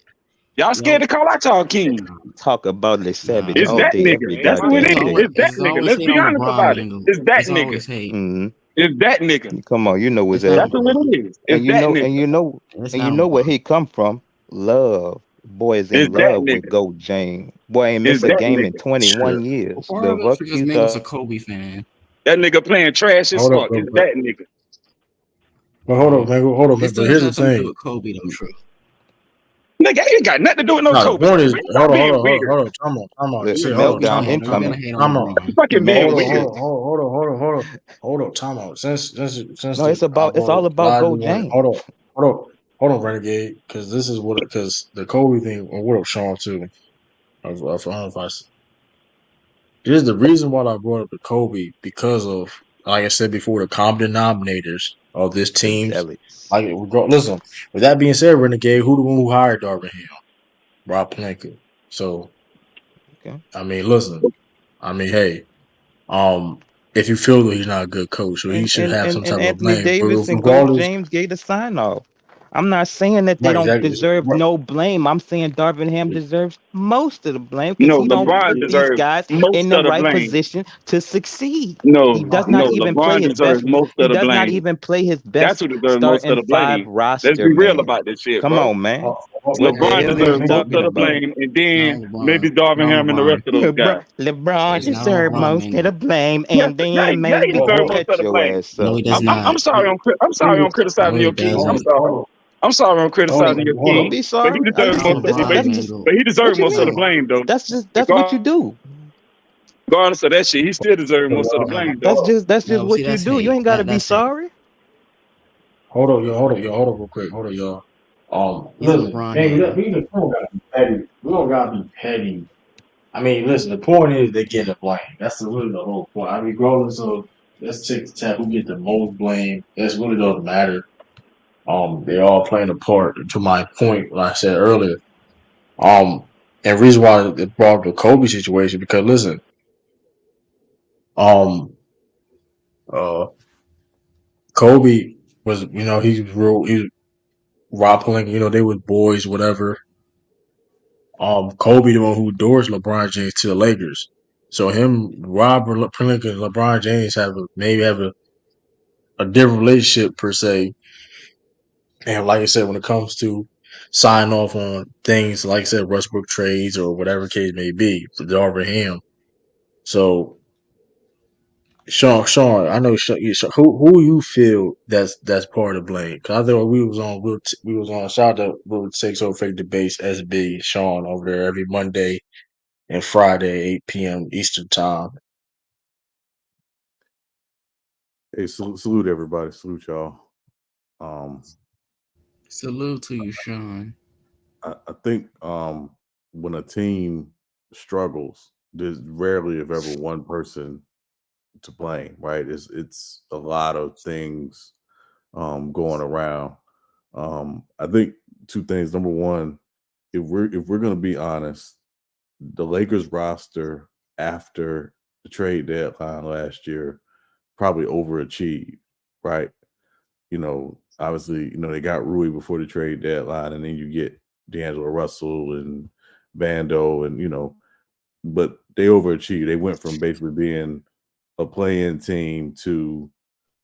Y'all scared Yo, to call out y'all king. Talk about the nah, savage It's all nah. that day, nigga. every Ain't That's who it goddamn It's is. always day. It's that it's nigga. always Let's hate be on honest LeBron, about it. nigga. It's that It's nigga. always hate. Hmm. It's that nigga. Come on, you know what's It's not That's happening. who LeBron. it is. It's that nigga. It's And you not know where LeBron. he come from. Love. Boy is It's in that love with nigga. Gold James. Boy ain't It's missed a that game in nigga. 21 shit. years. The LeBron fuck just you make us a thought? Kobe fan. That nigga playing trash as Hold up, fuck. It's that nigga. Yeah. hold on, It man. But still here's the has something to do thing. with Kobe though, true. Nigga ain't got nothing to do with no No, the Kobe point shit, is, man. Stop being weird. Time out. The You're a Shit, Kobe meltdown fan though. You're gonna incoming. hate on time out. LeBron. Fucking being weird. Hold on, time out. Since No, the I it's brought all up about Elijah Gold Warren. James. Hold on, Renegade, because this is because the Kobe thing. Or what up, Sean too? I don't know if I This is the reason why I brought up the Kobe because of, like I said before, the common denominators of this The teams. zealots. Like, listen. With that being said, Renegade, who the one who hired Darvin Ham? Rob Palenka. So, Okay. I mean, listen. I mean, hey, if you feel that he's not a good coach, so he and should and have and, some and type of Anthony blame. Davis and Coach Regardless, James gave the sign off. I'm not saying that they right? don't Exactly. deserve no blame. I'm saying Darvin Ham deserves most of the blame because No, he don't LeBron put these deserves guys in most the of the right blame. position to succeed. He No, does not no, even play LeBron his deserves best. most He of the does not blame. even play his That's best who deserves most of starting the five blame. Let's roster, be real man. about this shit, Come bro. on, man. What the LeBron hell is deserves you most talking of the about? blame, and It's not then maybe LeBron. It's Darvin not Ham and the rest LeBron. of those guys. LeBron It's not deserved LeBron most of Mania. the blame, Yes, and yeah, then yeah, he maybe deserves he most of cut the your blame. ass No, up. he does I'm not. sorry. I'm sorry. I'm No, criticizing he your king. I'm doesn't. sorry. I'm sorry. I'm criticizing your Hold Don't on. king. be But he sorry. I deserves It's not most listen. of This the. LeBron that's But just Mania. he what deserves you most of the mean. No, blame, though. That's what you do. Regardless of that shit, he still deserves most of the no, blame, though. That's just no. See, what you that's do. You hate. ain't gotta be That's hate. sorry. Hold on, real quick. Hold on, y'all. He's a Listen, LeBron man, hater. we don't gotta be petty. We don't gotta be petty. I mean, listen, the point is they get the blame. That's really the whole point. I mean, regardless of let's take the tap who get the most blame. That's really doesn't matter. They all playing a part. To my point, like I said earlier. Um, and reason why it brought up the Kobe situation because listen, um, uh, Kobe was he was real. He was Rob Palenka. They was boys, whatever. Kobe the one who endorsed LeBron James to the Lakers. So him, Palenka, and LeBron James maybe have a different relationship per se. And like I said, when it comes to sign off on things, like I said, Westbrook trades or whatever case may be, for Darvin Ham. So Sean, I know who you feel that's part of the blame? Because I thought we was on shout out Will Takes Over Fake Debates SB Sean over there every Monday and Friday 8 p.m. Eastern time. Hey, salute everybody. Salute y'all. Um, Salute to you, Sean. I think when a team struggles, there's rarely, if ever, one person to blame. Right? It's a lot of things going around. I think two things. Number one, if we're gonna be honest, the Lakers roster after the trade deadline last year probably overachieved. Right? Obviously, they got Rui before the trade deadline, and then you get D'Angelo Russell and Bando, and but they overachieved. They went from basically being a play-in team to,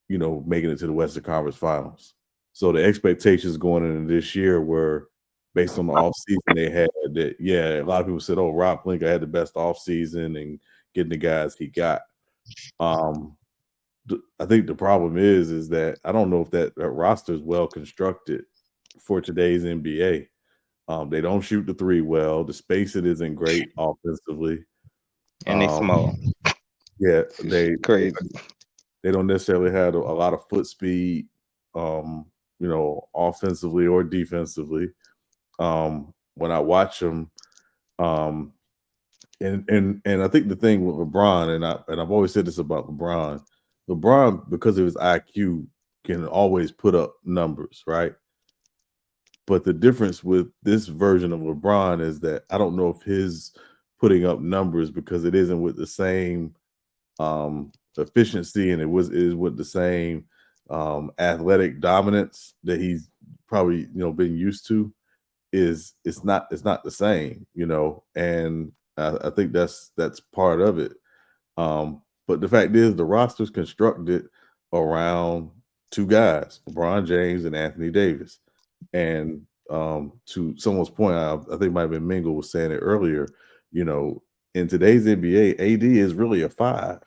making it to the Western Conference Finals. So the expectations going into this year were based on the offseason they had. That a lot of people said, "Oh, Rob Pelinka had the best offseason and getting the guys he got." Um, I think the problem is that I don't know if that roster is well constructed for today's NBA. They don't shoot the three well. The spacing isn't great offensively. And they Um, small. yeah, It's crazy. they don't necessarily have a lot of foot speed, offensively or defensively. When I watch them, um, and I think the thing with LeBron, and I've always said this about LeBron. LeBron, because of his IQ, can always put up numbers, right? But the difference with this version of LeBron is that I don't know if his putting up numbers, because it isn't with the same efficiency, and is with the same athletic dominance that he's probably been used to. It's not the same, and I think that's part of it. But the fact is, the roster's constructed around two guys, LeBron James and Anthony Davis. And to someone's point, I think it might have been Mingle was saying it earlier, in today's NBA, AD is really a five.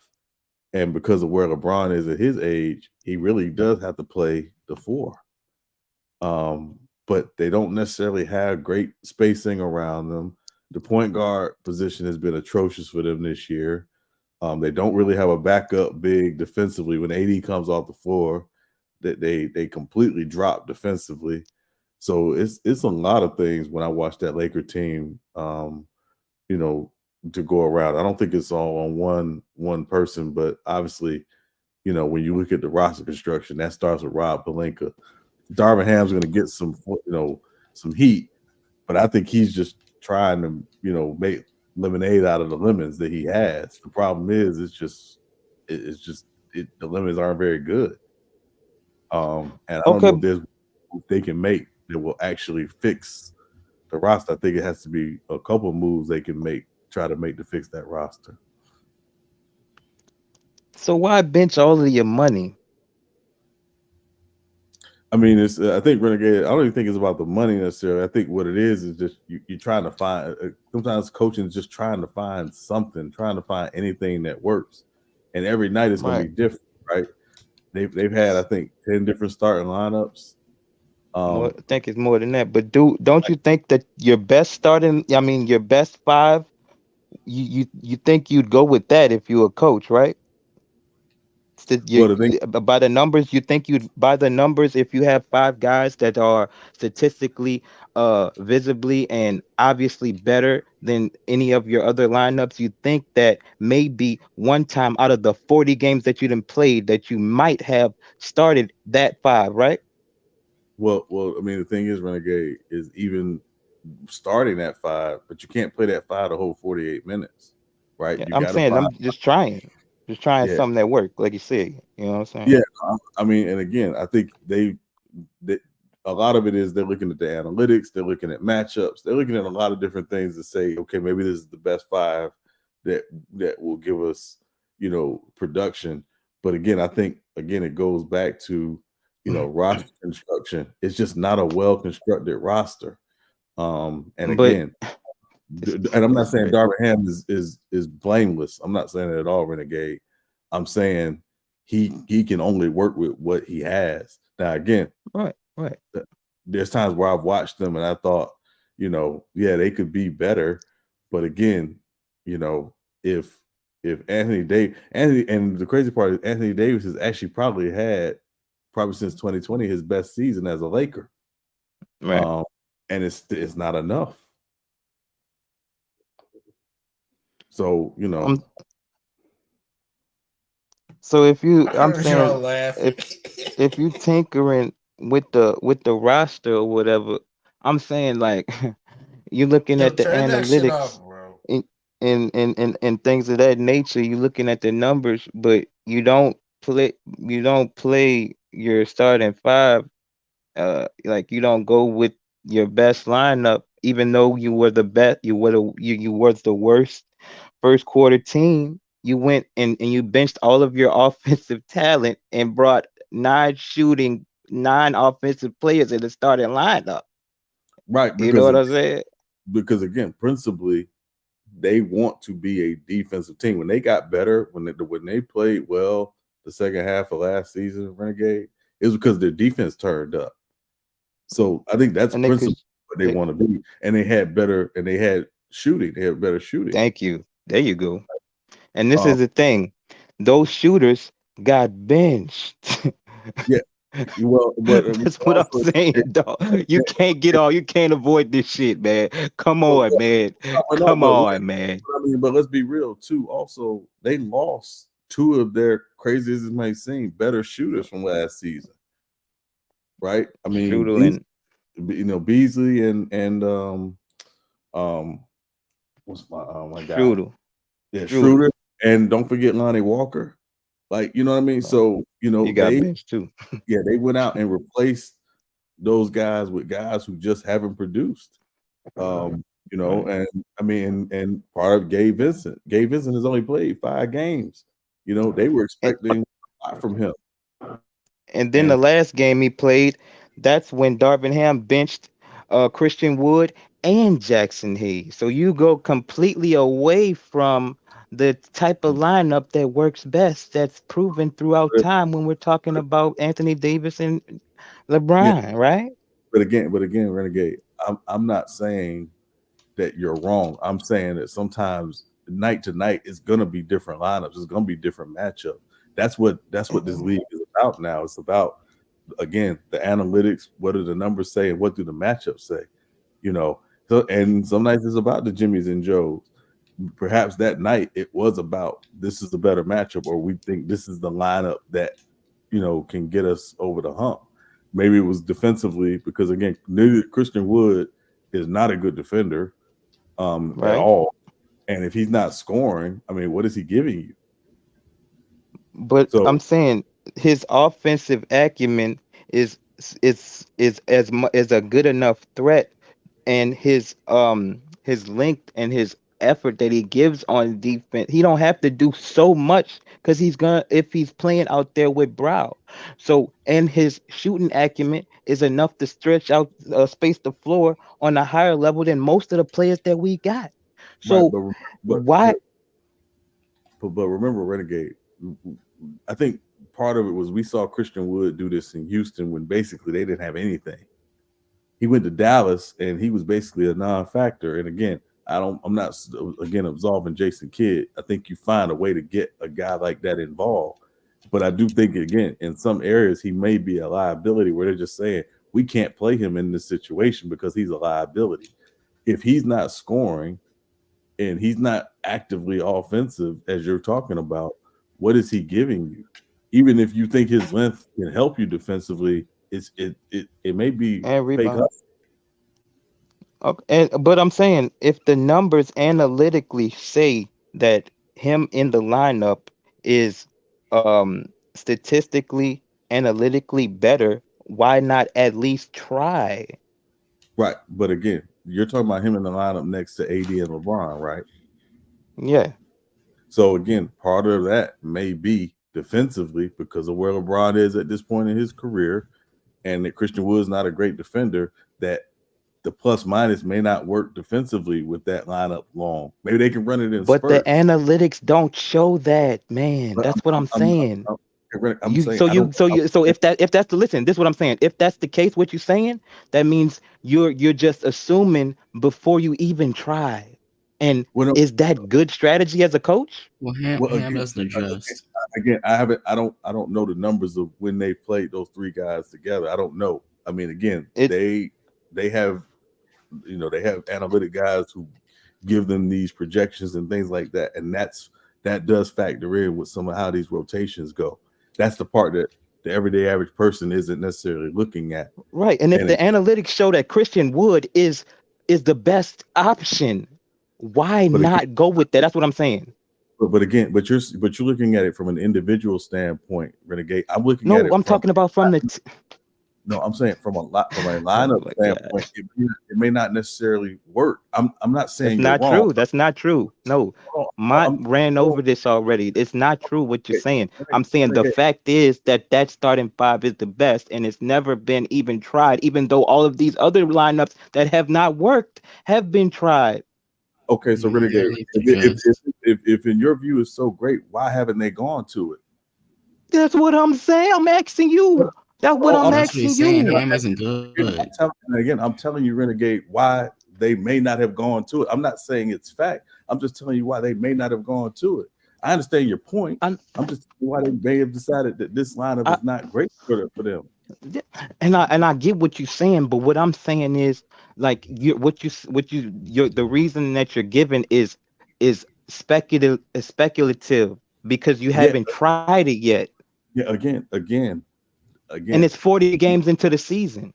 And because of where LeBron is at his age, he really does have to play the four. But they don't necessarily have great spacing around them. The point guard position has been atrocious for them this year. They don't really have a backup big defensively. When AD comes off the floor, that they completely drop defensively. So it's a lot of things when I watch that Laker team. to go around. I don't think it's all on one person, but obviously, when you look at the roster construction, that starts with Rob Pelinka. Darvin Ham's going to get some heat, but I think he's just trying to, make lemonade out of the lemons that he has. The problem is, the lemons aren't very good. And I don't know Okay, if there's they can make that will actually fix the roster. I think it has to be a couple of moves they can try to make to fix that roster. so why bench all of your money? I mean, I think Renegade. I don't even think it's about the money necessarily. I think what it is just you're trying to find. Sometimes coaching is just trying to find something, trying to find anything that works, and every night is going to Right. be different, right? They've had, I think, 10 different starting lineups. More, I think it's more than that. But don't you think that your best starting, I mean, your best five, you think you'd go with that if you were a coach, right? Well, the thing, By the numbers, you think you'd by the numbers if you have five guys that are statistically, visibly and obviously better than any of your other lineups, you think that maybe one time out of the 40 games that you done played that you might have started that five, right? well, I mean, the thing is, Renegade is even starting at 5, but you can't play that 5 the whole 48 minutes, right? Yeah, You I'm got to saying find, I'm just trying yeah, something that worked, like you said. You know what I'm saying? yeah. I mean, and again, I think they a lot of it is they're looking at the analytics, they're looking at matchups, they're looking at a lot of different things to say, okay, maybe this is the best 5 that will give us, production. But again, I think it goes back to roster construction. It's just not a well constructed roster. And But again, it's, and I'm not it's saying Darvin Ham is blameless. I'm not saying it at all, Renegade. I'm saying he can only work with what he has. Now, again, right, right. there's times where I've watched them and I thought, yeah, they could be better. But again, if Anthony, and the crazy part is Anthony Davis has actually probably since 2020 his best season as a Laker. Right. Um, and it's not enough. So, I'm so if you I I'm heard y'all saying laughing. if you tinkering with the roster or whatever, I'm saying like you're looking Yo, at the turn that shit off, analytics bro. and and things of that nature. You're looking at the numbers, but you don't play your starting five. Like you don't go with your best lineup, even though you were the best. You were the worst first quarter team. You went and you benched all of your offensive talent and brought nine offensive players in the starting lineup. right, You know because what I'm saying? again, principally they want to be a defensive team. When they got better, when they played well the second half of last season, Renegade, it was because their defense turned up. So I think that's And they could. principally what they want to be. And they had better, and they had shooting. They had better shooting. Thank you. There you go. And this Um, is the thing. Those shooters got benched. yeah, well, but That's what I'm also, saying, dog. You can't avoid this shit, man. Come well, on, man. no, Come but on, man. I mean, but let's be real too. Also, they lost two of their, crazy as it may seem, better shooters from last season, right? I mean, Shooter and Beasley and um what's my guy? Shooter. Yeah, Shooter. Schroeder, and don't forget Lonnie Walker. Like, you know what I mean? So, You got benched too. they went out and replaced those guys with guys who just haven't produced. Right. And I mean, and part of Gabe Vincent. Gabe Vincent has only played 5 games. They were And expecting a lot from him. and then And the last game he played, that's when Darvin Ham benched Christian Wood and Jackson Hayes. So you go completely away from the type of lineup that works best, that's proven throughout time when we're talking about Anthony Davis and yeah, LeBron, right? but again, Renegade, I'm not saying that you're wrong. I'm saying that sometimes night to night it's gonna be different lineups. It's gonna be different matchups. That's what this league is about now. It's about, again, the analytics. What do the numbers say, and what do the matchups say? So, and some nights it's about the Jimmys and Joes. perhaps that night it was about this is a better matchup, or we think this is the lineup that can get us over the hump. Maybe it was defensively because again, Christian Wood is not a good defender at right? all, and if he's not scoring, I mean, what is he giving you? But So I'm saying his offensive acumen is is a good enough threat, and his length and his effort that he gives on defense, he don't have to do so much because he's gonna if he's playing out there with Brow. So and his shooting acumen is enough to stretch out space the floor on a higher level than most of the players that we got. right, So but why? but remember, Renegade. I think part of it was we saw Christian Wood do this in Houston when basically they didn't have anything. He went to Dallas and he was basically a non-factor. And again, I'm not again absolving Jason Kidd. I think you find a way to get a guy like that involved. But I do think again, in some areas he may be a liability where they're just saying we can't play him in this situation because he's a liability. If he's not scoring and he's not actively offensive as you're talking about, what is he giving you? Even if you think his length can help you defensively, it may be And fake rebound. hustle. Okay, but I'm saying if the numbers analytically say that him in the lineup is statistically analytically better, why not at least try? Right. But again, you're talking about him in the lineup next to AD and LeBron, right? Yeah, So again, part of that may be defensively because of where LeBron is at this point in his career, and that Christian Wood's not a great defender, that the plus minus may not work defensively with that lineup long. Maybe they can run it in but the spurts. analytics don't show that, man. But That's what I'm saying. I'm saying I don't. So if that's the listen, this is what I'm saying. If that's the case, what you're saying, that means you're just assuming before you even try. And Well, is that good strategy as a coach? Well, well, Ham doesn't adjust. again, I haven't. I don't know the numbers of when they played those three guys together. I don't know. I mean, again, It's they have they have analytic guys who give them these projections and things like that, and that does factor in with some of how these rotations go. That's the part that the everyday average person isn't necessarily looking at. right. And if And the analytics show that Christian Wood is the best option, why but again, not go with that? That's what I'm saying. but again, but you're looking at it from an individual standpoint, Renegade. I'm looking at No, it I'm from talking about from the no, I'm saying from a oh lineup my standpoint, gosh. it may not necessarily work. I'm not That's saying you're not wrong. true. That's not true. No, Mott I'm, ran over this already. It's not true what you're okay, saying. I'm saying the Renegade, fact is that that starting five is the best, and it's never been even tried. Even though all of these other lineups that have not worked have been tried. okay, so Yeah, Renegade, at least adjust. if in your view is so great, why haven't they gone to it? That's what I'm saying. I'm asking you. That's what Oh, I'm That's what he's asking saying. you. Ham isn't good. I'm telling you, Renegade, why they may not have gone to it. I'm not saying it's fact. I'm just telling you why they may not have gone to it. I understand your point. I'm, I'm just why they may have decided that this lineup I, is not great for them. yeah, and I get what you're saying, but what I'm saying is like you the reason that you're giving is speculative because you Yeah, haven't tried it yet, yeah. and Again. it's 40 games into the season.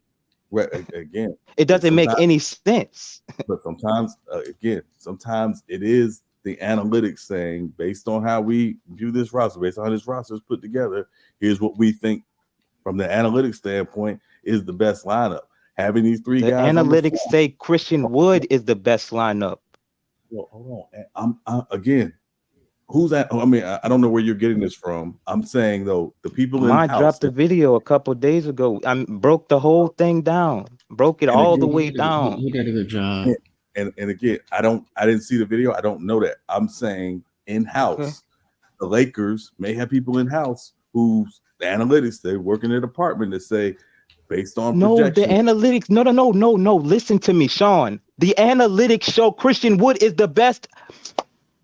Right, again. It doesn't make Sometimes, any sense. but sometimes, again, sometimes it is the analytics saying, based on how we view this roster, based on how this roster is put together, here's what we think from the analytics standpoint is the best lineup. Having these three The guys on the analytics floor. say Christian Wood is the best lineup. Well, hold on. Again, who's that? I mean, I don't know where you're getting this from. I'm saying though, the people in Mine house, dropped a video a couple days ago. I broke the whole thing down, broke it and all the again, way down. He did a good job. and again, I didn't see the video. I don't know that. I'm saying in Okay. house, the Lakers may have people in house who's the analytics, they work in their department that say, based on No, the projection. analytics. No. Listen to me, Sean. The analytics show Christian Wood is the best.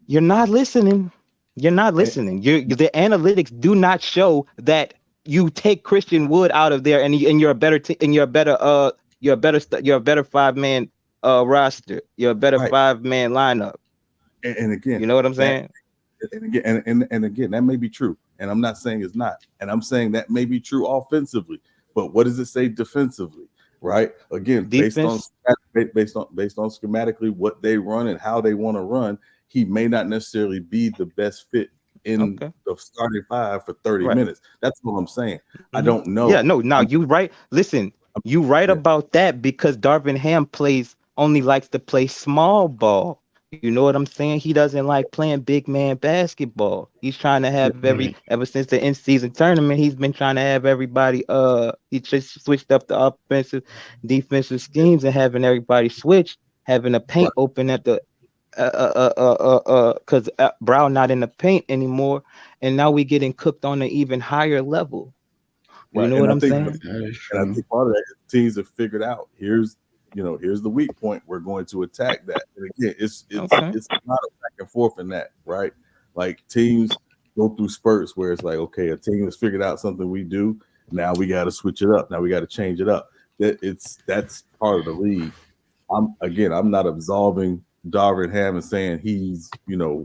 You're not listening. You're not And, listening. The analytics do not show that you take Christian Wood out of there and you're a better and you're a better 5-man roster. You're a better right, 5-man lineup. And again, You know what I'm that saying? and again and again that may be true, and I'm not saying it's not, and I'm saying that may be true offensively, but what does it say defensively? Right, again, Defense. based on schematically what they run and how they want to run, he may not necessarily be the best fit in Okay. the starting five for 30 Right. minutes. That's what I'm saying. I Hmm. don't Yeah. know. No. Now I'm, you right. Listen. You right yeah, about that because Darvin Ham plays only likes to play small ball. You know what I'm saying? He doesn't like playing big man basketball. He's trying to yeah, have ever since the in season tournament. He's been trying to have everybody. He just switched up the offensive, defensive schemes and having everybody switch, having the right, paint open at the because Brown not in the paint anymore, and now we getting cooked on an even higher level. You right. know what I'm saying? That is And I true. think part of that is teams have figured out here's the weak point. We're going to attack that. And again, Okay. it's not a back and forth in that, right? Like teams go through spurts where it's like, okay, a team has figured out something we do. Now we got to switch it up. Now we got to change it up. That's part of the league. I'm not absolving Darvin Ham and saying he's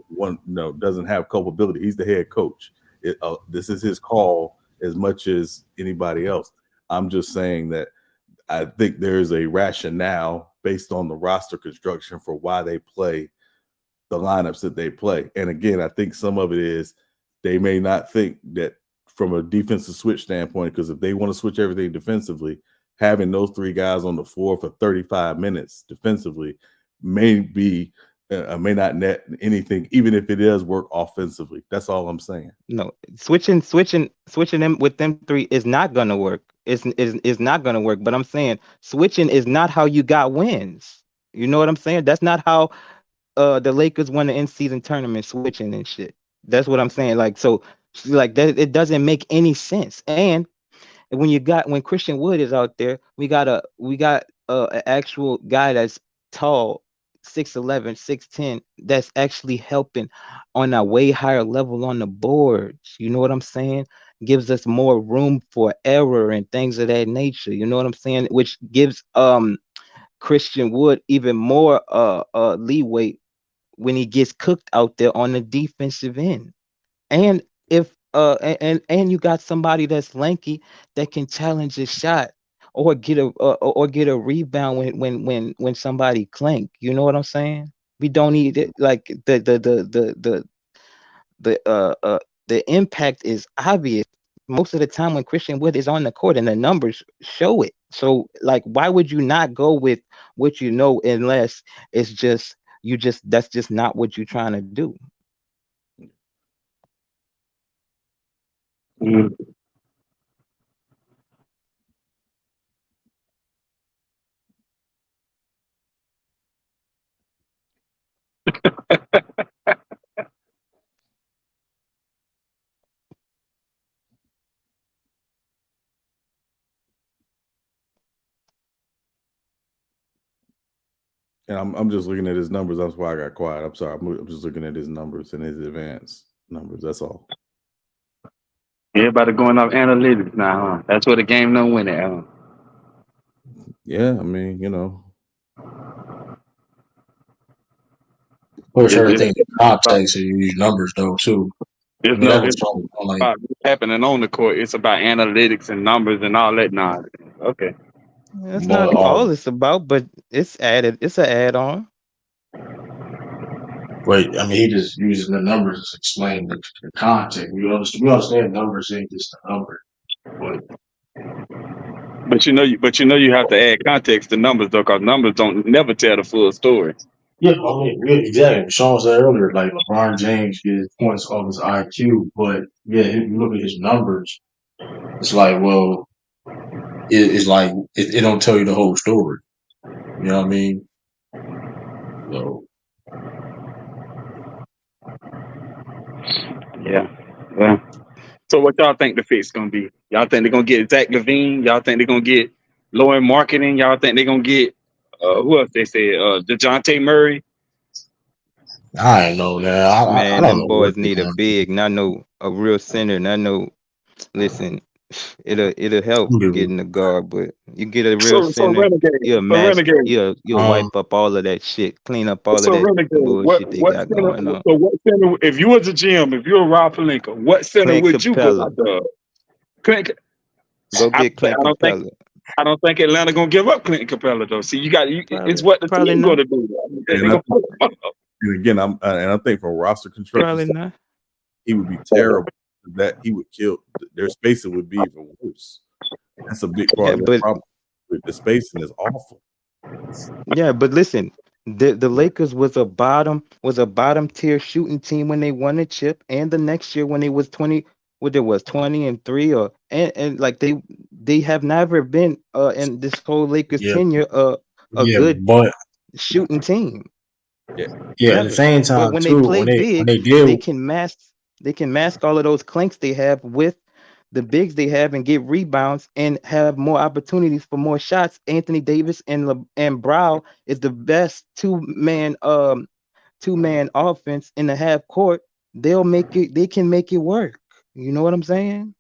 one doesn't have culpability. He's the head coach. This is his call as much as anybody else. I'm just saying that I think there's a rationale based on the roster construction for why they play the lineups that they play. And again, I think some of it is they may not think that from a defensive switch standpoint, because if they want to switch everything defensively, having those three guys on the floor for 35 minutes defensively may not net anything, even if it does work offensively. That's all I'm saying. No, switching them with them three is not gonna work. Is not gonna work. But I'm saying switching is not how you got wins. You know what I'm saying? That's not how the Lakers won the in season tournament switching and shit. That's what I'm saying. Like so, like that it doesn't make any sense. And when Christian Wood is out there, we got an actual guy that's tall, 6'11", 6'10", that's actually helping on a way higher level on the boards. You know what I'm saying? Gives us more room for error and things of that nature. You know what I'm saying? Which gives Christian Wood even more leeway when he gets cooked out there on the defensive end. And if and you got somebody that's lanky that can challenge a shot or get a rebound when somebody clink. You know what I'm saying? We don't need it like the the impact is obvious most of the time when Christian Wood is on the court and the numbers show it. So like why would you not go with what you know unless it's just you just that's just not what you're trying to do. Mm. And I'm just looking at his numbers. That's why I got quiet. I'm sorry. I'm just looking at his numbers and his advanced numbers. That's all. Everybody going off analytics now, huh? That's where the game don't win it, huh? Yeah, I mean, Push It's everything to about context and use numbers though too. I it's mean no that was it's something like about what's happening on the court. It's about analytics and numbers and all that nonsense. Okay. That's but not all it's about, but it's added. It's an add-on. wait, I mean he just using the numbers to explain the context. We understand numbers ain't just a number. But But you have to add context to numbers though, because numbers don't never tell the full story. yeah, I mean, yeah, exactly. Sean said earlier, like LeBron James gets points off his IQ, but yeah, if you look at his numbers, it's like, well, it's like it don't tell you the whole story. You know what I mean? So Yeah. Yeah. So what y'all think the fix gonna be? Y'all think they're gonna get Zach Levine? Y'all think they're gonna get lower marketing? Y'all think they're gonna get who else they said? DeJounte Murray? I ain't know that. I Man, don't them know what boys they're need a gonna do. big, not no a real center, not no. Listen. it'll help I'm good with getting the guard, but you get a real So center, renegade, you'll so mask, renegade, you'll um wipe up all of that shit, clean up all of so that renegade. bullshit they What got center? going on. So what center? If you was a GM, if you're Rob Pelinka, what center Clint would you go Capella, after? Clint, go I, get but Clint I don't think Capella. I don't think Atlanta gonna give up Clinton Capella though. See, it's Probably, what the probably team not, gonna do. They And I gonna think, and again, and I think from roster construction, probably not. he would be terrible. That he would kill. Their spacing would be even worse. That's a big part Yeah, of the but problem. The spacing is awful. yeah, but listen, the Lakers was a bottom tier shooting team when they won the chip, and the next year when they was 20, what there was 20-3, or and like they have never been in this whole Lakers yeah, tenure a yeah, good but shooting team. Yeah, yeah, at the Never. same But time when they too, play when big, they did, they can mask all of those clinks they have with the bigs they have and get rebounds and have more opportunities for more shots. Anthony Davis and Brow is the best two man offense in the half court. They can make it work. You know what I'm saying?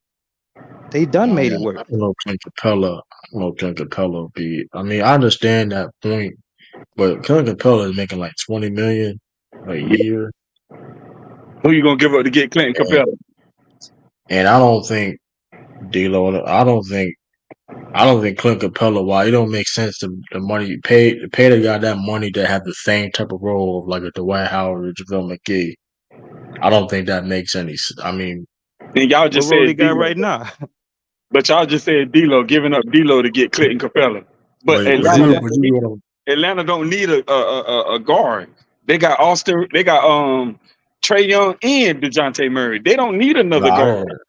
They done made it I work. don't know Clint Capella. I don't know Clint Capella would be. I mean, I understand that point, but Clint Capella is making like 20 million a year, who you gonna give up to get Clinton and, Capella? and I don't think D'Lo. I don't think Clint Capella. Why it don't make sense to the money you pay the guy that money to have the same type of role of like a Dwight Howard or JaVale McGee. I don't think that makes any. I mean, And y'all What just role they said got D'Lo, right now? but y'all just said D'Lo giving up D'Lo to get Clinton Capella. But but Who that? Atlanta don't need a guard. They got Austin. They got Trey Young and Dejounte Murray. They don't need no, another I guard. didn't.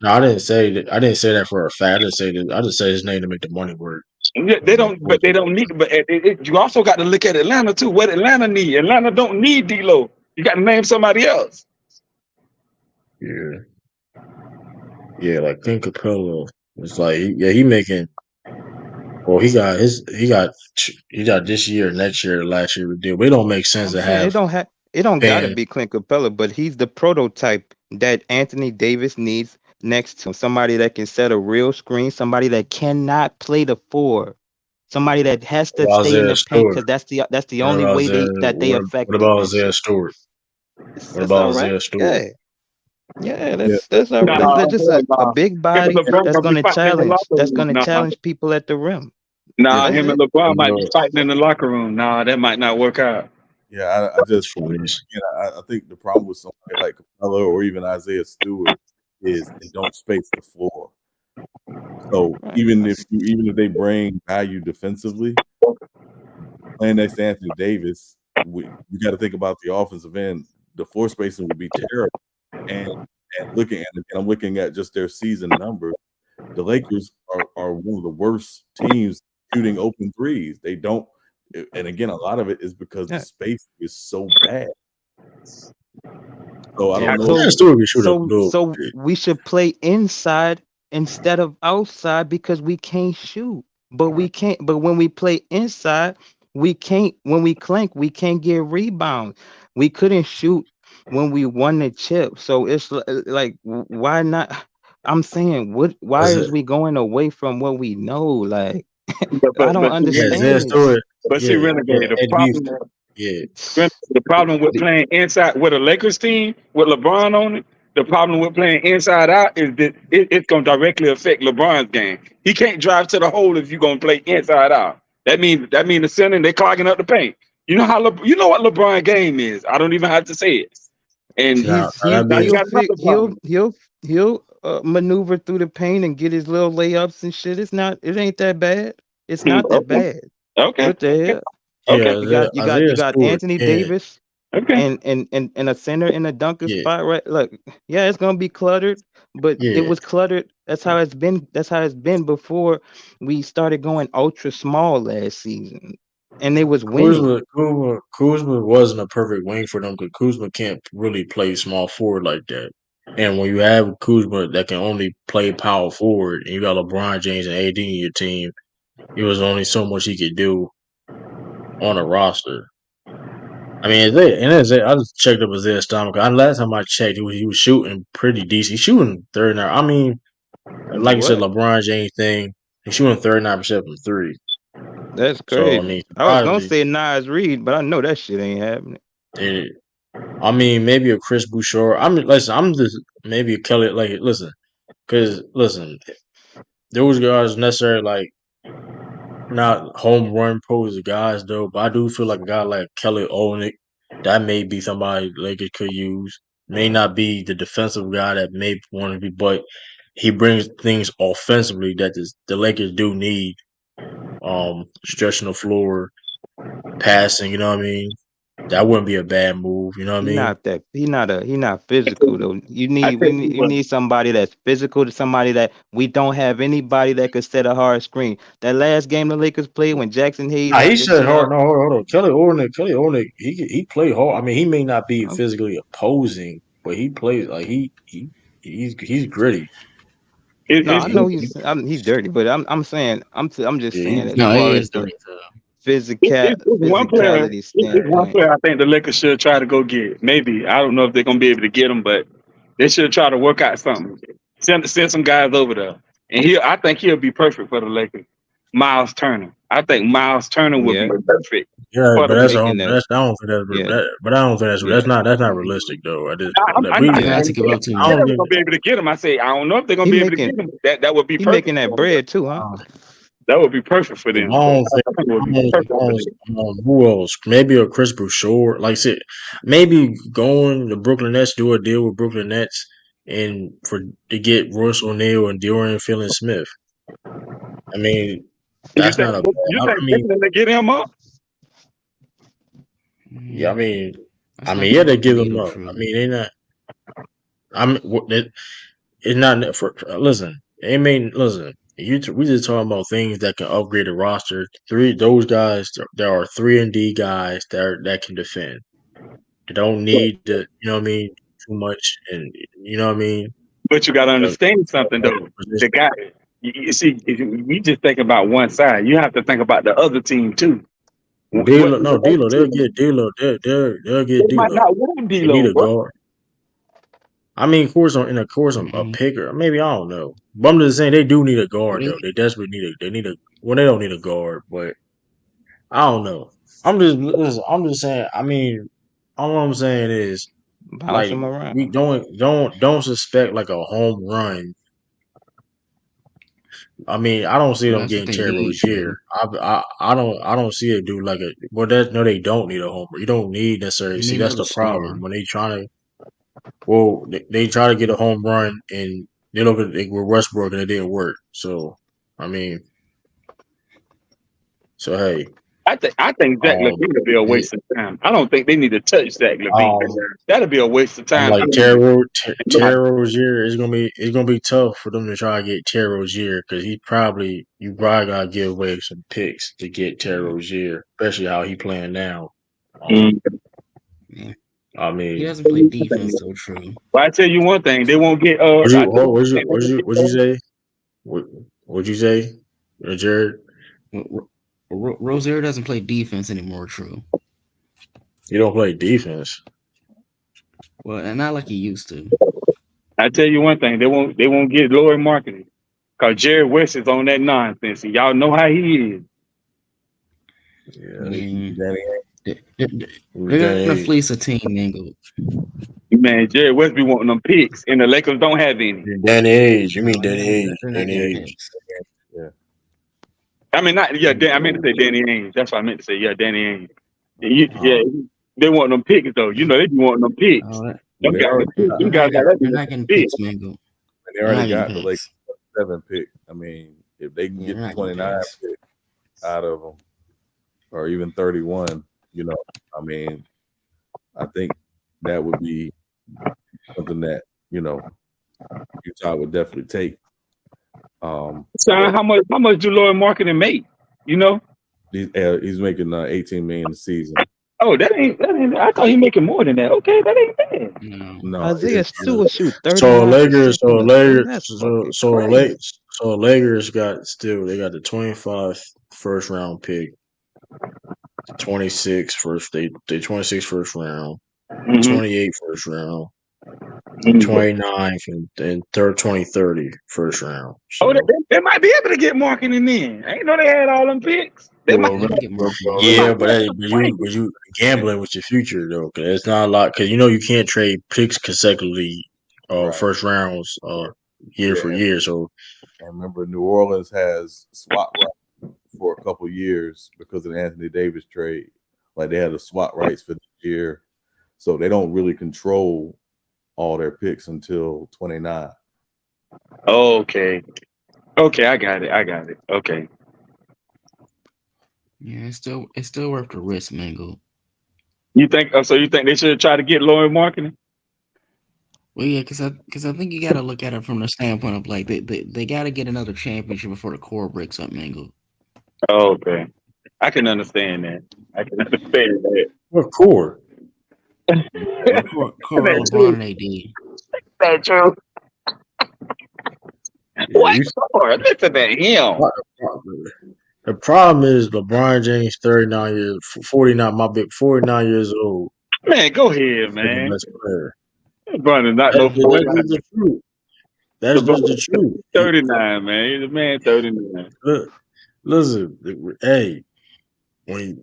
No, I didn't say that. I didn't say that for a fact. I just say that. I just say his name to make the money work. And yet they don't, but they don't need. But you also got to look at Atlanta too. What Atlanta need? Atlanta don't need D'Lo. You got to name somebody else. Yeah, yeah. Like Clint Capella was like, yeah, he making. Well, he got this year, next year, last year to deal. But it don't make sense I'm to saying have it don't gotta paying. be Clint Capella, but he's the prototype that Anthony Davis needs next to him. Somebody that can set a real screen, somebody that cannot play the four, somebody that has to stay in Isaiah the paint Stewart. because that's the What only about way Isaiah? they What effective about and Isaiah shit. Stewart? It's, What it's about all right. Isaiah Stewart? Yeah. Yeah, yeah. that's all right. Nah, Let's just hell a nah. big Him and body LeBron that's gonna be gonna fighting in the challenge. locker That's room. gonna Nah, challenge people at the rim. Yeah, nah. That's Him and it. LeBron You might be know, fighting in the locker room. Nah, that might not work out. yeah. I just Foolish. again, I think the problem with somebody like Capella or even Isaiah Stewart is they don't space the floor. So Right. even if they bring value defensively, playing next to Anthony Davis, you got to think about the offensive end. The floor spacing would be terrible. And I'm looking at just their season numbers. The Lakers are one of the worst teams shooting open threes. They don't, and again, a lot of it is because the Yeah. space is so bad. So I Yeah. don't know. Isaiah So Stewart can shoot up a so little so bit. we should play inside instead of outside because we can't shoot. But when we play inside, we can't when we clank, we can't get rebounds. We couldn't shoot when we won the chip. So it's like why not? I'm saying why is Isaiah, we going away from what we know? Like But I don't yeah, Isaiah understand this. Stewart. see, Yeah, yeah. Renegade. And to be, yeah, The problem with playing inside with a Lakers team with LeBron on it, the problem with playing inside out is that it's going to directly affect LeBron's game. He can't drive to the hole if you're going to play inside out. That means the center they clogging up the paint. You know you know what LeBron game is. I don't even have to say it. And now, He's now he that now you being he'll got fi- another problem. he'll maneuver through the paint and get his little layups and shit. It ain't that bad. It's not that Okay, bad. okay, What the okay, hell? yeah, okay, You got you got you Isaiah got Stewart. Anthony Yeah, Davis okay. and a center in a dunker yeah, spot, right? Look, yeah, it's gonna be cluttered, but it yeah. was cluttered. That's how it's been. That's how it's been before we started going ultra small last season, and they was winning. Kuzma wasn't a perfect wing for them because Kuzma can't really play small forward like that. And when you have Kuzma that can only play power forward, and you got LeBron James and AD in your team, it was only so much he could do on a roster. I mean, I just checked up Isaiah Stomach. Last time I checked, he was shooting pretty decent. He's shooting third now. I mean, Like you said, What? LeBron James thing. He's shooting 39% from three. That's So I crazy. mean, I was gonna surprisingly, say Nas Reed, but I know that shit ain't happening. it, I mean, maybe a Chris Bouchard. I mean, listen, I'm just maybe a Kelly. Like, listen, because listen, those guys necessarily like not home run pose guys though. But I do feel like a guy like Kelly Olynyk, that may be somebody Lakers could use. May not be the defensive guy that may want to be, but he brings things offensively that the Lakers do need. Stretching the floor, passing. You know what I mean? That wouldn't be a bad move. You know what I He mean? not that. He not physical though. I tell you You what. need somebody that's physical. To somebody that we don't have anybody that could set a hard screen. That last game the Lakers played when Jackson Hayes Nah, he knocked the said shit hard. out. No, hold on. Kelly Olynyk, he played hard. I mean, he may not be um, physically opposing, but he plays like he's gritty. It, No, it's I He, know he he's dirty, but I'm saying I'm just yeah, saying as No, far he as is the dirty too. it's one player. physicality It's one standpoint. player I think the Lakers should try to go get. Maybe I don't know if they're gonna be able to get him, but they should try to work out something. Send some guys over there, and I think he'll be perfect for the Lakers. Miles Turner. I think Miles Turner would be Yeah, perfect yeah, for but the he that's a Lakers. making home. that. That's I don't think Yeah, but I don't think yeah. that's not realistic though. I'm not You We have to saying give up too I they're much. don't never think gonna be able to get him. I say I don't know if they're gonna He be able to making get him. That would be he perfect. making that bread too, huh? That would be perfect for I them. don't think I think it would I'm be on, perfect I'm for on, them. I'm on who else? Maybe a Chris Bouchard. Like I said, maybe going to Brooklyn Nets, do a deal with Brooklyn Nets, and for to get Royce O'Neal and Dorian Finney-Smith. I mean, You that's think not a you bad. I think mean, Brooklyn they get him up? yeah. That's like Yeah, they moving the give them needle up. I true. mean, they not. It's not for. Listen, they mean listen. We just talking about things that can upgrade the roster. Those guys. There are 3-and-D guys that can defend. They don't need to, you know what I mean, too much, and you know what I mean. But you got to The, understand something though. The position. guy, you see, if we just think about one side. You have to think about the other team too. What D'Lo, no the other D'Lo, they'll team? get D'Lo. They'll They get might D'Lo. not want They need D'Lo, a bro. guard. I mean, of course, a Mm-mm. picker. Maybe I don't know, but I'm just saying they do need a Well, guard they though. They desperately need a. They need a. Well, they don't need a guard, but I don't know. I'm just saying. I mean, all I'm saying is Bounce like him we around. don't suspect like a home run. I mean, I don't see well, them that's what getting they Terry need. Rozier. True. I don't see a dude like a. Well, that no, they don't need a homer. You don't need necessarily. You See, need that's another the problem star. when they trying to. Well, they try to get a home run and they look at it with Westbrook and it didn't work. So, I mean, so hey, I think Zach um, Levine would be a it, waste of time. I don't think they need to touch Zach Levine. um, That'd be a waste of I'm time. like Nobody. Terry Rozier. It's gonna be tough for them to try to get Terry Rozier because you probably gotta give away some picks to get Terry Mm, Rozier, especially how he playing now. Mm. yeah. I He mean, doesn't play defense, though. True. But I tell you one thing, they won't get. I tell you one thing, they won't get, what you say? What'd you say, Jared? Rozier doesn't play defense anymore. True. You don't play defense. Well, and not like he used to. I tell you one thing, they won't get Lori marketing because Jerry West is on that nonsense, and y'all know how he is. Yeah, they keep Mm, Danny they- they- Who's They're that gonna age? fleece a team, Mango. Man, Jerry West be wanting them picks, and the Lakers don't have any. Danny Age. You No, mean Danny Age? they're not Danny getting Age. picks. Ainge. Yeah. I mean, not yeah. I meant to say Danny Ainge. That's what I meant to say. Yeah, Danny Ainge. Yeah, Uh, they want them picks though. You know they be wanting them picks. Oh, Well, they already got, Them guys got that they're be not getting picks. picks, Mango. they They're already not getting got the Lakers picks. 7 pick. I mean, if they can Yeah, get they're the not getting 29 picks. pick out of them, or even 31, I mean, I think that would be something that Utah would definitely take. Son, But how much do Lloyd marketing make? You know? he's making 18 million a season. Oh, that ain't. I thought he making more than that. Okay, that ain't bad. No. No, Isaiah yeah. Stewart shoot So 39% from the three. That's fucking crazy. Lakers got they got the 25 first round pick, the 26 first they 26 first round, Mm-hmm. 28 first round, Mm. 29th and third 2030 first round. Oh, So they might be able to get marketing in. I ain't know they had all them picks. They might. well, Yeah, they get marketing. They might yeah, but be you gambling with your future though, because it's not a lot. Because you can't trade picks consecutively, Right. first rounds, year for Yeah, year. So and remember, New Orleans has swap rights for a couple years because of the Anthony Davis trade. Like they had the swap rights for this year, so they don't really control all their picks until 29. Okay. Okay, I got it. Okay. Yeah, it's still worth the risk, Mango. You think? So you think they should try to get low in marketing? Well, yeah, because I think you got to look at it from the standpoint of like they got to get another championship before the core breaks up, Mango. Okay, I can understand that. I can understand that. what core? Core That's LeBron true. and AD. That's true. Yeah, What for? Listen to him. the problem is LeBron James 39 years 49 my big 49 years old, Man, go ahead, second man. best player. LeBron is not no That's 49. just the truth. That's LeBron just the is truth. 39, man. He's a man 39. Look, listen, hey, when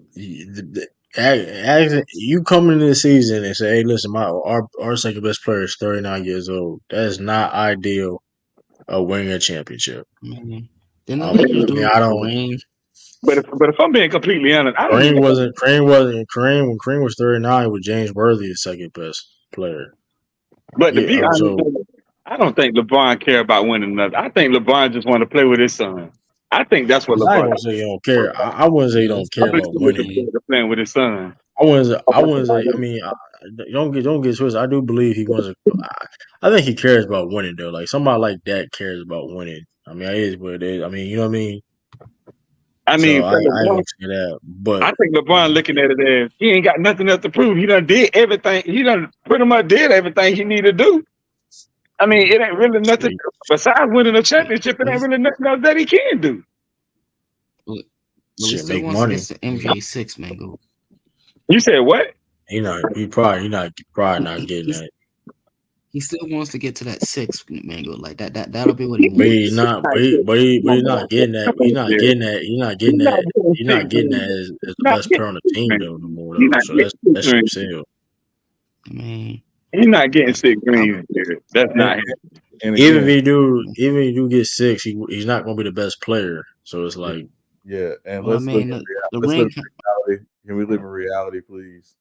you come into the season and say, "Hey, listen, our second best player is 39 years old." That is not ideal of winning a championship. Man. Then the I Lakers do mean, it I with don't. Kareem. But if I'm being completely honest, I don't Kareem even. wasn't. Kareem wasn't. Kareem when Kareem was 39, with James Worthy the second best player. But to Yeah. be honest, So I don't think LeBron care about winning another. I think LeBron just want to play with his son. I think that's what I ain't LeBron. gonna say you don't care. I wouldn't say you Yeah, don't that's I care probably believe about true, he's looking winning. man. forward to playing with his son. I wouldn't. I wouldn't say. I mean, don't get twisted. I do believe he wants to. I think he cares about winning though. Like somebody like that cares about winning. I mean, it is what it is. I mean, you know what I mean. I So mean, I for ain't LeBron, gonna say that. But I think LeBron looking at it as he ain't got nothing else to prove. He done did everything. He done pretty much did everything he needed to do. I mean, it ain't really nothing see, besides winning a Yeah. championship. It But ain't really nothing else that he can do. he shit, still make wants to get money. to MJ6, Mango. You said what? He not probably not getting He's that. he still wants to get to that six, Mango. Like that'll be what he But he's wants. not. But he's not getting that. He's not getting that. He's not getting He's not that. getting He's six not getting that rings. as He's the not best getting player on the six team rings. though no more He's though. not So getting that six ship rings. sailed. I mean, He's not getting six I, rings. Dude. That's not him. And Even if again, he do, even if he do get six, he's not gonna be the best player. So it's like yeah, and well, I let's live mean, in the let's live ring. in reality. Can we live in reality, please?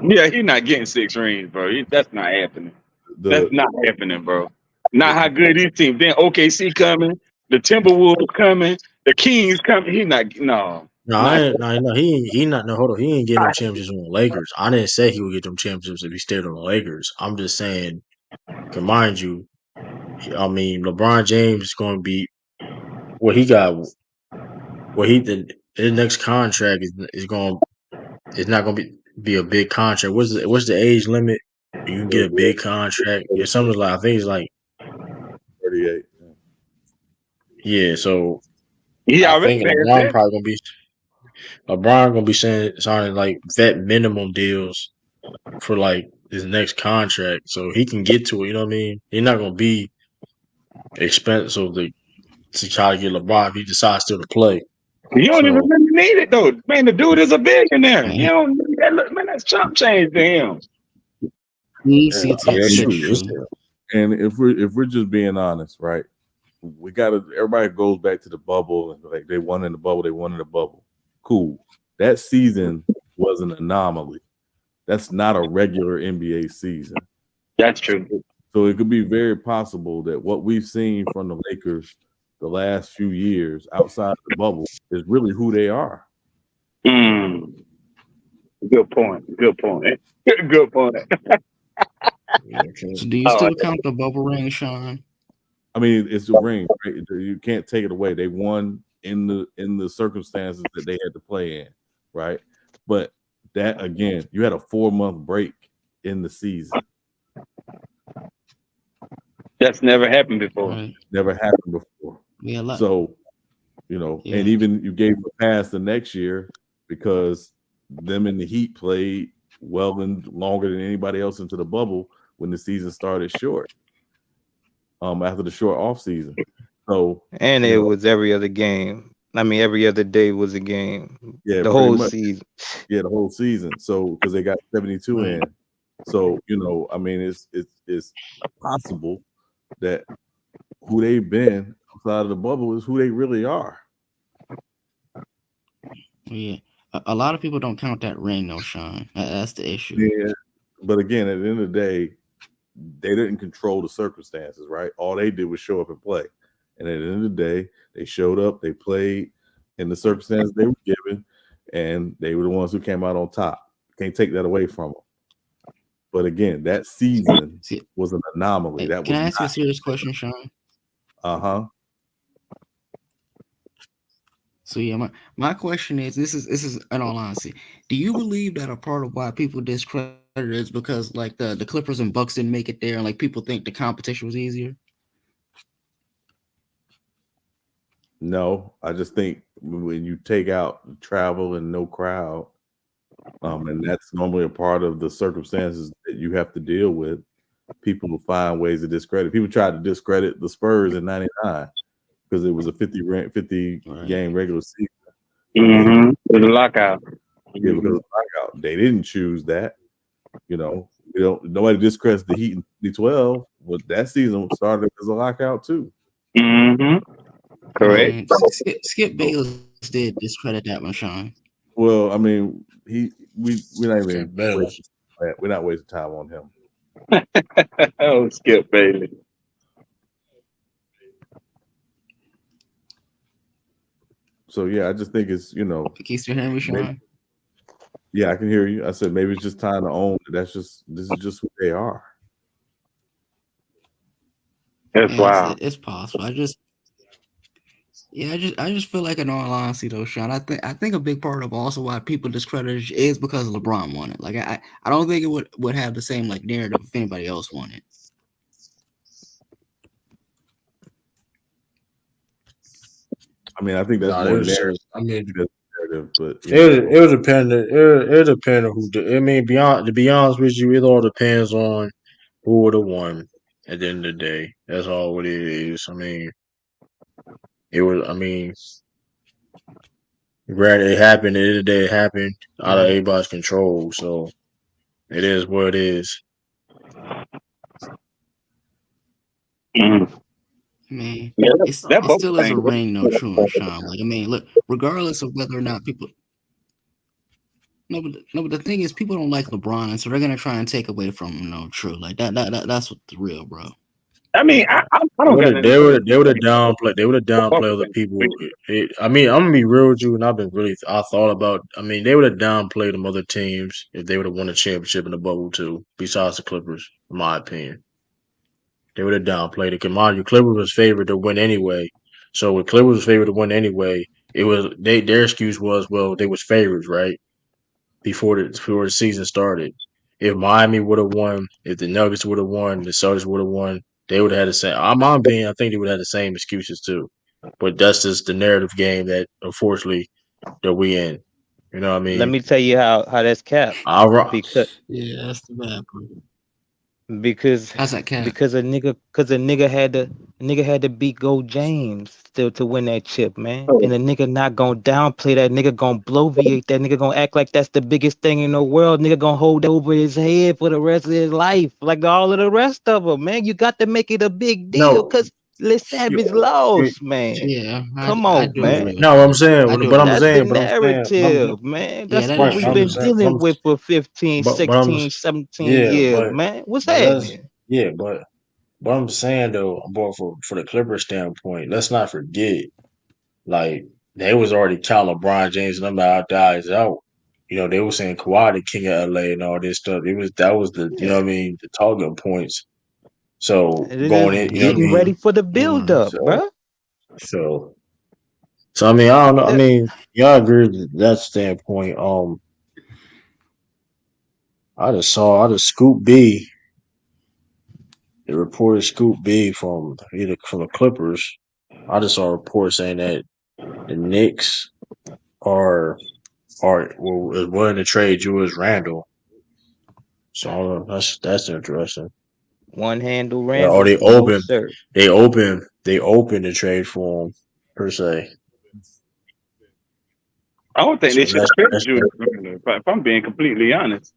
Yeah, he's not getting six rings, bro. That's not happening. That's The not happening, bro. Not how the good his team. Then OKC coming, the Timberwolves coming, the Kings coming. He not no, no, I not ain't, no, no, he not no hold on. He ain't getting them championships on the Lakers. I didn't say he would get them championships if he stayed on the Lakers. I'm just saying, can mind you, I mean, LeBron James is going to be what he got. What he did. His next contract is going. It's not going to be a big contract. What's the age limit? You can get a big contract. It's something like I think it's like 38. yeah. So he I already think passed LeBron that. probably gonna be LeBron gonna be signing like vet minimum deals for like his next contract, so he can get to it. You know what I mean? He's not gonna be expensive to try to get LeBron if he decides still to play. You don't even So really need it though. Man, the dude is a billionaire. You Man, don't need that. Look, man, that's chump change to him. he needs yeah, to get to yeah, that that's six, true. It's, true. And if we're just being honest, right? We gotta everybody goes back to the bubble and like they won in the bubble, they won in the bubble. Cool. That season was an anomaly. That's not a regular NBA season. That's true. So it could be very possible that what we've seen from the Lakers the last few years outside the bubble is really who they are. Mm, good point. Good point. Good point. So, do you Oh, still count the bubble ring, Sean? I mean, it's a ring, right? You can't take it away. They won in the circumstances that they had to play in, right? But that again, you had a 4-month break in the season. that's never happened before. Right. Never happened before. Yeah, So, and yeah. even you gave them a pass the next year because them and the Heat played well and longer than anybody else into the bubble. when the season started short. After the short off season, so And you it know, was every other game. I mean, every other day was a game. yeah, The pretty whole much, season. yeah, the whole season. So because they got 72 Right. in, so I mean, it's possible that who they've been outside of the bubble is who they really are. Yeah. A lot of people don't count that ring though, Sean. That's the issue. Yeah, but again, at the end of the day, they didn't control the circumstances, right? All they did was show up and play. And at the end of the day, they showed up, they played in the circumstances they were given, and they were the ones who came out on top. Can't take that away from them. But again, that season See, was an anomaly. hey, That can was I ask you a not. serious question, Sean? Uh-huh. So yeah, my question is this is in all honesty, do you believe that a part of why people discredit it is because like the Clippers and Bucks didn't make it there and like people think the competition was easier? No, I just think when you take out travel and no crowd, and that's normally a part of the circumstances that you have to deal with, people will find ways to discredit. People tried to discredit the Spurs in '99 because it was a 50 Right. game regular season. Mm-hmm. With the lockout. Yeah, because of the lockout. They didn't choose that. Nobody discredits the Heat in 2012, but that season started as a lockout too. Mm-hmm. Correct. Man, Skip Bayless did discredit that one, Sean. Well, I mean, we're not even Skip Bayless. wasting we're not wasting time on him. Oh, Skip Bailey. So yeah, I just think it's Can you still hear me, maybe, Sean? yeah, I can hear you. I said maybe it's just time to own that. This is just who they are. That's Yeah, wild. it's possible. I just feel like in all honesty though, Sean, I think a big part of also why people discredit it is because LeBron won it. Like I don't think it would have the same like narrative if anybody else won it. I mean, I think that's Nah, more it was narrative, just. I mean, but it was dependent. It depend on who. I mean, beyond to be honest with you, it all depends on who would have won at the end of the day. That's all what it is. I mean, it was. I mean, granted, it happened. At the end of the day, it happened out of Right. everybody's control. So it is what it is. Mm-hmm. Man, Yeah, that it bubble still is a thing. ring though, true and Sean. Like I mean, look, regardless of whether or not people no, but the thing is people don't like LeBron, and so they're gonna try and take away from him, true. Like that's what the real, bro. I mean, I don't got nothing to They would have say. downplayed other people. I mean, I'm gonna be real with you, and I've been really. I thought about. I mean, they would have downplayed them other teams if they would have won a championship in the bubble too. Besides the Clippers, in my opinion, they would have downplayed it. Cause mind you, Clippers was favored to win anyway. So when Clippers was favored to win anyway, it was their excuse was well they was favorites right before the season started. If Miami would have won, if the Nuggets would have won, the Celtics would have won, they would have had the same. I'm my opinion. I think they would have had the same excuses too. But that's just the narrative game that unfortunately that we in. You know what I Let mean? me tell you how that's capped. I'll rock. Because Yeah, that's the bad part. because How's that cat? because a nigga had to beat Go James still to win that chip, man. And the nigga not gonna downplay that nigga gonna bloviate that nigga gonna act like that's the biggest thing in the world. Nigga gonna hold that over his head for the rest of his life, like all of the rest of them, man. You got to make it a big deal, No, cause Les Savage you, lost, man. Yeah, Come I on, do man. agree with no, that. I'm saying, I do but agree I'm with That's the that. saying, narrative, man. Yeah, That's that what right, is we've I'm been true. saying, dealing with for 15, but I'm, 16, 17 yeah, years, man. What's but let's, happening? yeah, but I'm saying though, but for the Clippers standpoint, let's not forget. Like they was already counting LeBron James and them guys out. They were saying Kawhi the king of LA and all this stuff. That was the you know Yeah. what I mean, the talking points. So It going is in, you know what I getting ready mean? for the build Right. up, So bruh. so so I mean I don't know. I That, mean, yeah, I agree with that standpoint. I just Scoop B, the reported Scoop B from the Clippers. I just saw a report saying that the Knicks are is willing to trade Julius Randle. So I don't know, that's interesting. One handle Or Randall? No, sir. they open the trade for him per se. I don't think they So should have traded that's Julius Randle. If I'm being completely honest,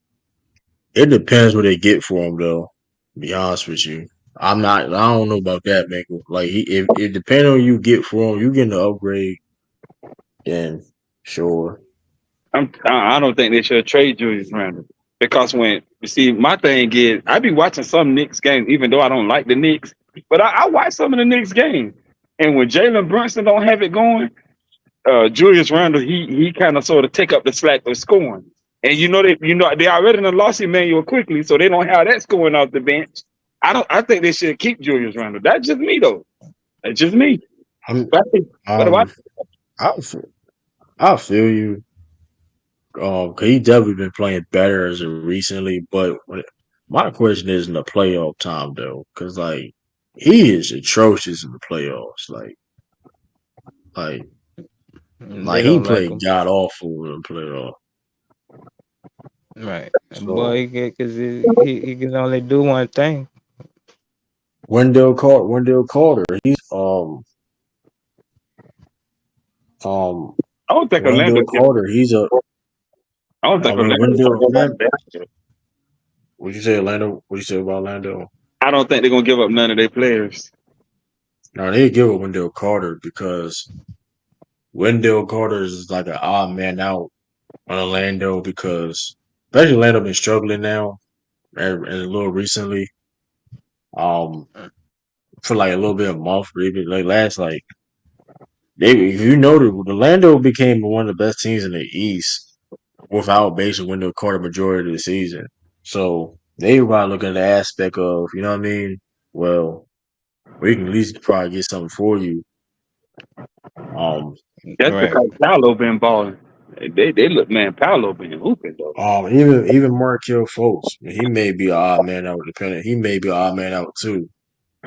it depends what they get for him though. To be honest with you, I don't know about that, man. Like if depending on you get for him, you getting the upgrade. Then sure. I don't think they should have traded Julius Randle because when you see my thing is I be watching some Knicks games even though I don't like the Knicks, but I watch some of the Knicks games, and when Jalen Brunson don't have it going, Julius Randle he kind of sort of take up the slack of scoring, and they already done lost Emmanuel quickly, so they don't have that scoring off the bench. I think they should keep Julius Randle. That's just me though. That's just me. I'm But, but if I, I I feel you. 'Cause he definitely been playing better as of recently, but my question is in the playoff time though, because like he is atrocious in the playoffs. Like They he don't like played him. god awful in the playoff. Right. So Boy, because he can only do one thing. Wendell Carter, he's um I don't think Orlando Wendell give. Carter, he's a I don't I think mean Orlando Wendell. give up Man, that. what you say, Orlando? What you say about Orlando? I don't think they're gonna give up none of their players. No, they give up Wendell Carter because Wendell Carter is like an odd man out on Orlando because especially Orlando been struggling now and a little recently. Um, for like a little bit of a month, maybe like last like they if you noted Orlando became one of the best teams in the East without basically Wendell Carter majority of the season. So they were probably looking at the aspect of, you know what I mean? Well, we can at least probably get something for you. Um, That's Right. because Paolo been balling. They look, man. Paolo been hooping though. even Markel Fultz, he may be an odd man out depending. He may be an odd man out too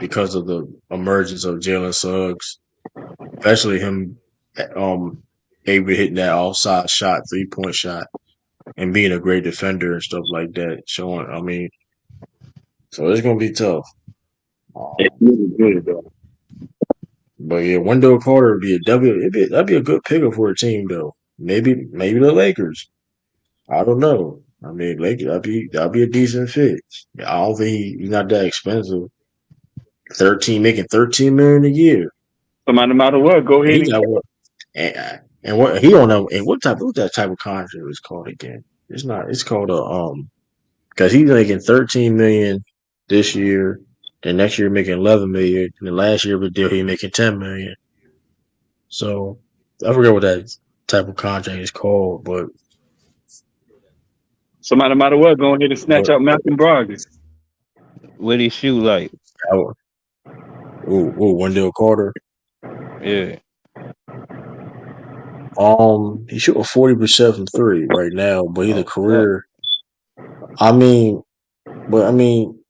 because of the emergence of Jalen Suggs, especially him um able to hit that offside shot, 3-point shot, and being a great defender and stuff like that. Showing, I mean, so it's gonna be tough. It's Um, really good though. but yeah, Wendell Carter would be a W. That'd be a good pickup for a team though. Maybe the Lakers. I don't know. I mean, Lakers that'd be a decent fit. I don't think he's not that expensive. 13 million a year. So no matter what, go And ahead he and got what? And what he don't know? And what that type of contract is called again? It's not. It's called a because he's making 13 million this year, and next year making 11 million, and the last year of the deal he making 10 million. So I forget what that type of contract is called, no matter what, go ahead and snatch but up Malcolm Brogdon. What he shoot like? oh, Wendell Carter. Yeah. He's shooting 40% from three right now, but he's a Oh fuck. career. I mean, but I mean,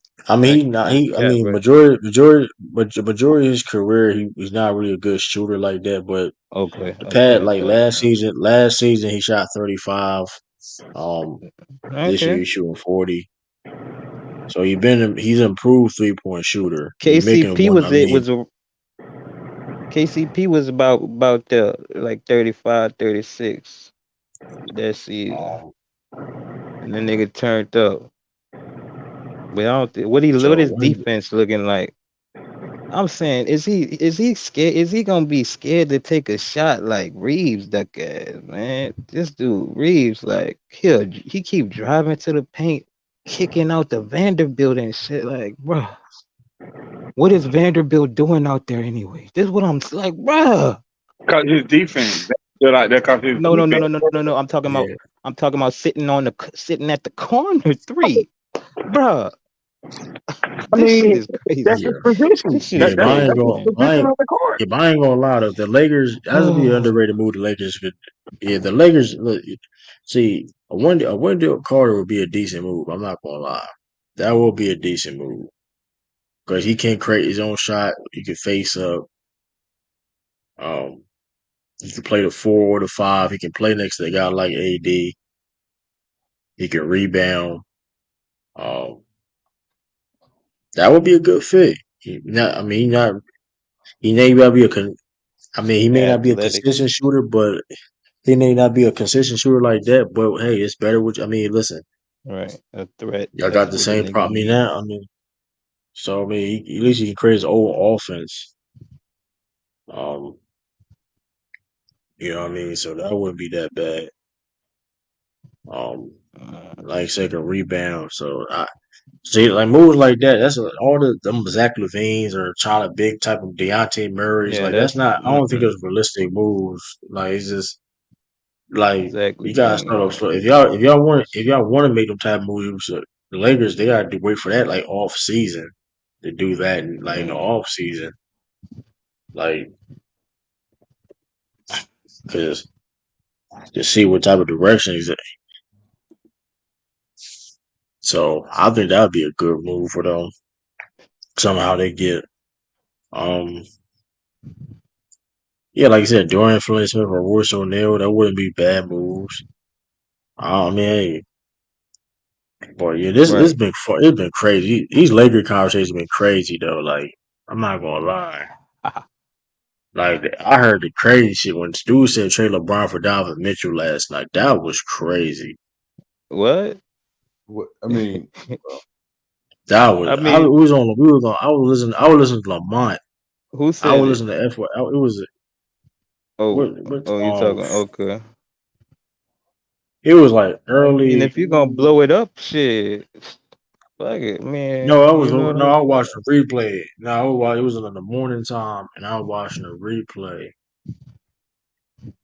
That he not that's he. I cat, mean, right? majority of his career, he's not really a good shooter like that. But Okay. the past, Okay. like Okay. last season he shot 35. Um, this year Okay. he's shooting 40. So he's improved 3-point shooter. He's making KCP one. I was it mean, was a KCP was about the like 35, 36 that season. um, And the nigga turned up. But I don't think what so his when defense looking like. I'm saying, is he scared? Is he gonna be scared to take a shot like Reeves? That guy, man. This dude Reeves, like he keep driving to the paint, kicking out the Vanderbilt and shit. Like, bro, what is Vanderbilt doing out there anyway? This is what I'm like, bro. Cause his defense, they're like that. Cause his No, no, no, defense. no, no, no, no. yeah, I'm talking about sitting at the corner three, bro. I This shit mean, is that's crazy. his yeah, This position. shit yeah. is If I ain't crazy, That's his going, man. position on the court. if I ain't gonna lie, though, the Lakers that's be an Oh, underrated move. The Lakers could, yeah, the Lakers. Look, see, a Wendell Carter would be a decent move. I'm not gonna lie, that will be a decent move because he can create his own shot. He can face up. Um, he can play the 4 or the 5. He can play next to a guy like AD. He can rebound. Um, That would be a good fit. I mean, he may not be I mean, he may not be a Athletic, consistent shooter, but he may not be a consistent shooter like that. But hey, it's better with. I mean, listen, right? A threat. y'all That's got the what the same nigga problem. I mean, need. now, I mean, so I mean, at least he can create his own offense. Um, you know what I mean? So that wouldn't be that bad. Um, Uh, like second rebound. So I see like moves like that. That's all them Zach Levines or Charlie Big type of Deontay Murray's. yeah, Like that's that's not. I don't think it's realistic moves. Like it's just like exactly you gotta being start off slow. If y'all want to make them type of moves, the Lakers they gotta wait for that like off season to do that. And like in the mm, off season, like because to see what type of direction he's in. So I think that would be a good move for them. Somehow they get um yeah, like I said, Dorian Finney-Smith or Royce O'Neal, that wouldn't be bad moves. I mean, hey, but yeah, this right. been it's been crazy. These Laker conversations been crazy though. Like I'm not gonna lie. Like I heard the crazy shit when Stu said trade LeBron for Donovan Mitchell last night. That was crazy. What? What I mean, That I was I mean, was on we was on I was listening to Lamont. who I said was it? listening to it was Oh, what oh, you talking? Okay. it was like I mean, early. if you gonna blow it up, shit, fuck it, man. No, I was You know what no, I'm I saying? watched the replay. No, it was in the morning time, and I was watching the replay.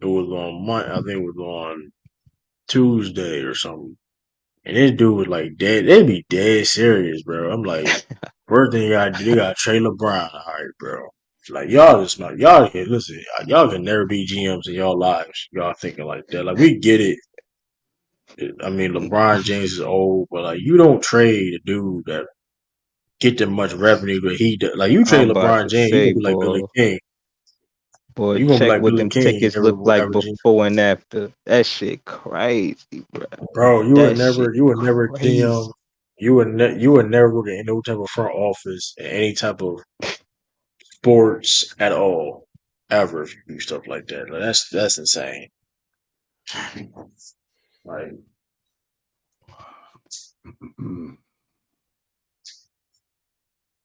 It was on Monday. I think it was on Tuesday or something. And this dude was like dead. They'd be dead serious, bro. I'm like, first thing you gotta do, they gotta trade LeBron. All right, bro. Like y'all just not y'all can listen. Y'all can never be GMs in y'all lives. Y'all thinking like that. Like we get it. I mean, LeBron James is old, but like you don't trade a dude that get them much revenue that he does. Like you trade I'm about LeBron to James, you say, gonna be like Billy boy, King. boy, You gonna be check like what Billy them King. tickets look like before and after. That shit crazy, bro. Bro. That shit You would never crazy. GM. You would never work in no type of front office in any type of sports at all, ever. If you do stuff like that. Like, that's insane. Like,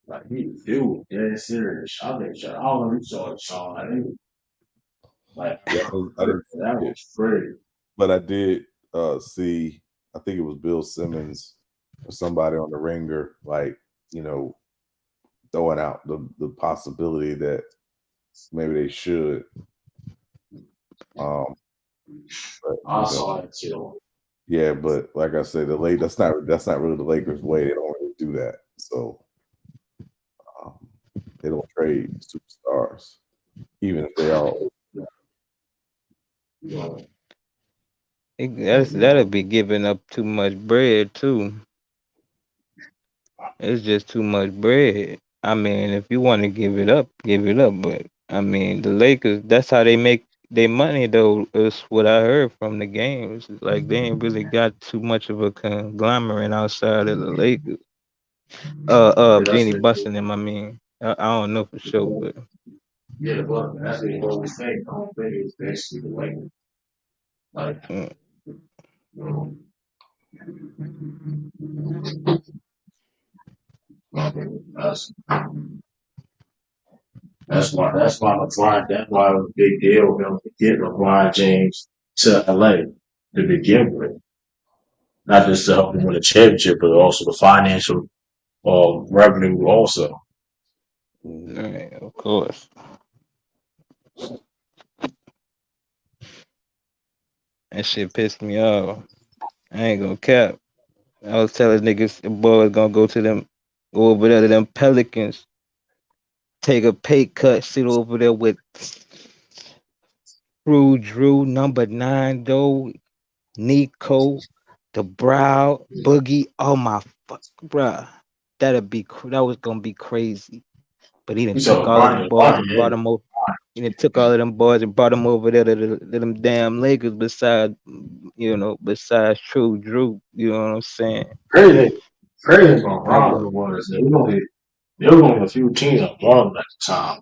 like you do dead serious. I think I don't know if you saw it, Sean. I think like yeah, I didn't that see it, was crazy. but I did see. I think it was Bill Simmons or somebody on the Ringer, like you know, throwing out the possibility that maybe they should. Um, but I saw it too. yeah, but like I said, that's not really the Lakers' way. They don't really do that. So um, they don't trade superstars, even if they are. That'll be giving up too much bread too. It's just too much bread. I mean, if you want to give it up, give it up. But I mean, the Lakers, that's how they make their money, though. Is what I heard from the games. Like they ain't really got too much of a conglomerate outside of the Lakers. Yeah, that's Jeannie it. busting them. I mean, I don't know for sure, but Yeah, but that's what he always say. I don't think it's basically the way. Like, mm, you know, that's that's why LeBron. That's why it was a big deal for him to get LeBron James to LA to begin with. Not just to help him win a championship, but also the financial revenue also. right, of course, that shit pissed me off. I ain't gonna cap. I was telling niggas the boys gonna go over there to them Pelicans, take a pay cut, sit over there with Drew, number 9, though, Nico, the Brow, Boogie. Oh my fuck, bruh. That was gonna be crazy. But he done He said took all of them boys LeBron, and yeah, brought them over. He done took all of them boys and brought them over there to them damn Lakers besides True Drew. You know what I'm saying? crazy, crazy That LeBron was was. You know, There was only a few teams that won them at the time.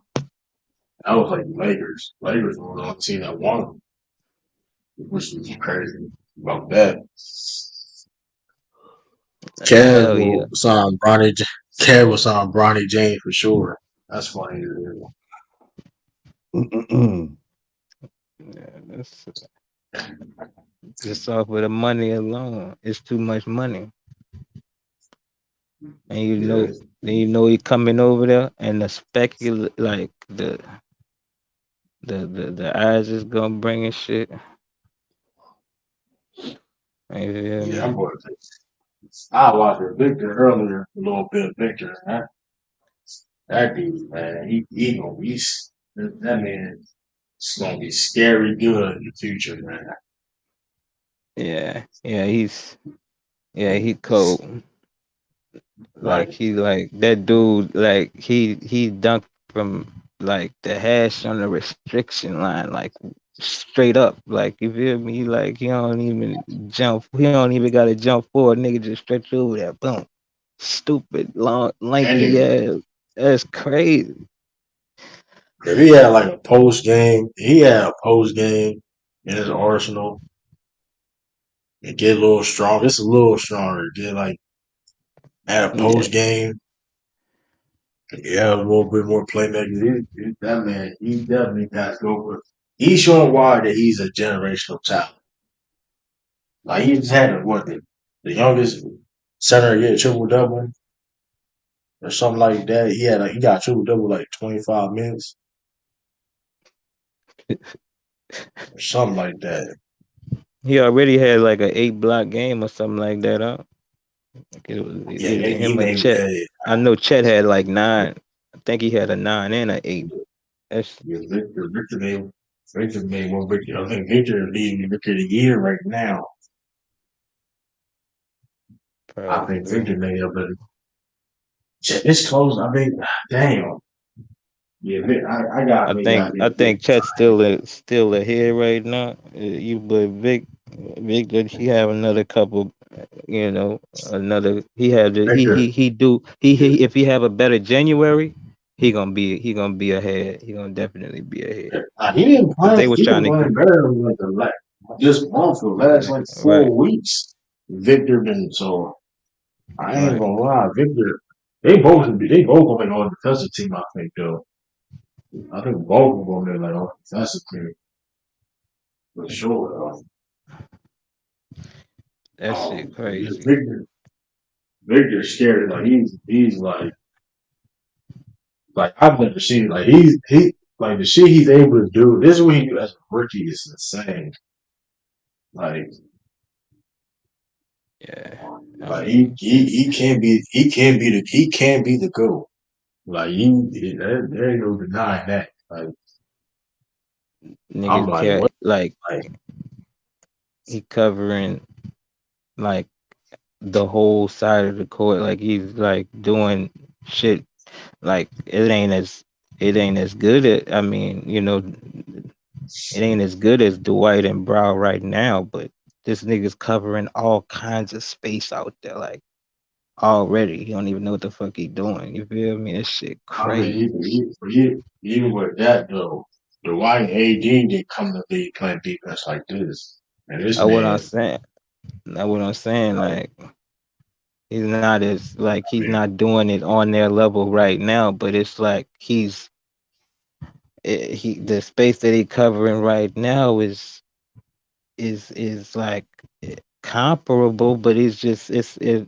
That was like the Lakers. Lakers were the only team that won them, which is crazy about that. Cavs Hell yeah. will sign Bronny. Cavs will sign Bronny James for sure. That's funny. Yeah, that's just off of the money alone. It's too much money. And Yeah, then you know he coming over there and the like the eyes is gonna bring and shit. You feel yeah. I'm me? going to. I watched Victor earlier, a little bit of Victor. That dude, man, he gonna be that man. It's gonna be scary good in the future, man. Yeah, he cold. Like, Like that dude, like he dunked from like the hash on the restriction line, like straight up. Like you feel me? Like he don't even jump. He don't even got to jump forward. Nigga just stretch over there. Boom. Stupid, long, and lanky if, ass. That's crazy. if he had like a post game, he had a post game in his arsenal and get a little strong. It's a little stronger. Get like at a Yeah, post game, yeah, a little bit more playmaking. That man, he definitely got to go with. He's showing why that he's a generational talent. Like he just had what the youngest center to get a triple double or something like that. He got a triple double like 25 minutes or something like that. he already had like a 8 block game or something like that. Huh? Like it was Yeah, either he him or made Chet. that. I know Chet had like 9. I think he had a 9 and a 8. That's Yeah, Victor made one Victor. I think Victor leading Victor of the year right now. I think probably. Victor made up. It's close. I think, damn. Yeah, I got Vic. I think Chet's still ahead right now. You but Vic that he have another couple. You know, another he had to, Victor. he do Yeah, he if he have a better January, he gonna be ahead. He gonna definitely be ahead. he didn't Cause play. they was He been trying to playing better than like the last this month for the last like right 4 weeks. Victor been so. I ain't right. gonna lie, Victor. They both gonna make all defensive team. I think though. I think both of them are like on defensive team for sure. That shit Because crazy. Victor's scary. Like he's like I've never seen like he like the shit he's able to do. This is what he do as a rookie is insane. Like Yeah, I like mean he can be the GOAT. Like there ain't no denying that. Like I'm niggas like care what like like he covering like the whole side of the court. Like he's like doing shit like it ain't as good as I mean, it ain't as good as Dwight and Brow right now, but this nigga's covering all kinds of space out there, like already. He don't even know what the fuck he doing. You feel me? This shit I mean crazy. even with that though, the white AD didn't come to be playing defense like this. And this That's what I'm man saying. That's what I'm saying. like Like he's I mean not doing it on their level right now, but it's like he the space that he covering right now is like comparable, but it's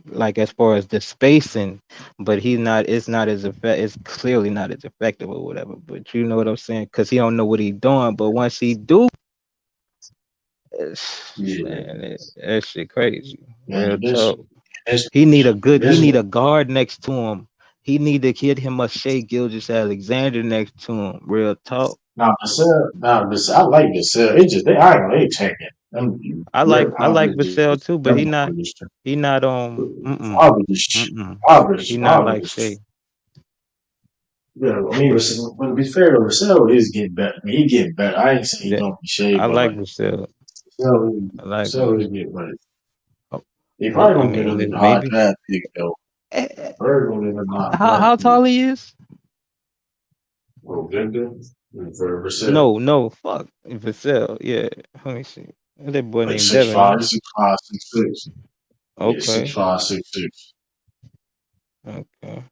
like as far as the spacing, but he's not. It's not as effect. It's clearly not as effective or whatever. But you know what I'm saying? Because he don't know what he's doing. But once he do, yeah. man, that shit crazy. Real Man, talk. this He this need a guard next to him. He need to get him a Shea Gilgis Alexander next to him. Real talk. I like Vassell. It just I ain't they tanking. Their I like confidence Vassell just too, but them boys just he not Popovich mm-mm. He not like Popovich Shea. yeah, I mean, but to be fair, Vassell is getting better. I mean, he getting better. I ain't saying he Yeah, don't be shaved, I but like like Vassell. Vassell, I like Vassell him. is getting better. Oh, He probably I gonna get mean, another high maybe draft pick though. Eh, Bird don't even not how draft me. tall he is? Well, Victor, for Brissett. No, fuck. Vassell, yeah. Let me see. That boy Like named six Devin, five, right? 6'5", 6'6". Yeah, Okay, 6'5", 6'6". okay.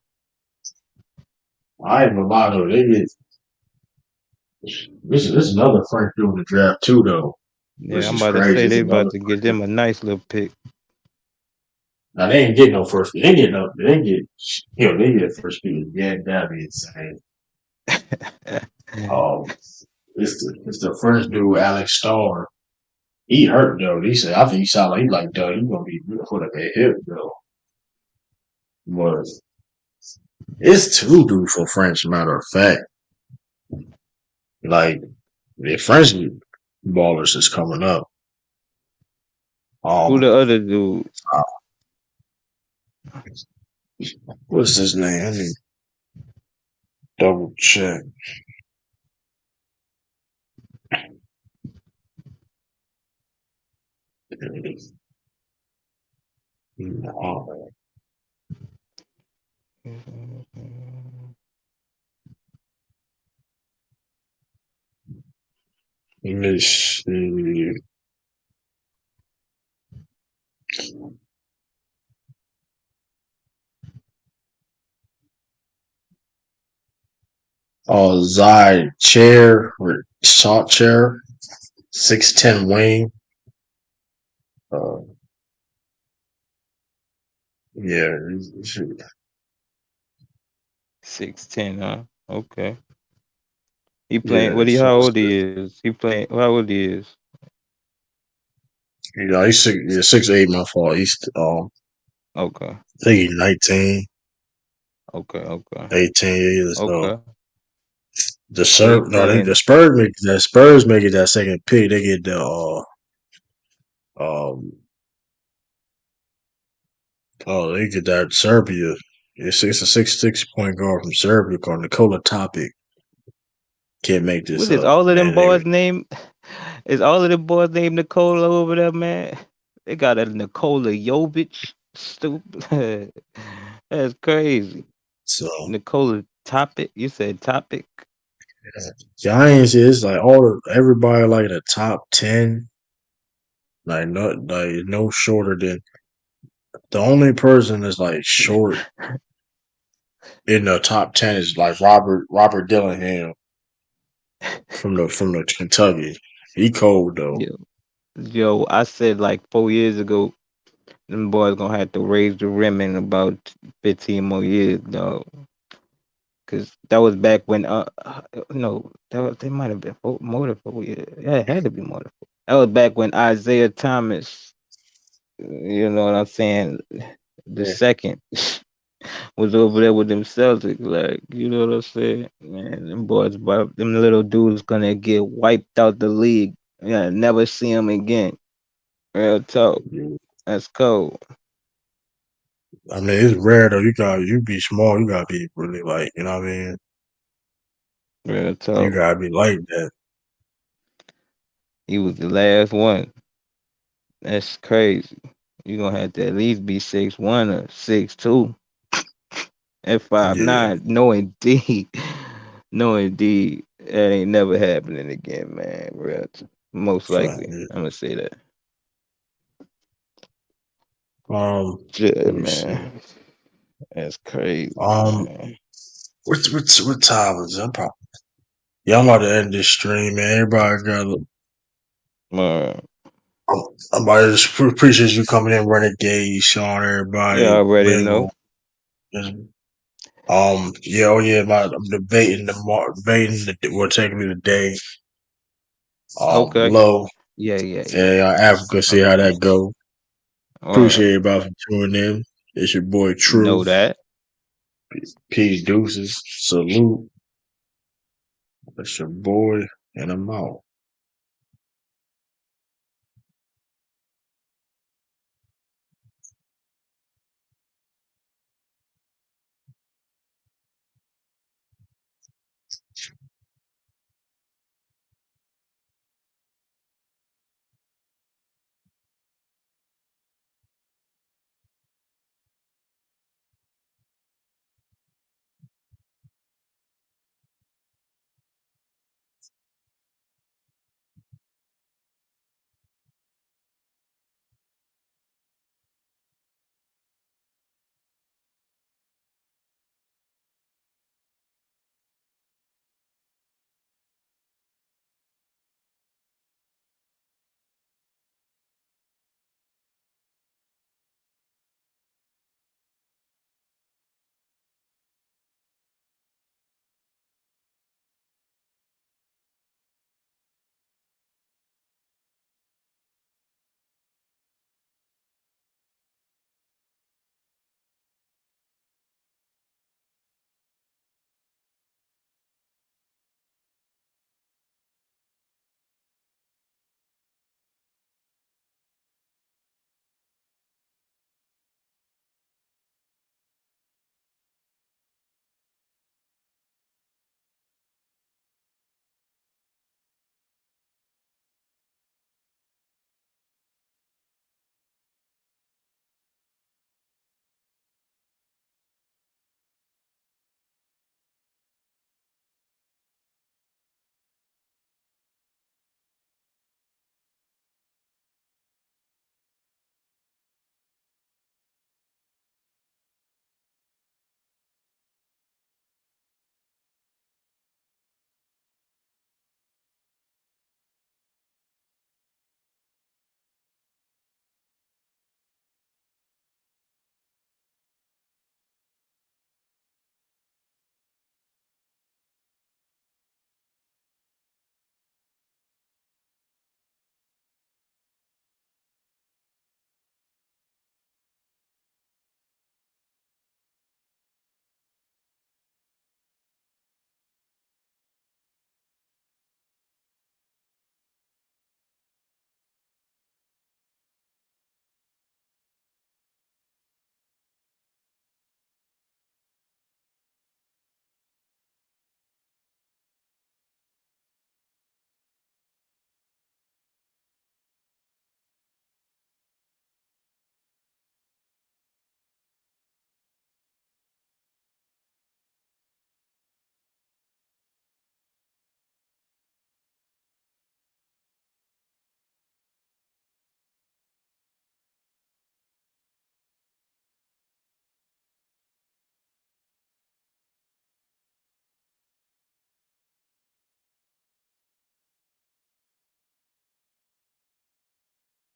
I ain't gonna lie though, they get this is another Frank dude in the draft too though, Yeah, which I'm is about to say crazy. It's they another about to get Frank. them a nice little pick. Now they ain't getting no first. They ain't getting no. They ain't get. They get first pick. Yeah, that'd be insane. Um, it's the first dude, Alex Starr. He hurt though. He said, I think he sounded like he like, duh, he gonna be put up a hip though. But it's two dudes for French. Matter of fact, like the French ballers is coming up. Who Um, the other dude? uh, what's his name? Let me double check. Let me see. Zai chair or shot chair, 6'10" wing. Uh, yeah, 6'10", huh? Okay. He playing. yeah. What he? So How it's old he is? He playing. How old he is? he's 6'8". My fault. He's Okay. I think he's 19, Okay. Okay. 18 years. So Okay. the So he Serb, no, the playing. Spurs make it that second pick. They get the um they get that Serbia. It's a 6'6" point guard from Serbia called Nikola Topic. Can't make this What is up, all of them man. boys name? Is all of them boys named Nicola over there, man? They got a Nikola Jovic. Stupid. That's crazy. So Nikola Topic. You said Topic. Giants is like everybody like the top 10, like no shorter than the only person that's like short in the top 10 is like Robert Dillingham from the Kentucky. He cold though. Yo, yo, I said like 4 years ago, them boys gonna have to raise the rim in about 15 more years, dog. Cause that was back when no, they might have been more than 4 years. Yeah, it had to be more than four. That was back when Isaiah Thomas, you know what I'm saying, the Yeah. second was over there with them Celtics. Like, you know what I'm saying? Man, them boys, them little dudes gonna get wiped out the league. Yeah, never see them again. Real talk. That's cold. I mean, it's rare though. You be small. You gotta be really like, you know what I mean. Real You talk. gotta be like that. He was the last one. That's crazy. You gonna have to at least be 6'1" or 6'2" and five Yeah, nine. No indeed. No indeed. That ain't never happening again, man. Most fact. likely. Yeah. I'm gonna say that. Let Yeah, me see. man. That's crazy, Um, man. what time is it? Yeah, I'm about to end this stream, man. Everybody got. Man. I'm about to just appreciate you coming in, Renegade, Sean, You everybody. already know. Wingo. Yeah, oh yeah, I'm debating will take me today. Okay. Low. Yeah, yeah, yeah. Yeah, Africa, see how Okay. that go. Alright. Appreciate everybody for tuning in. It's your boy You know Truth. that. Peace, deuces. Salute. That's your boy, and I'm out.